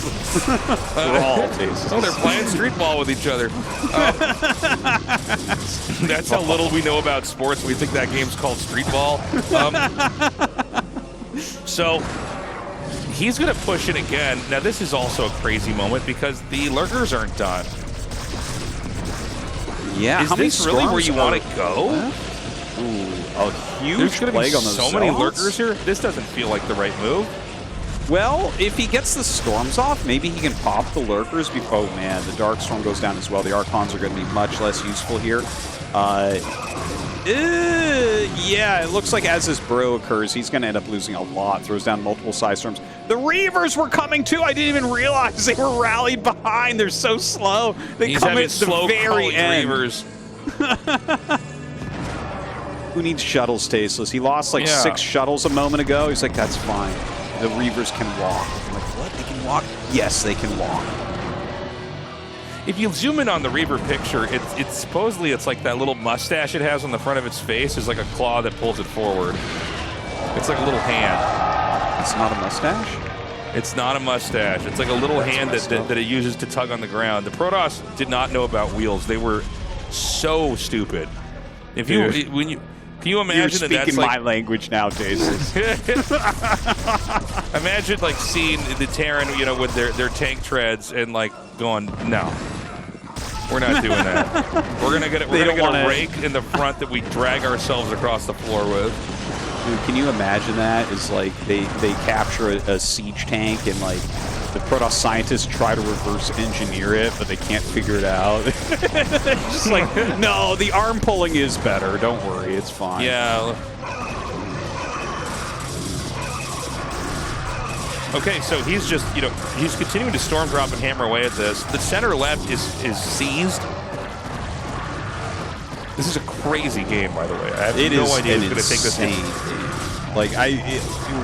Brawl. Oh, they're playing street ball with each other. That's how little we know about sports. We think that game's called street ball. So he's going to push it again. Now this is also a crazy moment because the lurkers aren't done. Yeah, is this really where you want to go? Ooh, a huge There's going to be plague on those so many lurkers here. This doesn't feel like the right move. Well, if he gets the storms off, maybe he can pop the lurkers. Oh man, the dark storm goes down as well. The archons are going to be much less useful here. Yeah, it looks like as this bro occurs, he's going to end up losing a lot. Throws down multiple side storms. The Reavers were coming too. I didn't even realize they were rallied behind. They're so slow. They come at the very end. Reavers. Who needs shuttles, Tastosis? He lost like 6 shuttles a moment ago. He's like, that's fine. The Reavers can walk. I'm like, what? They can walk? Yes, they can walk. If you zoom in on the Reaver picture, it's supposedly it's like that little mustache it has on the front of its face is like a claw that pulls it forward. It's like a little hand. It's not a mustache? It's not a mustache. It's like a little hand that it uses to tug on the ground. The Protoss did not know about wheels. They were so stupid. If you can you imagine You're speaking that's my language now, Tastosis. Imagine like seeing the Terran, you know, with their tank treads and like going, no, we're not doing that. We're gonna get a rake in the front that we drag ourselves across the floor with. Dude, can you imagine that? It's like they capture a siege tank and like the Protoss scientists try to reverse engineer it, but they can't figure it out. Just like, no, the arm pulling is better. Don't worry, it's fine. Yeah. Okay, so he's just, you know, he's continuing to storm drop and hammer away at this. The center left is seized. This is a crazy game, by the way. I have no idea who's going to take this game. Like,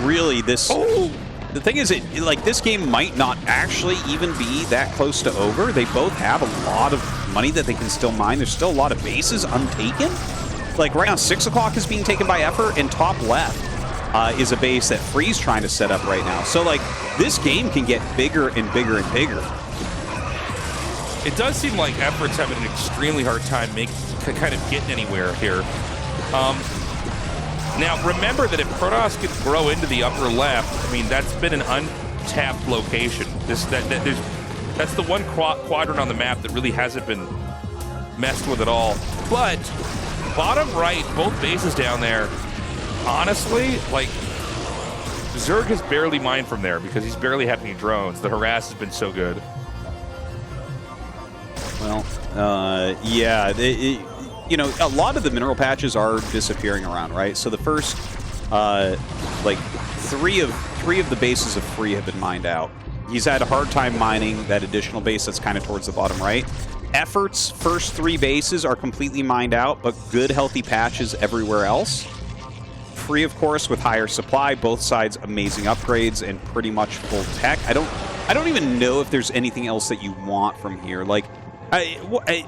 really, this... Oh! The thing is, like, this game might not actually even be that close to over. They both have a lot of money that they can still mine. There's still a lot of bases untaken. Like, right now, 6 o'clock is being taken by Effort, and top left is a base that Free's trying to set up right now. So, like, this game can get bigger and bigger and bigger. It does seem like Effort's having an extremely hard time kind of getting anywhere here. Now, remember that if Protoss could grow into the upper left, I mean, that's been an untapped location. That's the one quadrant on the map that really hasn't been messed with at all. But bottom right, both bases down there, honestly, like, Zerg has barely mined from there because he's barely had any drones. The harass has been so good. Well, yeah, you know, a lot of the mineral patches are disappearing around, right? So the first, like, three of the bases of Free have been mined out. He's had a hard time mining that additional base that's kind of towards the bottom right. Effort's first 3 bases are completely mined out, but good, healthy patches everywhere else. Free, of course, with higher supply, both sides amazing upgrades and pretty much full tech. I don't even know if there's anything else that you want from here. Like,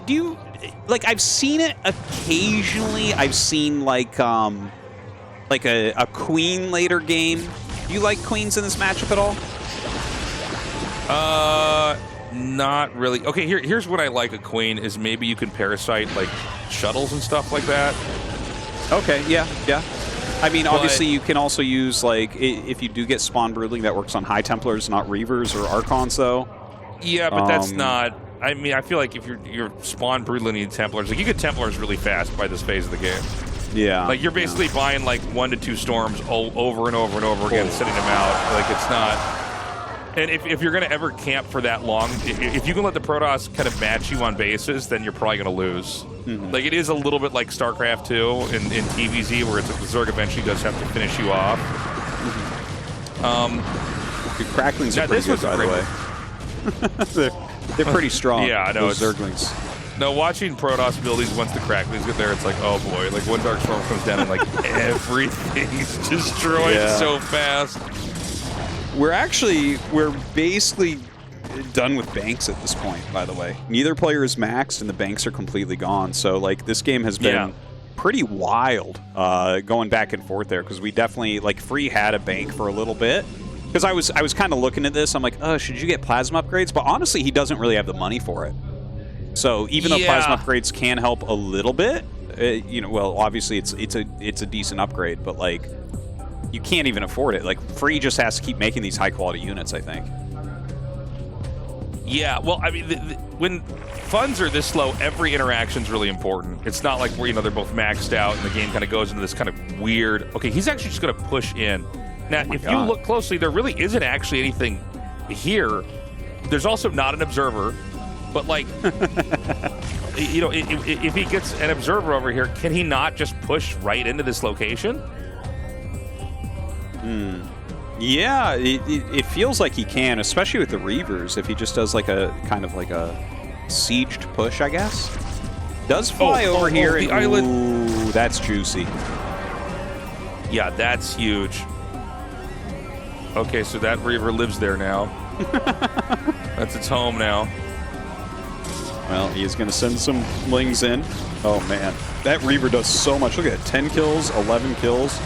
do you... Like, I've seen it occasionally. I've seen, like a Queen later game. Do you like Queens in this matchup at all? Not really. Okay, here's what I like a Queen is maybe you can parasite, like, shuttles and stuff like that. Okay, yeah. I mean, obviously, you can also use, like, if you do get Spawn Broodling, that works on High Templars, not Reavers or Archons, though. Yeah, but that's not... I mean, I feel like if you're Spawn Broodling Templars, like, you get Templars really fast by this phase of the game. Yeah. Like, you're basically buying, like, 1 to 2 storms over and over and over again, sitting them out. Like, it's not... And if you're going to ever camp for that long, if you can let the Protoss kind of match you on bases, then you're probably going to lose. Like, it is a little bit like StarCraft 2 in TVZ, where it's like the Zerg eventually does have to finish you off. The Cracklings are pretty good, by the way. they're pretty strong. Yeah, I know. Those Zerglings. No, watching Protoss build these once the Cracklings get there, it's like, oh boy. Like, one Dark Storm comes down and, like, everything's destroyed so fast. We're basically done with banks at this point, by the way. Neither player is maxed, and the banks are completely gone. So, like, this game has been pretty wild going back and forth there, because we definitely, like, Free had a bank for a little bit. Because I was kind of looking at this, I'm like, oh, should you get plasma upgrades? But honestly, he doesn't really have the money for it. So even though plasma upgrades can help a little bit, you know, well, obviously it's a decent upgrade, but like, you can't even afford it. Like, Free just has to keep making these high quality units, I think. Yeah, well, I mean, when funds are this slow, every interaction's really important. It's not like where, you know, they're both maxed out and the game kind of goes into this kind of weird, okay, he's actually just going to push in. Now, if you look closely, there really isn't actually anything here. There's also not an observer, but like, you know, if he gets an observer over here, can he not just push right into this location? Yeah, it feels like he can, especially with the Reavers, if he just does like a kind of like a sieged push, I guess. Does fly over here. The island. Ooh, that's juicy. Yeah, that's huge. Okay, so that Reaver lives there now. That's its home now. Well, he is going to send some Lings in. Oh, man. That Reaver does so much. Look at it. 10 kills, 11 kills.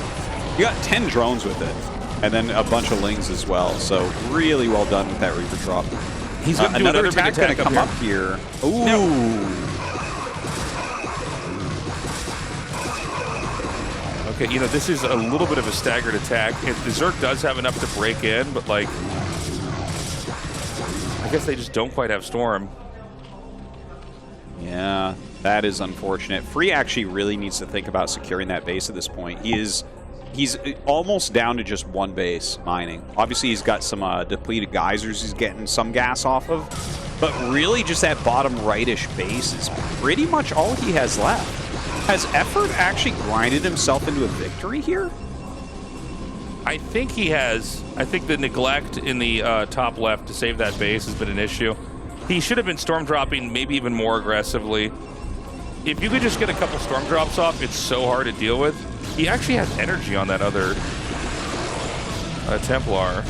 You got 10 drones with it. And then a bunch of Lings as well. So really well done with that Reaver drop. He's going to do another attack's going to come up here. Ooh. No. Okay, you know, this is a little bit of a staggered attack. The Zerg does have enough to break in, but, like, I guess they just don't quite have Storm. Yeah, that is unfortunate. Free actually really needs to think about securing that base at this point. He's almost down to just one base mining. Obviously, he's got some depleted geysers he's getting some gas off of, but really just that bottom rightish base is pretty much all he has left. Has Effort actually grinded himself into a victory here? I think he has. I think the neglect in the top left to save that base has been an issue. He should have been storm dropping maybe even more aggressively. If you could just get a couple storm drops off, it's so hard to deal with. He actually has energy on that other Templar.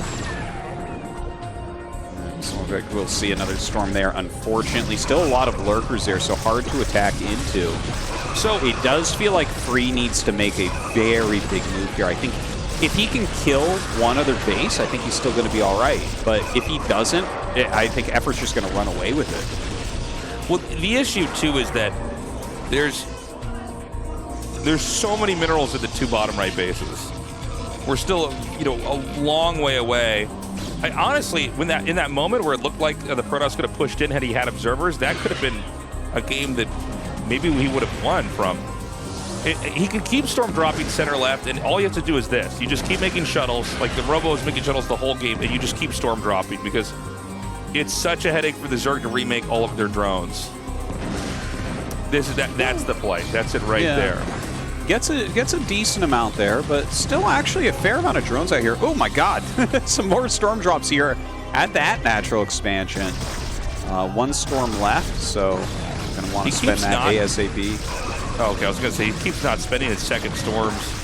So we'll see another storm there. Unfortunately, still a lot of lurkers there, so hard to attack into. So it does feel like Free needs to make a very big move here. I think if he can kill one other base, I think he's still going to be all right. But if he doesn't, I think Effort's just going to run away with it. Well, the issue, too, is that there's so many minerals at the two bottom right bases. We're still, you know, a long way away. I honestly, in that moment where it looked like the Protoss could have pushed in had he had observers, that could have been a game that maybe he would have won from. He can keep storm dropping center left, and all you have to do is this. You just keep making shuttles, like the Robo is making shuttles the whole game, and you just keep storm dropping because it's such a headache for the Zerg to remake all of their drones. That's the play. That's it right there. Gets a decent amount there, but still actually a fair amount of drones out here. Oh my god, some more storm drops here at that natural expansion. One storm left, so going to want to spend that ASAP. Oh, okay, I was going to say, he keeps not spending his second storms.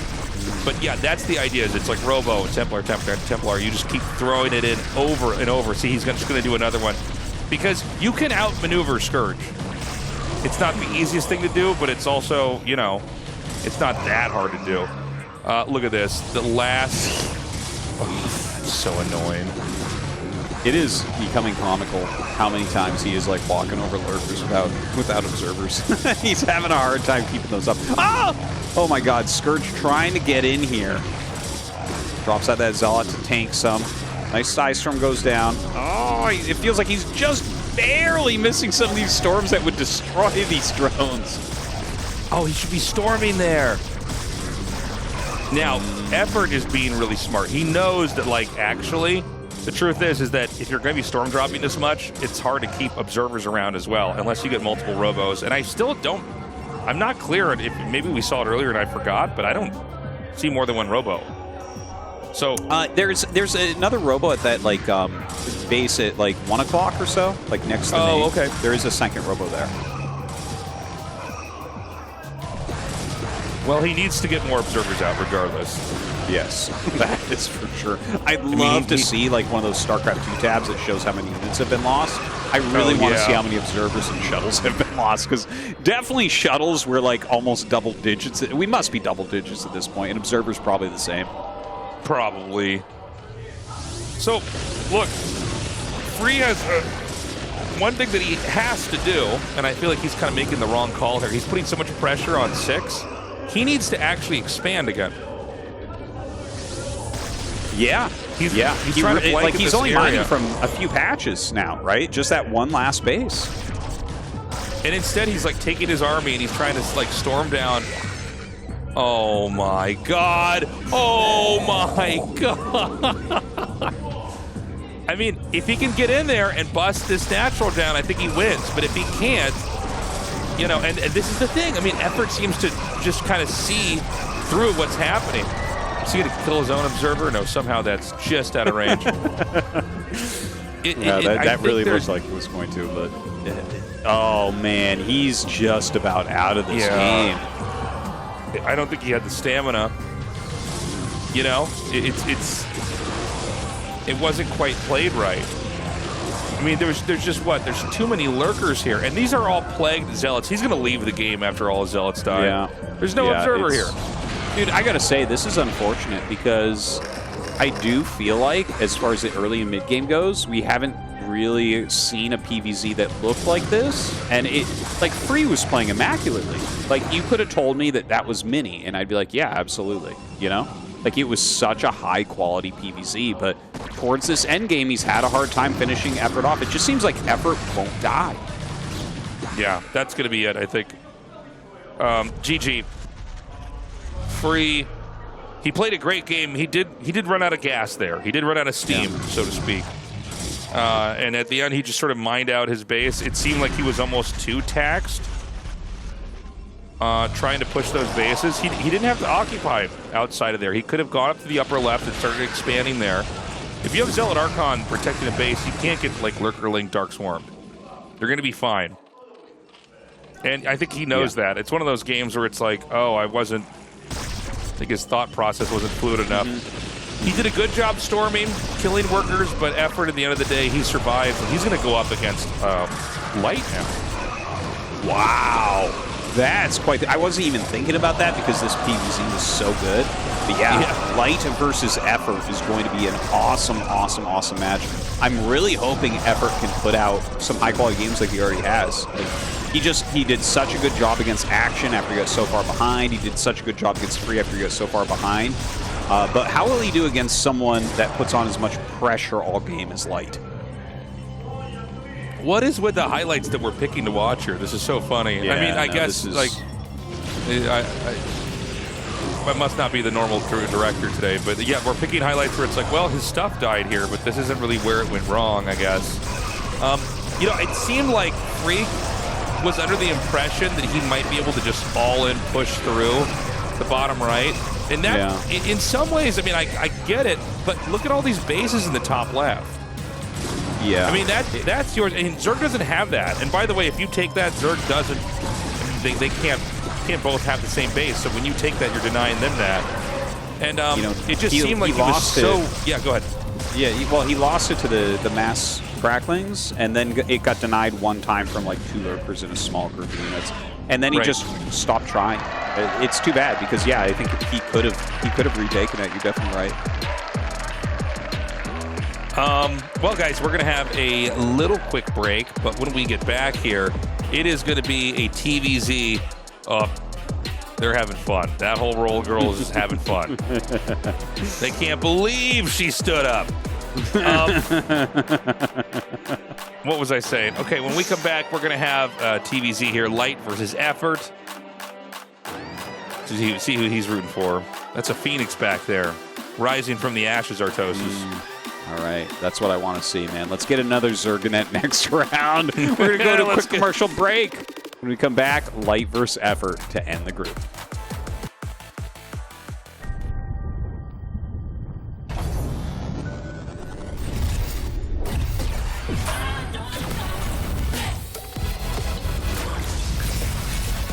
But yeah, that's the idea, is it's like Robo, Templar. You just keep throwing it in over and over. See, he's just going to do another one. Because you can outmaneuver Scourge. It's not the easiest thing to do, but it's also, you know, it's not that hard to do. Look at this. The last... Oh, that's so annoying. It is becoming comical how many times he is like walking over lurkers without observers. He's having a hard time keeping those up. Oh my god, Scourge trying to get in here. Drops out that Zealot to tank some. Nice Ice Storm goes down. Oh, it feels like he's just barely missing some of these storms that would destroy these drones. Oh, he should be storming there. Now, Effort is being really smart. He knows that, like, actually, the truth is that if you're going to be storm dropping this much, it's hard to keep observers around as well, unless you get multiple robos. And I still don't. I'm not clear if maybe we saw it earlier and I forgot, but I don't see more than one robo. So there's another robo at that like base at like 1 o'clock or so, like next to me. Oh, okay. There is a second robo there. Well, he needs to get more observers out regardless. Yes, that is for sure. I'd love to see like one of those StarCraft 2 tabs that shows how many units have been lost. I really want to see how many observers and shuttles have been lost, because definitely shuttles were like almost double digits. We must be double digits at this point, and observers probably the same. Probably. So, look, Free has one thing that he has to do, and I feel like he's kind of making the wrong call here. He's putting so much pressure on 6. He needs to actually expand again. Yeah, he's trying to blanket he's this only area. mining from a few patches now, right? Just that one last base. And instead, he's like taking his army and he's trying to like storm down. Oh my God! Oh my God! I mean, if he can get in there and bust this natural down, I think he wins. But if he can't, you know, and this is the thing. I mean, Effort seems to just kind of see through what's happening. Is he going to kill his own observer? No, somehow that's just out of range. That really looked like it was going to, but oh man, he's just about out of this game. I don't think he had the stamina. You know, it wasn't quite played right. I mean, there's just what? There's too many lurkers here, and these are all plagued zealots. He's going to leave the game after all his zealots die. Yeah. There's no observer here. Dude, I gotta say, this is unfortunate because I do feel like, as far as the early and mid game goes, we haven't really seen a PvZ that looked like this. And it, like, Free was playing immaculately. Like, you could have told me that was Mini, and I'd be like, yeah, absolutely. You know? Like, it was such a high quality PvZ, but towards this end game, he's had a hard time finishing Effort off. It just seems like Effort won't die. Yeah, that's gonna be it, I think. GG. Free. He played a great game. He did run out of gas there. He did run out of steam, so to speak. And at the end, he just sort of mined out his base. It seemed like he was almost too taxed trying to push those bases. He didn't have to occupy outside of there. He could have gone up to the upper left and started expanding there. If you have Zealot Archon protecting a base, you can't get like Lurkerling Dark Swarmed. They're going to be fine. And I think he knows that. It's one of those games where it's like, oh, I think his thought process wasn't fluid enough. He did a good job storming, killing workers, but Effort at the end of the day, he survived. And he's going to go up against Light now. Wow. That's quite... I wasn't even thinking about that because this PvZ was so good. But yeah, Light versus Effort is going to be an awesome, awesome, awesome match. I'm really hoping Effort can put out some high-quality games like he already has. Like, he did such a good job against Action after he got so far behind. He did such a good job against Free after he got so far behind. But how will he do against someone that puts on as much pressure all game as Light? What is with the highlights that we're picking to watch here? This is so funny. Yeah, I mean, I guess, like, I must not be the normal director today, but yeah, we're picking highlights where it's like, well, his stuff died here, but this isn't really where it went wrong, I guess. You know, it seemed like Freak was under the impression that he might be able to just all in push through the bottom right. And that, in some ways, I mean, I get it, but look at all these bases in the top left. Yeah. I mean, that's yours. And Zerg doesn't have that. And by the way, if you take that, Zerg doesn't. I mean, they can't both have the same base. So when you take that, you're denying them that. And you know, it just seemed like he was so. Yeah, go ahead. Yeah, well, he lost it to the mass cracklings, and then it got denied one time from like 2 lurkers in a small group of units, and then he just stopped trying. It's too bad because I think he could have retaken it. You're definitely right. Well, guys, we're going to have a little quick break, but when we get back here, it is going to be a TVZ. They're having fun. That whole roll girl is just having fun. They can't believe she stood up. What was I saying? Okay, when we come back, we're going to have TVZ here, Light versus Effort. See who he's rooting for. That's a Phoenix back there, rising from the ashes, Tastosis. All right, that's what I want to see, man. Let's get another Zerganet next round. We're going to go to a quick commercial break. When we come back, light versus effort to end the group.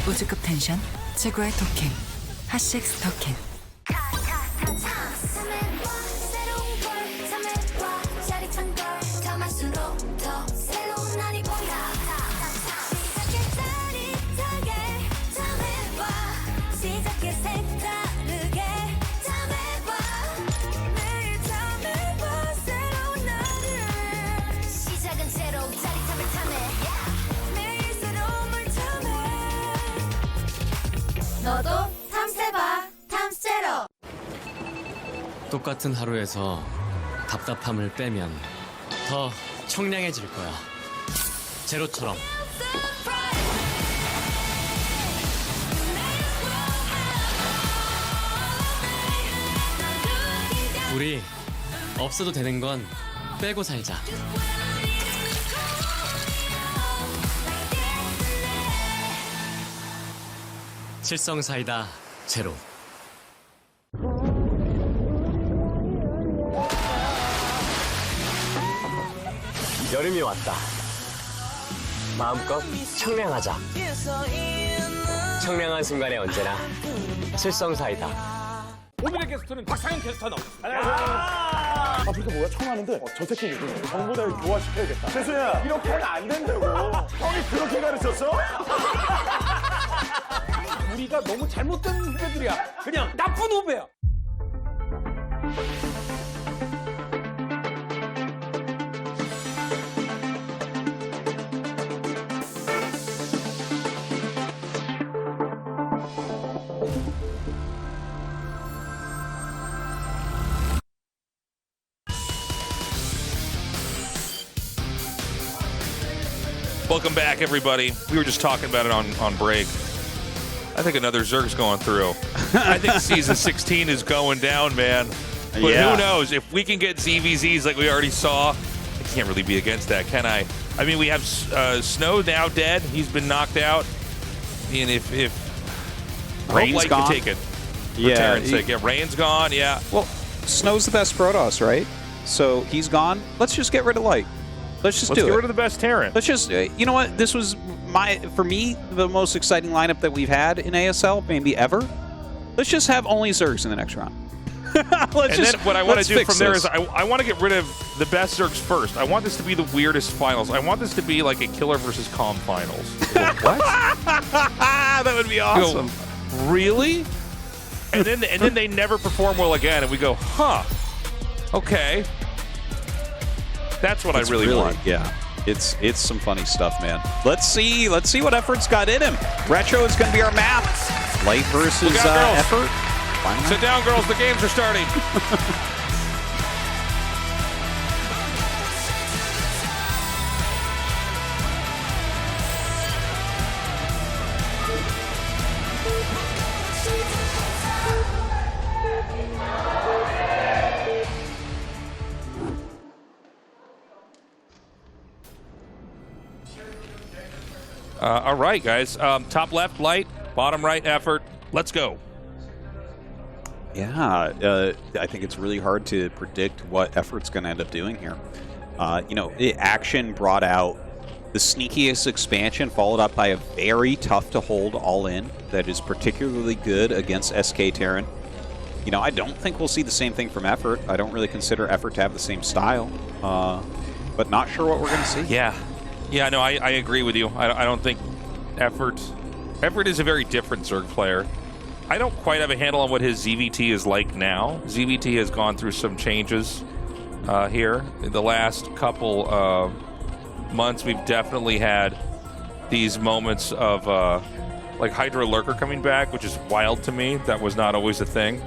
우주급 텐션 최고의 토킹 핫식스 토킹. 너도 탐세봐 탐세로. 똑같은 하루에서 답답함을 빼면 더 청량해질 거야. 제로처럼. 우리 없어도 되는 건 빼고 살자. 칠성 사이다 제로. 여름이 왔다. 마음껏 청량하자. 청량한 순간에 언제나 칠성 사이다. 오늘의 게스트는 박상현 캐스터 나오셨습니다. 아프리카 뭐야? 청하는데 저 새끼 누구냐? 정보대를 교화시켜야겠다. 재수야, 이렇게는 안 된다고. 형이 그렇게 가르쳤어? 우리가 너무 잘못된 후배들이야. 그냥 나쁜 후배야. Welcome back, everybody. We were just talking about it on break. I think another Zerg's going through. I think season 16 is going down, man. But who knows? If we can get ZVZs like we already saw, I can't really be against that, can I? I mean, we have Snow now dead. He's been knocked out. And if Rain's gone. Can take it. For Terran's sake. Yeah, Rain's gone, yeah. Well, Snow's the best Protoss, right? So he's gone. Let's just get rid of Light. Let's just do it. Let's get rid of the best Terran. Let's just, you know what? This was for me, the most exciting lineup that we've had in ASL, maybe ever. Let's just have only Zergs in the next round. Then what I want to do from there is I want to get rid of the best Zergs first. I want this to be the weirdest finals. I want this to be like a Killer versus Calm finals. What? That would be awesome. Go, really? And then they never perform well again, and we go, huh? Okay. That's what I really want. Yeah. It's some funny stuff, man. Let's see what Effort's got in him. Retro is going to be our map. Light versus Effort. Sit down, girls. The games are starting. All right, guys. Top left, Light. Bottom right, Effort. Let's go. Yeah, I think it's really hard to predict what Effort's going to end up doing here. You know, Action brought out the sneakiest expansion, followed up by a very tough-to-hold all-in that is particularly good against SK Terran. You know, I don't think we'll see the same thing from Effort. I don't really consider Effort to have the same style, but not sure what we're going to see. Yeah, no, I agree with you. I don't think Effort is a very different Zerg player. I don't quite have a handle on what his ZVT is like now. ZVT has gone through some changes here. In the last couple months, we've definitely had these moments of like Hydra Lurker coming back, which is wild to me. That was not always a thing.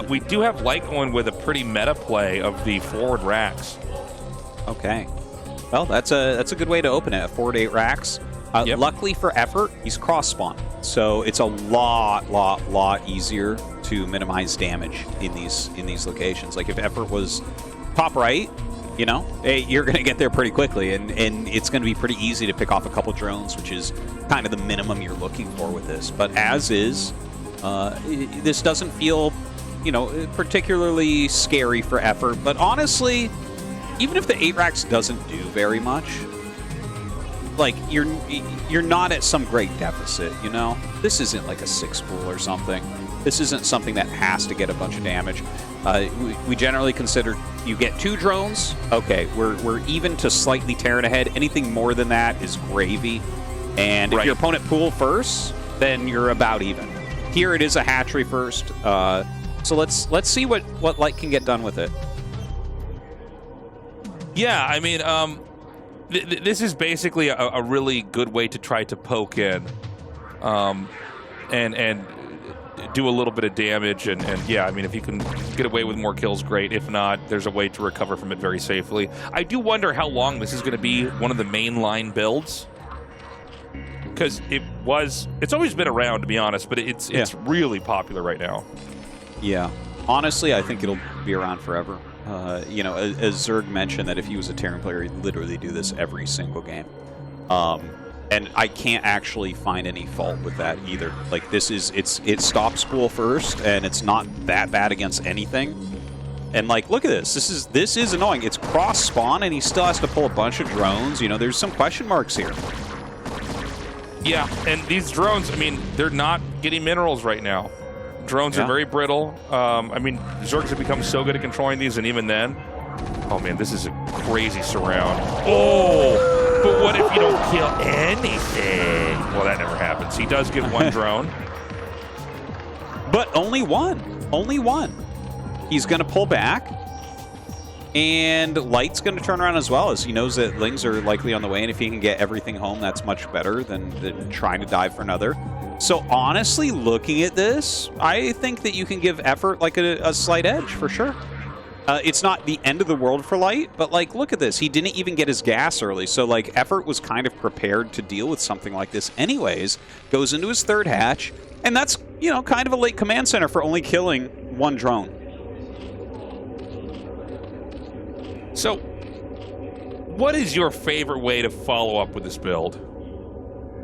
We do have Light going with a pretty meta play of the forward racks. Okay. Well, that's a good way to open it. Forward 8 racks. Yep. Luckily for Effort, he's cross spawn, so it's a lot easier to minimize damage in these locations. Like if Effort was top right, you know, you're going to get there pretty quickly, and it's going to be pretty easy to pick off a couple drones, which is kind of the minimum you're looking for with this. But as is, this doesn't feel, you know, particularly scary for effort. But honestly, even if the 8 racks doesn't do very much, like, you're not at some great deficit, you know? This isn't like a 6 pool or something. This isn't something that has to get a bunch of damage. We generally consider you get 2 drones. Okay, we're even to slightly tearing ahead. Anything more than that is gravy. And if your opponent pool first, then you're about even. Here it is a hatchery first. So let's see what Light can get done with it. Yeah, I mean, this is basically a really good way to try to poke in, and do a little bit of damage, and yeah, I mean, if you can get away with more kills, great. If not, there's a way to recover from it very safely. I do wonder how long this is going to be one of the mainline builds, because it's always been around, to be honest, but it's really popular right now. Yeah, honestly, I think it'll be around forever. You know, as Zerg mentioned, that if he was a Terran player, he'd literally do this every single game. And I can't actually find any fault with that either. Like, it stops pool first, and it's not that bad against anything. And like, look at this. This is annoying. It's cross spawn, and he still has to pull a bunch of drones. You know, there's some question marks here. Yeah, and these drones, I mean, they're not getting minerals right now. Drones are very brittle. I mean, Zergs have become so good at controlling these, and even then, oh man, this is a crazy surround. Oh! But what if you don't kill anything? Well, that never happens. He does give 1 drone. But only 1. Only 1. He's going to pull back. And Light's going to turn around as well, as he knows that Lings are likely on the way. And if he can get everything home, that's much better than trying to dive for another. So honestly, looking at this, I think that you can give effort like a slight edge for sure. It's not the end of the world for Light, but like, look at this. He didn't even get his gas early, so like, effort was kind of prepared to deal with something like this anyways. Goes into his 3rd hatch, and that's, you know, kind of a late command center for only killing 1 drone. So, what is your favorite way to follow up with this build?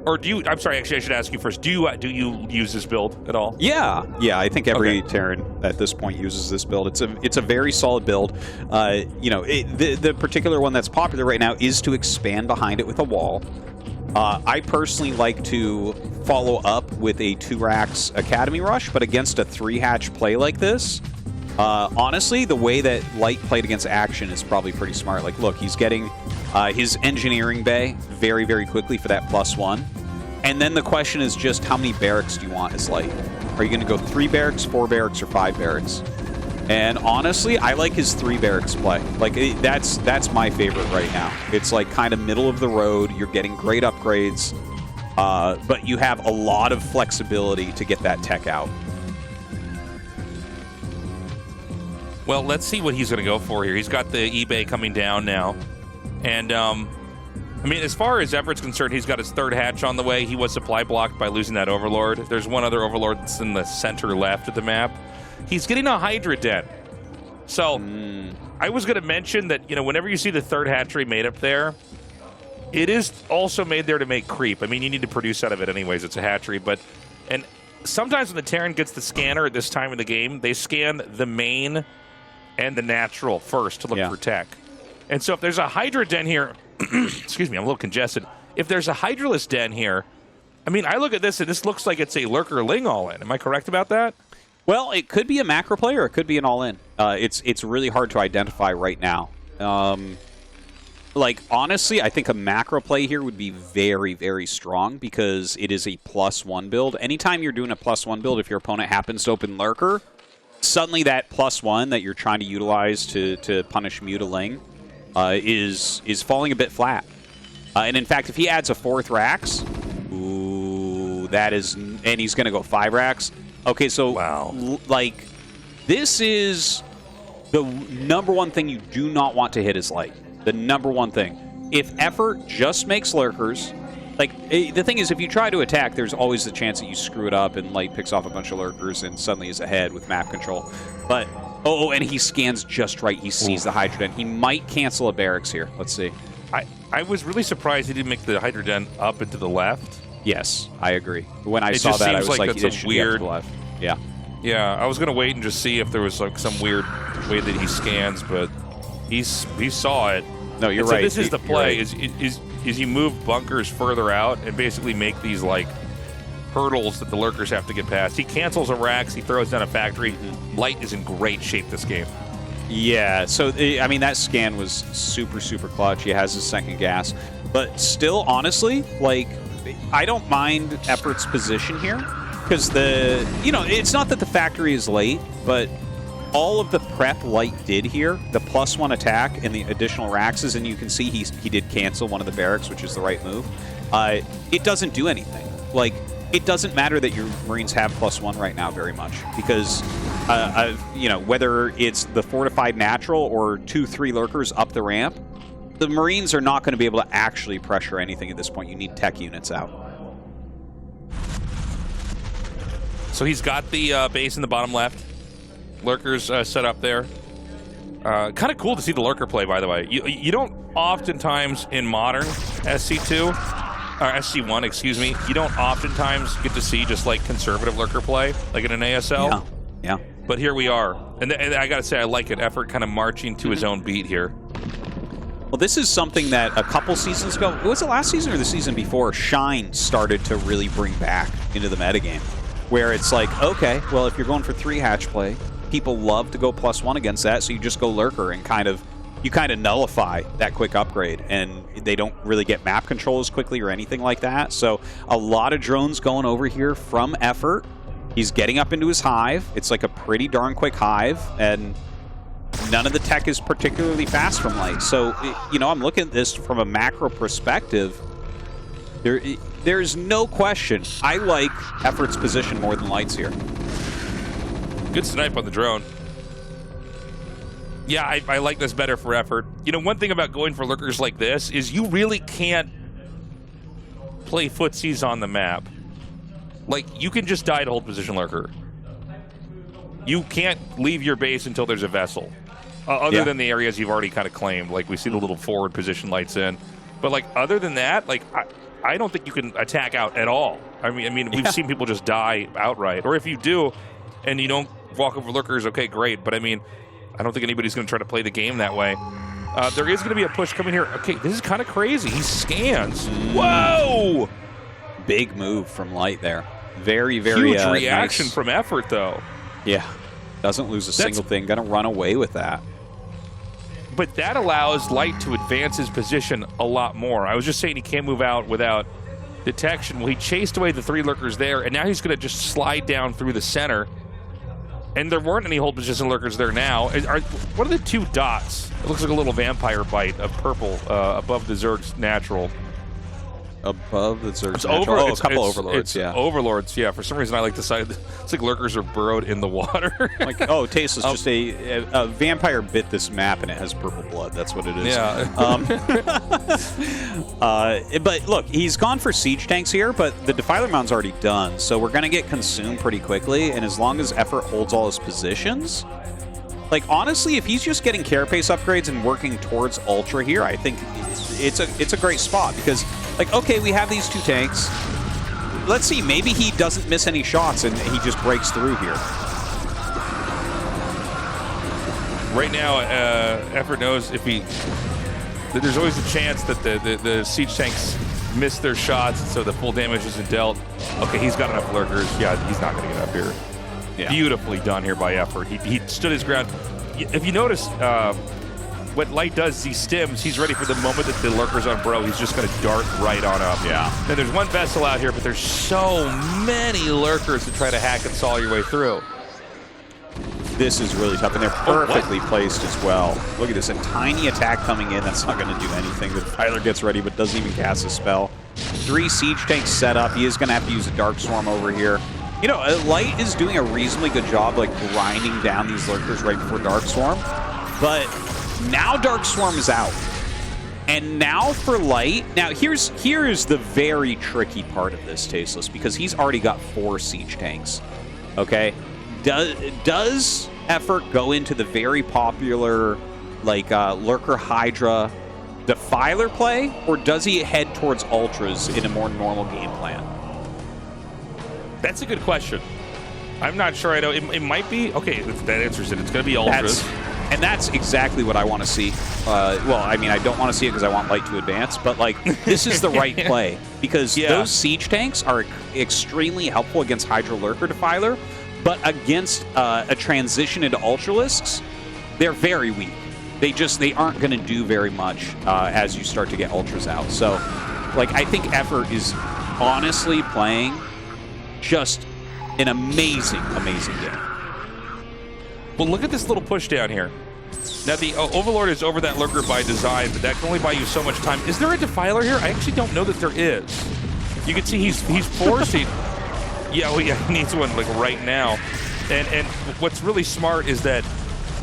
Or do you? I'm sorry. Actually, I should ask you first. Do you use this build at all? Yeah. I think every Terran at this point uses this build. It's a very solid build. You know, the particular one that's popular right now is to expand behind it with a wall. I personally like to follow up with a 2 racks Academy Rush, but against a 3 hatch play like this. Honestly, the way that Light played against Action is probably pretty smart. Like, look, he's getting his engineering bay very, very quickly for that +1. And then the question is just how many barracks do you want as Light? Are you going to go 3 barracks, 4 barracks, or 5 barracks? And honestly, I like his 3 barracks play. Like, that's my favorite right now. It's like kind of middle of the road. You're getting great upgrades, but you have a lot of flexibility to get that tech out. Well, let's see what he's going to go for here. He's got the eBay coming down now. And, I mean, as far as effort's concerned, he's got his 3rd hatch on the way. He was supply blocked by losing that Overlord. There's one other Overlord that's in the center left of the map. He's getting a Hydra Den. So, I was going to mention that, you know, whenever you see the 3rd hatchery made up there, it is also made there to make creep. I mean, you need to produce out of it anyways. It's a hatchery. And sometimes when the Terran gets the scanner at this time in the game, they scan the main and the natural first to look for tech. And so if there's a Hydra Den here, excuse me, I'm a little congested. If there's a Hydraless Den here, I mean, I look at this and this looks like it's a Lurker Ling all-in. Am I correct about that? Well, it could be a macro play or it could be an all-in. It's really hard to identify right now. Like, honestly, I think a macro play here would be very, very strong because it is a +1 build. Anytime you're doing a +1 build, if your opponent happens to open Lurker, suddenly that +1 that you're trying to utilize to punish Mutiling is falling a bit flat. And in fact, if he adds a 4th racks, ooh, that is, and he's going to go 5 racks. Okay, so like, this is the #1 thing you do not want to hit is Light. The #1 thing. If effort just makes Lurkers, like, the thing is, if you try to attack, there's always the chance that you screw it up and Light picks off a bunch of Lurkers and suddenly is ahead with map control. But Oh, and he scans just right. He sees the Hydroden. He might cancel a barracks here. Let's see. I was really surprised he didn't make the Hydroden up and to the left. Yes, I agree. When I It saw just that, I seems was like like, that's it a should be up to weird- the left. Yeah. Yeah, I was going to wait and just see if there was like some weird way that he scans, but he saw it. No, you're And so right. this is the You're play: right. is you move bunkers further out and basically make these like hurdles that the lurkers have to get past. He cancels a racks. He throws down a factory. Light is in great shape this game. Yeah, so, I mean, that scan was super, super clutch. He has his second gas. But still, honestly, like, I don't mind Effort's position here. Because it's not that the factory is late, but all of the prep Light did here, the +1 attack and the additional Raxes, and you can see he did cancel one of the barracks, which is the right move. It doesn't do anything. Like, it doesn't matter that your Marines have +1 right now very much, because whether it's the fortified natural or 2-3 lurkers up the ramp, the Marines are not going to be able to actually pressure anything at this point. You need tech units out. So he's got the base in the bottom left. Lurkers set up there. Kind of cool to see the lurker play, by the way. You don't oftentimes in modern SC2, or SC1, excuse me, you don't oftentimes get to see just like conservative lurker play, like in an ASL. Yeah. But here we are. And I got to say, I like it. Effort kind of marching to his own beat here. Well, this is something that a couple seasons ago, was it last season or the season before, Shine started to really bring back into the metagame. Where it's like, okay, well, if you're going for 3 hatch play, people love to go +1 against that, so you just go lurker and kind of nullify that quick upgrade, and they don't really get map control as quickly or anything like that. So a lot of drones going over here from Effort. He's getting up into his hive. It's like a pretty darn quick hive, and none of the tech is particularly fast from Light. So, I'm looking at this from a macro perspective. There's no question. I like Effort's position more than Light's here. Good snipe on the drone. Yeah, I like this better for Effort. One thing about going for lurkers like this is you really can't play footsies on the map. Like, you can just die to hold position lurker. You can't leave your base until there's a vessel. Other than the areas you've already kind of claimed. Like, we see the little forward position Lights in. But, like, other than that, like, I don't think you can attack out at all. I mean, we've seen people just die outright. Or if you do, and you don't walk over lurkers, okay, great. But, I mean, I don't think anybody's going to try to play the game that way. There is going to be a push coming here. Okay, this is kind of crazy. He scans. Whoa! Big move from Light there. Very, very huge reaction nice. from Effort, though. Yeah. Doesn't lose a single thing. Going to run away with that. But that allows Light to advance his position a lot more. I was just saying he can't move out without detection. Well, he chased away the 3 lurkers there, and now he's going to just slide down through the center. And there weren't any hold position lurkers there now. What are the 2 dots? It looks like a little vampire bite of purple above the Zerg's natural. Above the Zerg's natural? A couple overlords, yeah. Overlords, yeah. For some reason, I like the side. It's like lurkers are burrowed in the water. Taste is just a vampire bit this map, and it has purple blood. That's what it is. Yeah. But look, he's gone for siege tanks here, but the Defiler Mound's already done, so we're going to get consumed pretty quickly, and as long as Effort holds all his positions, like, honestly, if he's just getting carapace upgrades and working towards Ultra here, I think it's a great spot, because, like, okay, we have these 2 tanks. Let's see, maybe he doesn't miss any shots and he just breaks through here. Right now, Effort knows if there's always a chance that the siege tanks miss their shots, so the full damage isn't dealt. Okay, he's got enough lurkers. Yeah, he's not going to get up here. Yeah. Beautifully done here by Effort. He stood his ground. If you notice, what Light does is he stims. He's ready for the moment that the lurker's on bro. He's just going to dart right on up. Yeah. Now, there's one vessel out here, but there's so many lurkers to try to hack and saw your way through. This is really tough, and they're perfectly placed as well. Look at this, a tiny attack coming in. That's not going to do anything. The Defiler gets ready, but doesn't even cast a spell. 3 siege tanks set up. He is going to have to use a Dark Swarm over here. Light is doing a reasonably good job, like, grinding down these lurkers right before Dark Swarm. But now Dark Swarm is out. And now for Light, now here's the very tricky part of this, Tasteless, because he's already got 4 siege tanks. Okay? Does Effort go into the very popular, like, Lurker Hydra Defiler play, or does he head towards Ultras in a more normal game plan? That's a good question. I'm not sure I know. It might be. Okay, that answers it. It's going to be Ultras. And that's exactly what I want to see. Well, I mean, I don't want to see it because I want Light to advance, but, like, this is the right play. Because those siege tanks are extremely helpful against Hydra Lurker Defiler, but against a transition into Ultralisks, they're very weak. They aren't going to do very much as you start to get Ultras out. So, like, I think Effort is honestly playing just an amazing, amazing game. Well, look at this little push down here. Now, the Overlord is over that Lurker by design, but that can only buy you so much time. Is there a Defiler here? I actually don't know that there is. You can see he's forcing. Yeah, well, yeah, he needs one like right now. And what's really smart is that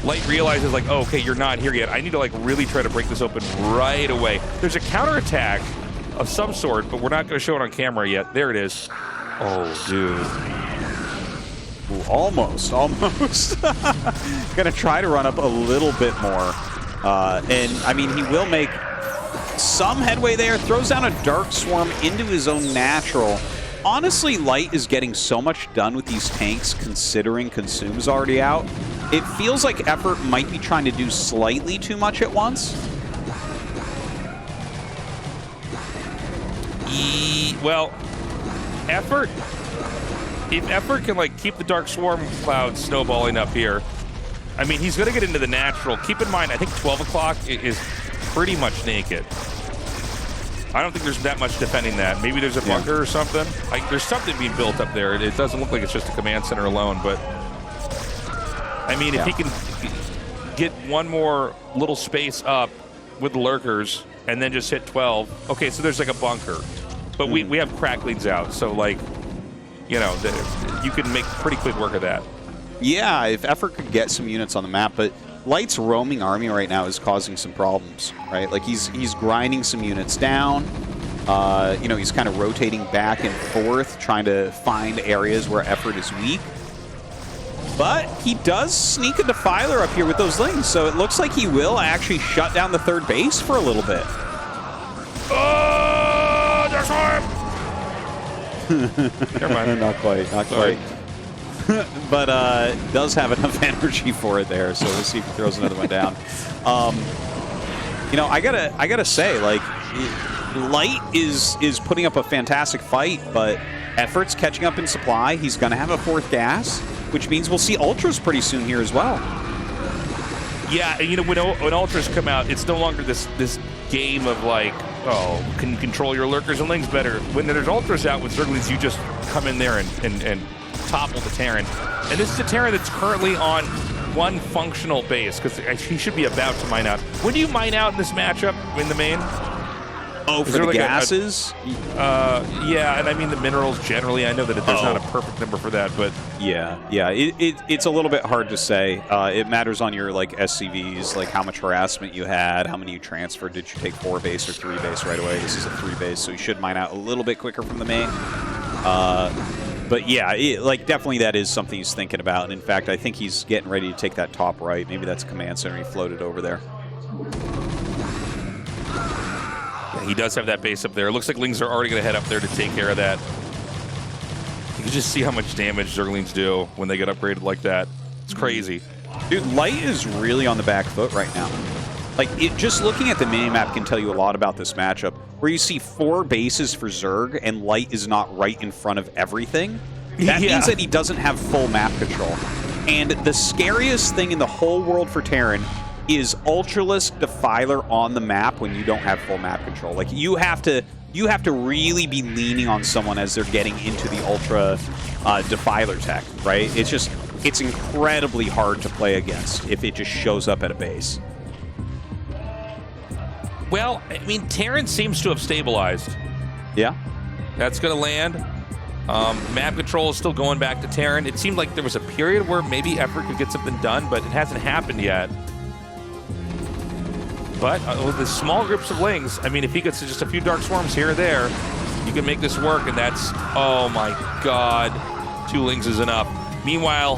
Light realizes, like, oh, okay, you're not here yet. I need to, like, really try to break this open right away. There's a counterattack of some sort, but we're not going to show it on camera yet. There it is. Oh, dude. Ooh, almost. Gonna try to run up a little bit more. And, I mean, he will make some headway there. Throws down a Dark Swarm into his own natural. Honestly, Light is getting so much done with these tanks, considering Consume's already out. It feels like Effort might be trying to do slightly too much at once. Well, Effort... If Effort can, like, keep the Dark Swarm cloud snowballing up here, I mean, he's going to get into the natural. Keep in mind, I think 12 o'clock is pretty much naked. I don't think there's that much defending that. Maybe there's a bunker or something. There's something being built up there. It doesn't look like it's just a command center alone, but... I mean, if he can get one more little space up with the Lurkers and then just hit 12... Okay, so there's, like, a bunker. But we have cracklings out, so, like... You know, you can make pretty quick work of that. Yeah, if Effort could get some units on the map, but Light's roaming army right now is causing some problems, right? Like, he's grinding some units down. You know, he's kind of rotating back and forth, trying to find areas where Effort is weak. But he does sneak a Defiler up here with those lings, so it looks like he will actually shut down the third base for a little bit. Oh, there's one! Never mind. Not quite. But does have enough energy for it there, so we'll see if he throws another one down. You know, I gotta say, like, Light is putting up a fantastic fight, but Effort's catching up in supply. He's gonna have a fourth gas, which means we'll see Ultras pretty soon here as well. Yeah, you know, when Ultras come out, it's no longer this game of, like, oh, can you control your Lurkers and Lings better? When there's Ultras out with Zerglings, you just come in there and topple the Terran. And this is a Terran that's currently on one functional base, because he should be about to mine out. When do you mine out in this matchup in the main? Oh, for the gases? Yeah, and I mean the minerals generally. I know that there's not a perfect number for that, but... Yeah. It's a little bit hard to say. It matters on your, like, SCVs, like how much harassment you had, how many you transferred. Did you take 4 base or 3 base right away? This is a 3 base, so you should mine out a little bit quicker from the main. But yeah, like, definitely that is something he's thinking about. And in fact, I think he's getting ready to take that top right. Maybe that's command center. He floated over there. He does have that base up there. It looks like Lings are already going to head up there to take care of that. You can just see how much damage Zerglings do when they get upgraded like that. It's crazy. Dude, Light is really on the back foot right now. Like, just looking at the minimap can tell you a lot about this matchup. Where you see 4 bases for Zerg and Light is not right in front of everything. That means that he doesn't have full map control. And the scariest thing in the whole world for Terran is Ultralisk Defiler on the map when you don't have full map control. Like, you have to really be leaning on someone as they're getting into the Ultra Defiler tech, right? It's incredibly hard to play against if it just shows up at a base. Well, I mean, Terran seems to have stabilized. Yeah. That's going to land. Map control is still going back to Terran. It seemed like there was a period where maybe Effort could get something done, but it hasn't happened yet. But with the small groups of Lings, I mean, if he gets just a few Dark Swarms here or there, you can make this work, and that's, oh my god, 2 Lings is enough. Meanwhile,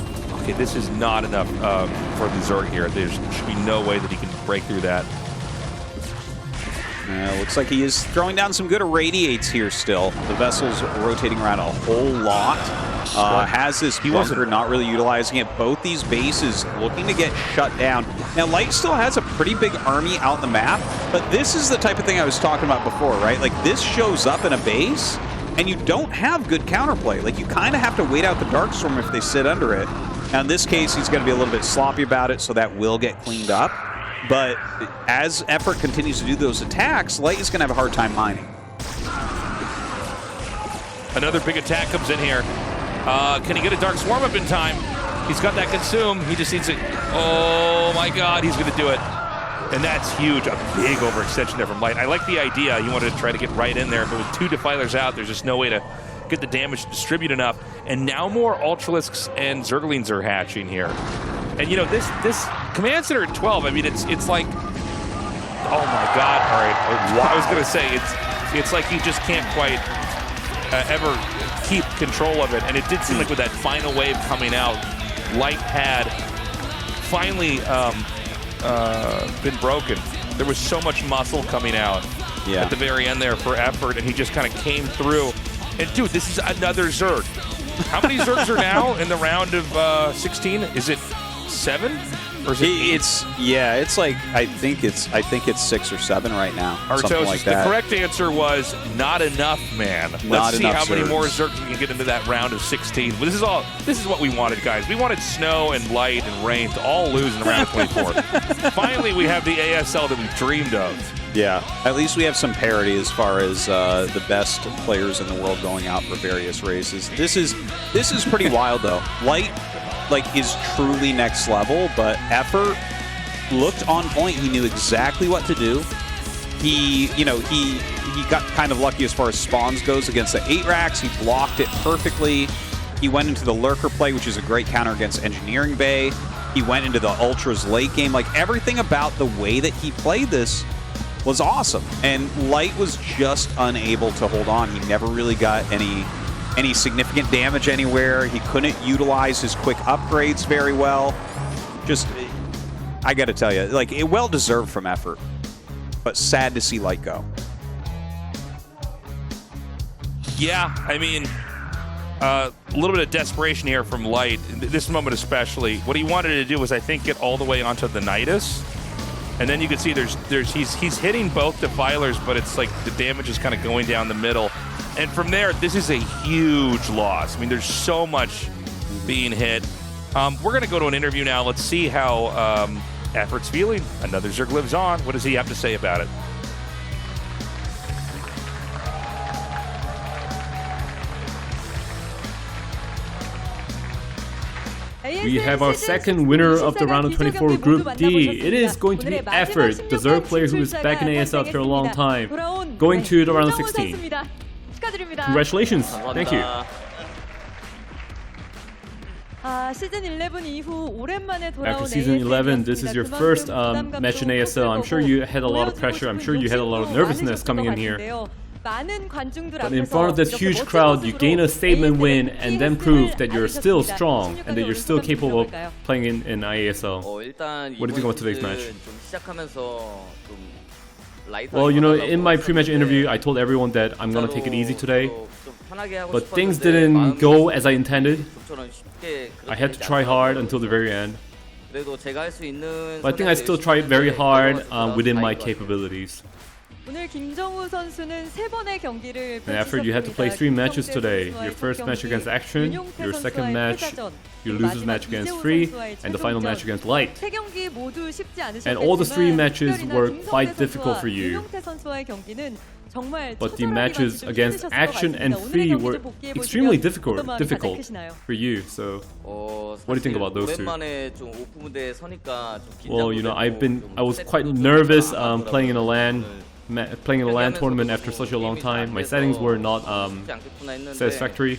okay, this is not enough for the Zerg here. There should be no way that he can break through that. Looks like he is throwing down some good irradiates here still. The vessel's rotating around a whole lot. Has this bunker, not really utilizing it. Both these bases looking to get shut down. Now, Light still has a pretty big army out the map, but this is the type of thing I was talking about before, right? Like, this shows up in a base, and you don't have good counterplay. Like, you kind of have to wait out the Darkstorm if they sit under it. Now, in this case, he's going to be a little bit sloppy about it, so that will get cleaned up. But as Effort continues to do those attacks, Light is going to have a hard time mining. Another big attack comes in here. Can he get a Dark Swarm up in time? He's got that Consume. He just needs it. Oh my God, he's going to do it. And that's huge. A big overextension there from Light. I like the idea. He wanted to try to get right in there, but with 2 Defilers out, there's just no way to get the damage to distribute enough. And now more Ultralisks and Zerglings are hatching here. And you know, this Command Center at 12, I mean, it's like, oh my God. All right, wow. I was going to say, it's like you just can't quite ever keep control of it. And it did seem like with that final wave coming out, Light had finally been broken. There was so much muscle coming out at the very end there for Effort, and he just kind of came through. And dude, this is another Zerg. How many Zergs are now in the round of 16? Is it 7? Or is it 8? It's like I think it's 6 or 7 right now. Artosis, like that. The correct answer was not enough, man. Let's see how many more Zergs we can get into that round of 16. But this is what we wanted, guys. We wanted Snow and Light and Rain to all lose in the round of 24. Finally, we have the ASL that we dreamed of. Yeah, at least we have some parity as far as the best players in the world going out for various races. This is pretty wild though. Light is truly next level, but Effort looked on point. He knew exactly what to do. He got kind of lucky as far as spawns goes against the 8 racks. He blocked it perfectly. He went into the Lurker play, which is a great counter against Engineering Bay. He went into the Ultras late game. Like, everything about the way that he played this was awesome. And Light was just unable to hold on. He never really got any significant damage anywhere. He couldn't utilize his quick upgrades very well. Just, I gotta tell you, like, it well deserved from Effort, but sad to see Light go. Yeah, I mean, a little bit of desperation here from Light, this moment especially. What he wanted to do was, I think, get all the way onto the Nidus. And then you can see he's hitting both Defilers, but it's like the damage is kind of going down the middle. And from there, this is a huge loss. I mean, there's so much being hit. We're going to go to an interview now. Let's see how Effort's feeling. Another Zerg lives on. What does he have to say about it? We have our second winner of the Ro.24 Group D. It is going to be Effort, the Zerg player who is back in ASL after a long time, going to the round of 16. Congratulations. Thank you. After season 11, this is your first match in ASL. I'm sure you had a lot of pressure. I'm sure you had a lot of nervousness coming in here. But in front of this huge crowd, you gain a statement win and then prove that you're still strong and that you're still capable of playing in ASL. What do you think about today's match? Well, you know, in my pre-match interview, I told everyone that I'm gonna take it easy today. But things didn't go as I intended. I had to try hard until the very end. But I think I still tried very hard within my capabilities. And Effort, you had to play 3 matches today. Your first match against Action, your second match, your loser's match against Free, and the final match against Light. And all the 3 matches were quite difficult for you. But the matches against Action and Free were extremely difficult for you. So, what do you think about those 2? Well, you know, I was quite nervous playing in a LAN tournament after such a long time. My settings were not satisfactory.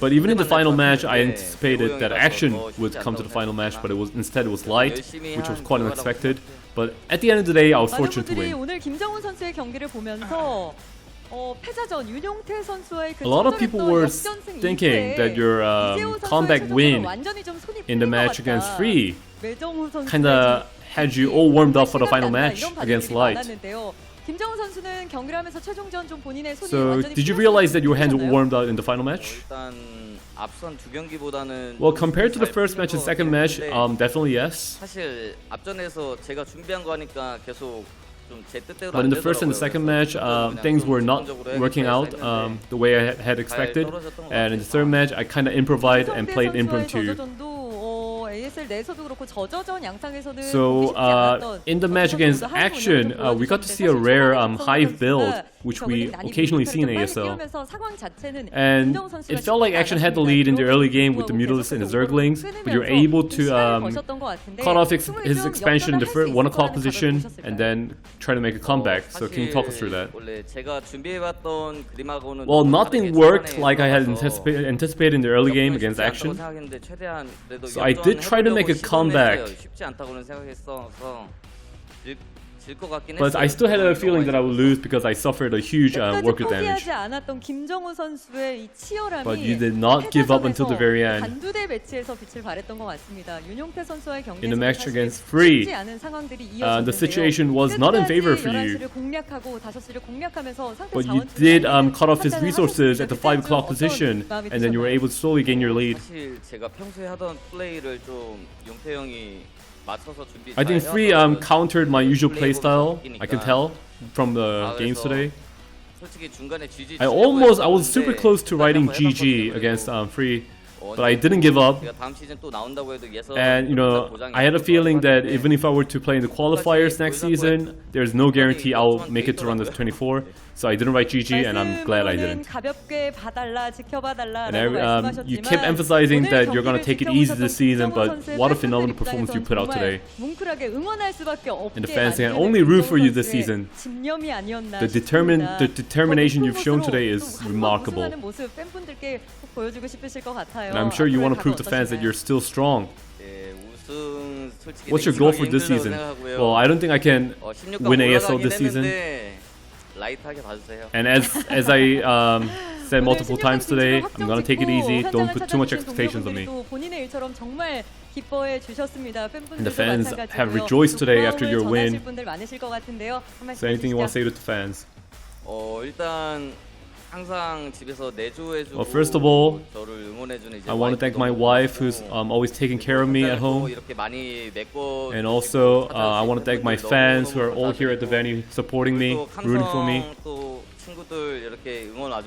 But even in the final match, I anticipated that Action would come to the final match, but instead it was Light, which was quite unexpected. But at the end of the day, I was fortunate to win. A lot of people were thinking that your comeback win in the match against Free kind of had you all warmed up for the final match against Light. So, did you realize that your hands were warmed up in the final match? Well, compared to the first match and second match, definitely yes. But in the first and the second match, things were not working out the way I had expected. And in the third match, I kind of improvised and played impromptu. So in the match against Action, we got to see a rare Hive build, which we occasionally see in ASL. And it felt like Action had the lead in the early game with the Mutalisk and the Zerglings, but you're able to cut off his expansion in the 1 o'clock position and then try to make a comeback. So can you talk us through that? Well, nothing worked like I had anticipated in the early game against Action. So I did try to make a comeback, but I still had a feeling that I would lose because I suffered a huge worker damage. But you did not give up until the very end. In the match against Free, the situation was not in favor for you. But you did cut off his resources at the 5 o'clock position, and then you were able to slowly gain your lead. I think Free countered my usual playstyle, I can tell, from the games today. I was super close to writing GG against Free, but I didn't give up. And you know, I had a feeling that even if I were to play in the qualifiers next season, there's no guarantee I'll make it to run this 24. So I didn't write GG, and I'm glad I didn't. And you kept emphasizing that you're gonna take it easy this season, but what a phenomenal performance you put out today. And the fans can only root for you this season. The determination you've shown today is remarkable. And I'm sure you want to prove to fans that you're still strong. What's your goal for this season? Well, I don't think I can win ASL this season. And as I said multiple times today, I'm gonna take it easy. Don't put too much expectations on me. And the fans have rejoiced today after your win. So anything you want to say to the fans? Well, first of all, I want to thank my wife who's always taking care of me at home. And also, I want to thank my fans who are all here at the venue supporting me, rooting for me.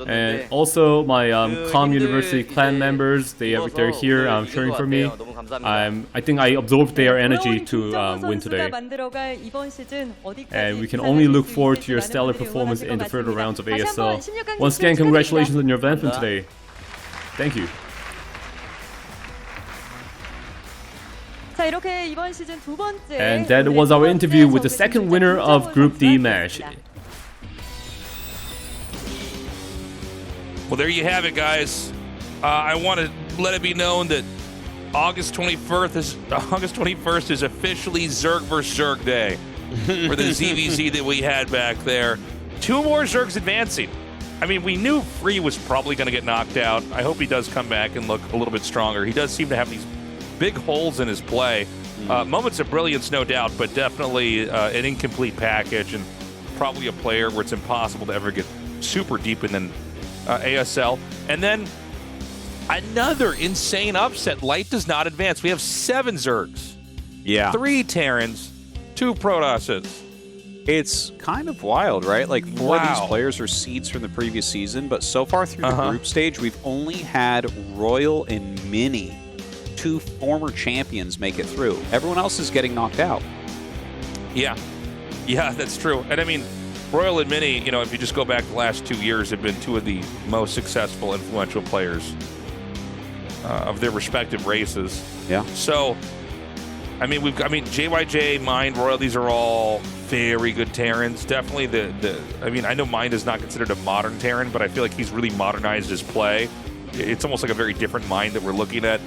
And also my Calm University clan members, they're here cheering for me. I think I absorbed their energy to win today. And we can only look forward to your stellar performance in the further rounds of ASL. Once again, congratulations on your advancement today. Thank you. And that was our interview with the second winner of Group D match. Well, there you have it, guys. I want to let it be known that August 21st is officially Zerg vs. Zerg Day for the ZVZ that we had back there. 2 more Zergs advancing. I mean, we knew Free was probably going to get knocked out. I hope he does come back and look a little bit stronger. He does seem to have these big holes in his play. Moments of brilliance, no doubt, but definitely an incomplete package and probably a player where it's impossible to ever get super deep in the ASL. And then another insane upset. Light does not advance. We have 7 Zergs. Yeah. 3 Terrans, 2 Protosses. It's kind of wild, right? Like 4 of these players are seeds from the previous season, but so far through the group stage, we've only had Royal and Mini, 2 former champions, make it through. Everyone else is getting knocked out. Yeah, that's true. And I mean, Royal and Mini, you know, if you just go back the last 2 years, have been 2 of the most successful, influential players of their respective races. Yeah. So, I mean, JYJ, Mind, Royal, these are all very good Terrans. Definitely I mean, I know Mind is not considered a modern Terran, but I feel like he's really modernized his play. It's almost like a very different Mind that we're looking at.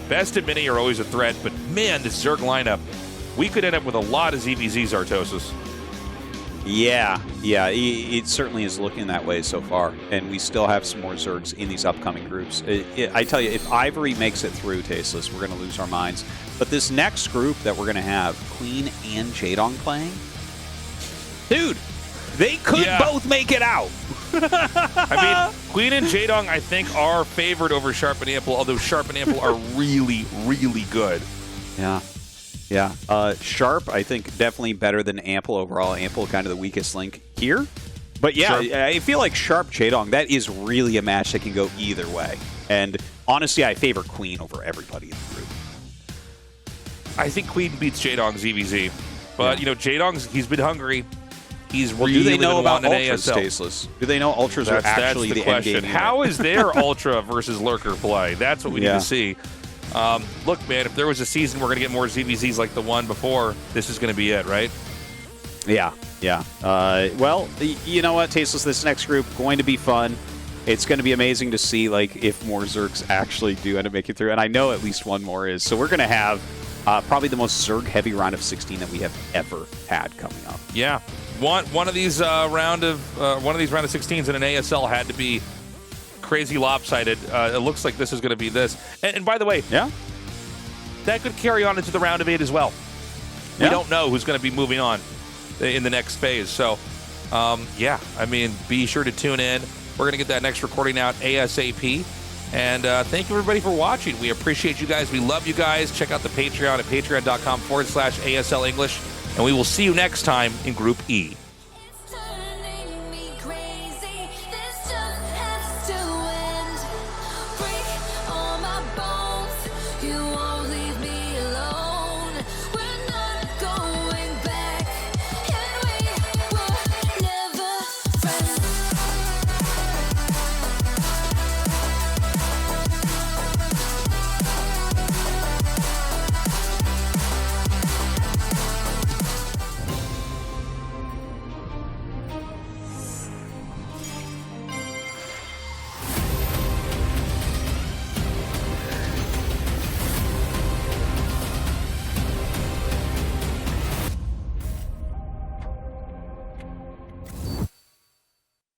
Best and Mini are always a threat, but man, this Zerg lineup, we could end up with a lot of ZVZs, Tastosis. Yeah, it certainly is looking that way so far, and we still have some more Zergs in these upcoming groups. I tell you, if Ivory makes it through, Tasteless, we're going to lose our minds. But this next group that we're going to have, Queen and Jaedong playing, dude, they could both make it out. I mean, Queen and Jaedong, I think, are favored over Sharp and Ample, although Sharp and Ample are really, really good. Yeah. Sharp, I think, definitely better than Ample overall. Ample kind of the weakest link here. But yeah, sure. I feel like Sharp Jaedong, that is really a match that can go either way. And honestly, I favor Queen over everybody in the group. I think Queen beats Jaedong's EVZ. But, you know, Jaedong's, he's been hungry. He's really do they know about an Ultras, ASL. Tasteless? Do they know Ultras are actually the end game? How is their Ultra versus Lurker play? That's what we need to see. Look, man, if there was a season we're going to get more ZVZs like the one before, this is going to be it, right? Yeah. Well, you know what, Tasteless, this next group, going to be fun. It's going to be amazing to see like if more Zergs actually do end up making it through, and I know at least one more is. So we're going to have probably the most Zerg-heavy round of 16 that we have ever had coming up. Yeah. One of these round of 16s in an ASL had to be crazy lopsided. It looks like this is going to be this. And by the way, that could carry on into the round of 8 as well. We don't know who's going to be moving on in the next phase. So, I mean, be sure to tune in. We're going to get that next recording out ASAP. And thank you, everybody, for watching. We appreciate you guys. We love you guys. Check out the Patreon at patreon.com/ASL English. And we will see you next time in Group E.